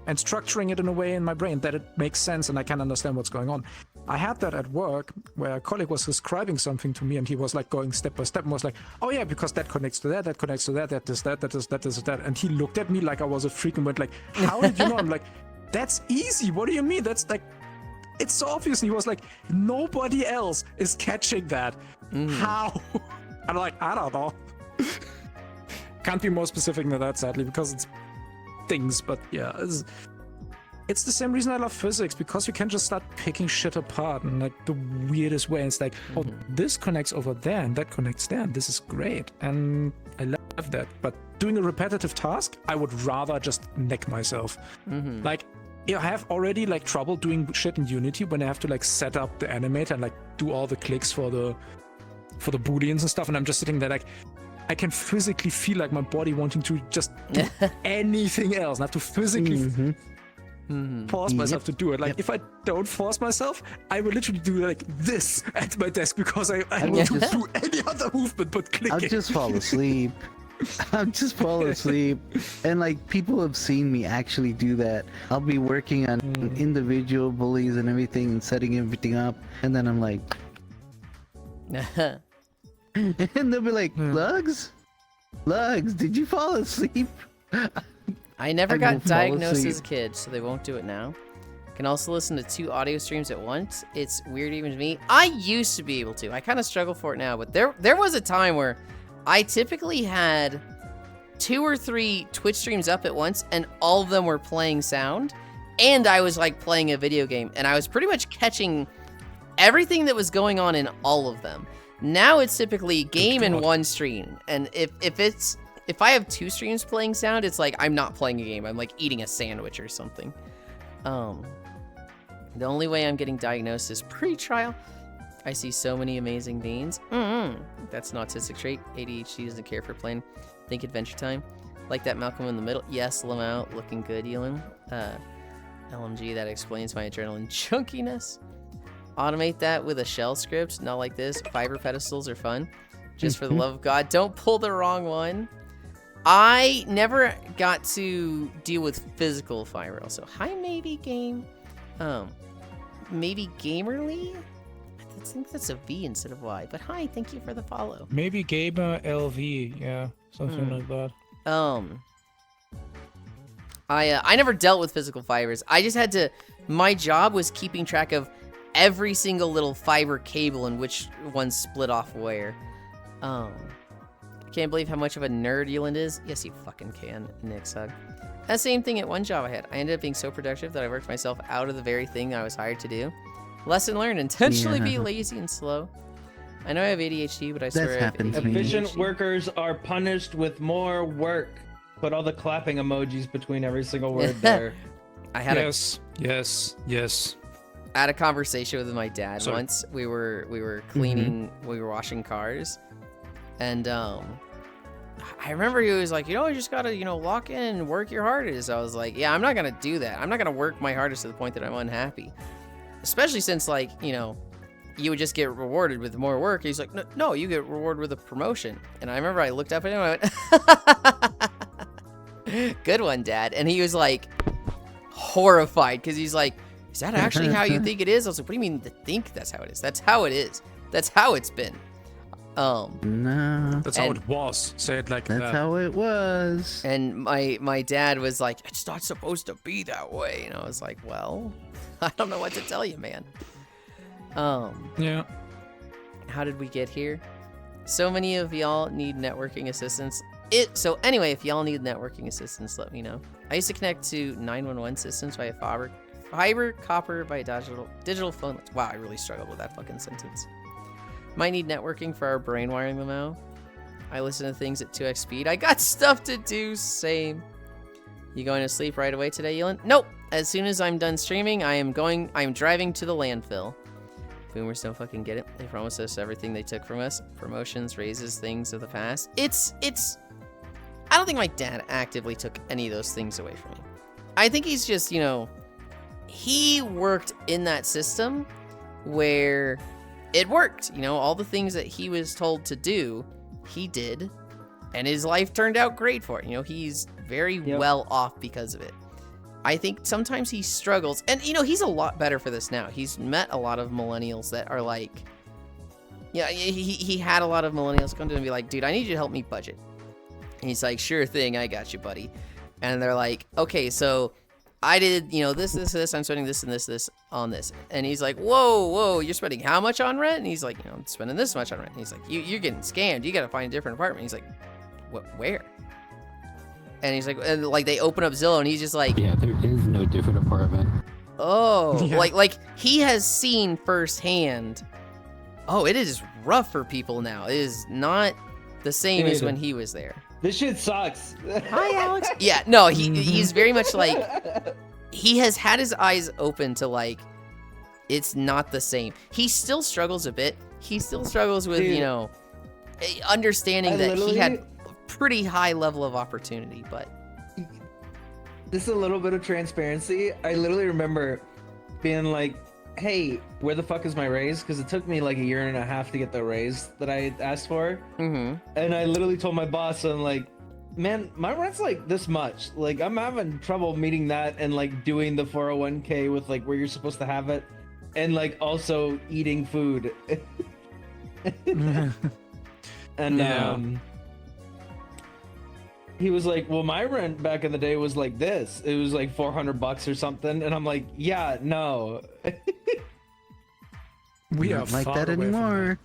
and structuring it in a way in my brain that it makes sense and I can understand what's going on. I had that at work where a colleague was describing something to me and he was like going step by step and was like, oh yeah, because that connects to that, that connects to that, that is that, that is that, is that. And he looked at me like I was a freak and went like, how did you know? I'm like, that's easy. What do you mean? That's like, it's so obvious. And he was like, nobody else is catching that. How? I'm like, I don't know. Can't be more specific than that, sadly, because it's things, but yeah, it's the same reason I love physics, because you can just start picking shit apart in like the weirdest way. It's like, oh, this connects over there and that connects there, and this is great, and I love that. But doing a repetitive task, I would rather just neck myself. Like, I have already like trouble doing shit in Unity when I have to like set up the animator and like do all the clicks for the booleans and stuff, and I'm just sitting there like, I can physically feel like my body wanting to just do anything else, not to physically force myself to do it. Like, if I don't force myself, I will literally do like this at my desk because I will do any other movement but clicking. I'll just fall asleep. I'll just fall asleep. And like, people have seen me actually do that. I'll be working on individual bullies and everything and setting everything up. And then I'm like... and they'll be like, Lugs, did you fall asleep? I never got diagnosed as a kid, so they won't do it now. Can also listen to 2 audio streams at once. It's weird even to me. I used to be able to. I kind of struggle for it now, but there was a time where I typically had 2 or 3 Twitch streams up at once, and all of them were playing sound, and I was like playing a video game, and I was pretty much catching everything that was going on in all of them. Now it's typically game in one stream, and if I have 2 streams playing sound, it's like I'm not playing a game. I'm like eating a sandwich or something. The only way I'm getting diagnosed is pre-trial. I see so many amazing beans. That's an autistic trait. ADHD doesn't care for playing. Think Adventure Time. Like that Malcolm in the Middle. Yes, Lamau, looking good, Yulind. LMG, that explains my adrenaline chunkiness. Automate that with a shell script, not like this. Fiber pedestals are fun. Just for the love of God, don't pull the wrong one. I never got to deal with physical fiber also. Hi, Maybe Game. Maybe Gamerly? I think that's a V instead of Y. But hi, thank you for the follow. Maybe Gamer LV, yeah, something like that. I never dealt with physical fibers. I just had to. My job was keeping track of every single little fiber cable and which ones split off where. Can't believe how much of a nerd Yulind is. Yes, you fucking can, Nick's hug. That same thing at one job I had. I ended up being so productive that I worked myself out of the very thing I was hired to do. Lesson learned, intentionally be lazy and slow. I know I have ADHD, but I swear I have ADHD. Efficient workers are punished with more work. Put all the clapping emojis between every single word there. I had yes. I had a conversation with my dad once. We were cleaning, we were washing cars, and I remember he was like, you just gotta, lock in and work your hardest. I was like, yeah, I'm not gonna do that. I'm not gonna work my hardest to the point that I'm unhappy. Especially since, like, you would just get rewarded with more work. He's like, no, you get rewarded with a promotion. And I remember I looked up at him and I went, good one, Dad. And he was like horrified because he's like, is that actually how you think it is? I was like, what do you mean to think that's how it is? That's how it is. That's how it's been. No. That's how it was. Say it like that. That's how it was. And my dad was like, it's not supposed to be that way. And I was like, well, I don't know what to tell you, man. Yeah. How did we get here? So many of y'all need networking assistance. So anyway, if y'all need networking assistance, let me know. I used to connect to 911 systems via fiber copper by digital phone. Wow, I really struggled with that fucking sentence. Might need networking for our brain wiring memo. I listen to things at 2x speed. I got stuff to do. Same. You going to sleep right away today, Yulind? Nope. As soon as I'm done streaming, I'm driving to the landfill. Boomers don't fucking get it. They promised us everything they took from us. Promotions, raises, things of the past. I don't think my dad actively took any of those things away from me. I think he's just, he worked in that system where it worked. All the things that he was told to do, he did. And his life turned out great for it. He's very well off because of it. I think sometimes he struggles. And, he's a lot better for this now. He's met a lot of millennials that are like... Yeah, he had a lot of millennials come to him and be like, dude, I need you to help me budget. And he's like, sure thing, I got you, buddy. And they're like, okay, so I did, this, I'm spending this and this on this. And he's like, whoa, you're spending how much on rent? And he's like, I'm spending this much on rent. And he's like, you're getting scammed. You got to find a different apartment. He's like, what, where? And he's like, they open up Zillow and he's just like, yeah, there is no different apartment. Oh, yeah. like he has seen firsthand. Oh, it is rough for people now. It is not the same as when he was there. This shit sucks. Hi, Alex. Yeah, no, he's very much like, he has had his eyes open to like, it's not the same. He still struggles a bit. He still struggles with, understanding that he had a pretty high level of opportunity, but. Just a little bit of transparency. I literally remember being like, hey, where the fuck is my raise? Because it took me like a year and a half to get the raise that I asked for. Mm-hmm. And I literally told my boss, I'm like, man, my rent's like this much. Like, I'm having trouble meeting that and like doing the 401k with like where you're supposed to have it. And like also eating food. And he was like, well, my rent back in the day was like this. It was like $400 or something. And I'm like, yeah, no. We are like that anymore.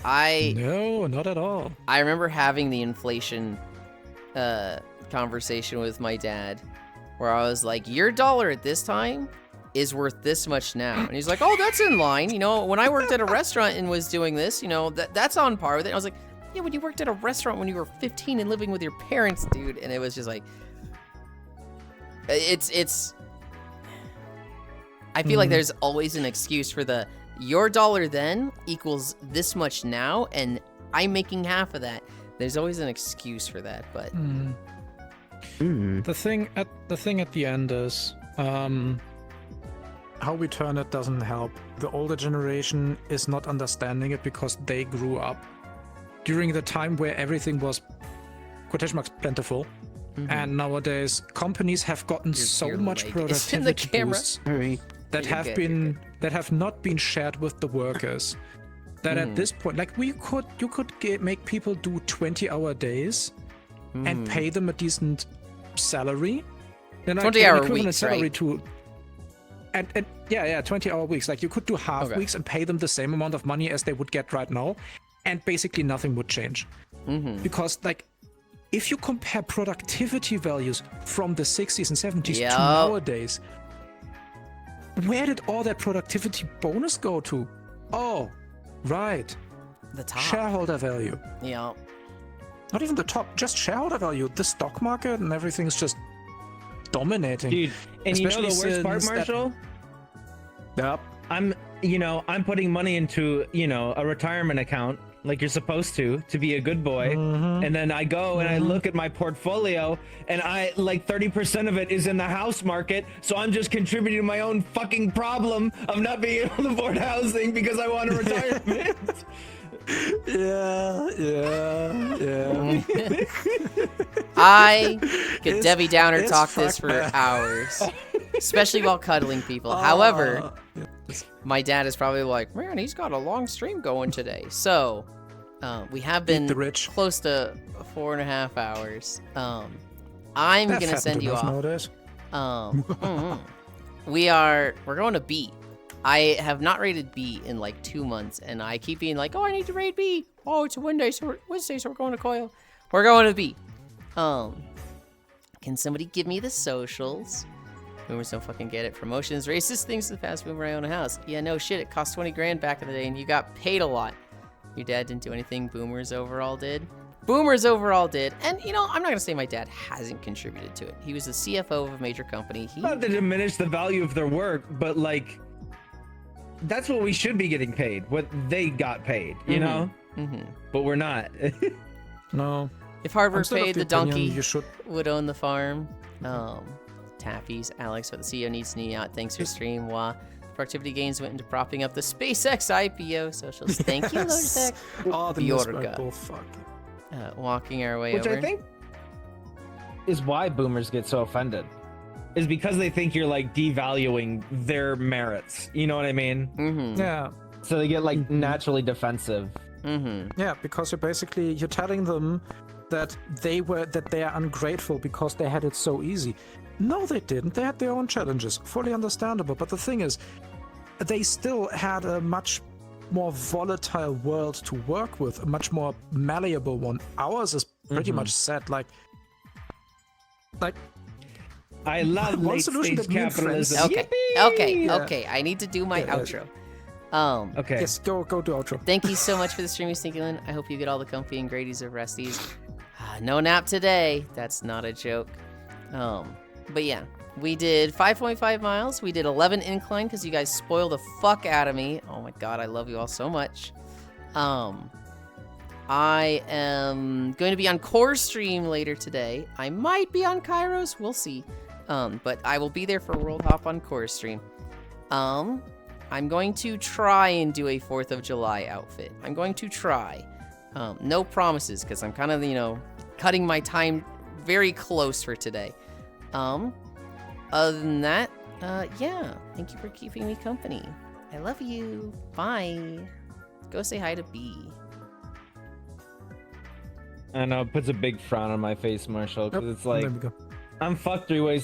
No, not at all. I remember having the inflation conversation with my dad where I was like, your dollar at this time is worth this much now. And he's like, oh, that's in line. When I worked at a restaurant and was doing this, that's on par with it. I was like, yeah, when you worked at a restaurant when you were 15 and living with your parents, dude. And it was just like, it's, I feel like there's always an excuse for your dollar then equals this much now, and I'm making half of that. There's always an excuse for that, but. The thing at the end is, how we turn it doesn't help. The older generation is not understanding it because they grew up during the time where everything was quotation marks plentiful, and nowadays companies have gotten so much productivity boosts that have not been shared with the workers. That at this point, like you could make people do 20-hour days and pay them a decent salary. 20-hour weeks, salary, right? And 20-hour weeks. Like you could do half weeks and pay them the same amount of money as they would get right now. And basically nothing would change. Because like, if you compare productivity values from the 60s and 70s to nowadays, where did all that productivity bonus go to? Oh, right. The top. Shareholder value. Yeah. Not even the top, just shareholder value. The stock market and everything's just dominating. Dude, and especially the worst part, Marshall? Yep. I'm putting money into, a retirement account like you're supposed to be a good boy. And then I go and I look at my portfolio and I like 30% of it is in the house market. So I'm just contributing to my own fucking problem of not being able to afford housing because I want a retirement. Yeah. I could Debbie Downer talk this for hours, especially while cuddling people. However, my dad is probably like, man, he's got a long stream going today. So, We have been the rich. close to 4.5 hours. I'm That's gonna send happened you enough off. nowadays. We're going to B. I have not raided B in like 2 months, and I keep being like, oh, I need to raid B. Oh, it's a Wednesday, so we're going to Coil. We're going to B. Can somebody give me the socials? Boomers don't fucking get it. Promotions, racist things to the past. Boomer, I own a house. Yeah, no shit. It cost 20 grand back in the day, and you got paid a lot. Your dad didn't do anything. Boomers overall did. Boomers overall did. And, you know, I'm not going to say my dad hasn't contributed to it. He was the CFO of a major company. Not to diminish the value of their work, but, like, that's what we should be getting paid. What they got paid, you know? But we're not. No. If hard work I'm still of paid, the the donkey opinion would own the farm. Tappies, Alex, what the CEO needs to need out. Thanks for stream. Wah. Productivity gains went into propping up the SpaceX IPO socials. Thank you, Logitech. Oh, the Bjorga. oh, fuck. Walking our way Which over. I think is why boomers get so offended. Is because they think you're like devaluing their merits. You know what I mean? Yeah. So they get like naturally defensive. Yeah, because you're telling them that they are ungrateful because they had it so easy. No, they didn't. They had their own challenges. Fully understandable. But the thing is, they still had a much more volatile world to work with, a much more malleable one. Ours is pretty much set. Like I love one late solution stage that me and friends- capitalism. Okay. I need to do my outro. Okay. Yes, go do outro. Thank you so much for the stream, Sneakyland. I hope you get all the comfy and Grady's or resties. No nap today. That's not a joke. But yeah, we did 5.5 miles. We did 11 incline because you guys spoiled the fuck out of me. Oh my god, I love you all so much. I am going to be on Core Stream later today. I might be on Kairos. We'll see. But I will be there for World Hop on Core Stream. I'm going to try and do a 4th of July outfit. I'm going to try. No promises, because I'm kind of, you know, cutting my time very close for today. Other than that, yeah. Thank you for keeping me company. I love you. Bye. Go say hi to B. I know, it puts a big frown on my face, Marshall, because it's like, There we go. I'm fucked 3 ways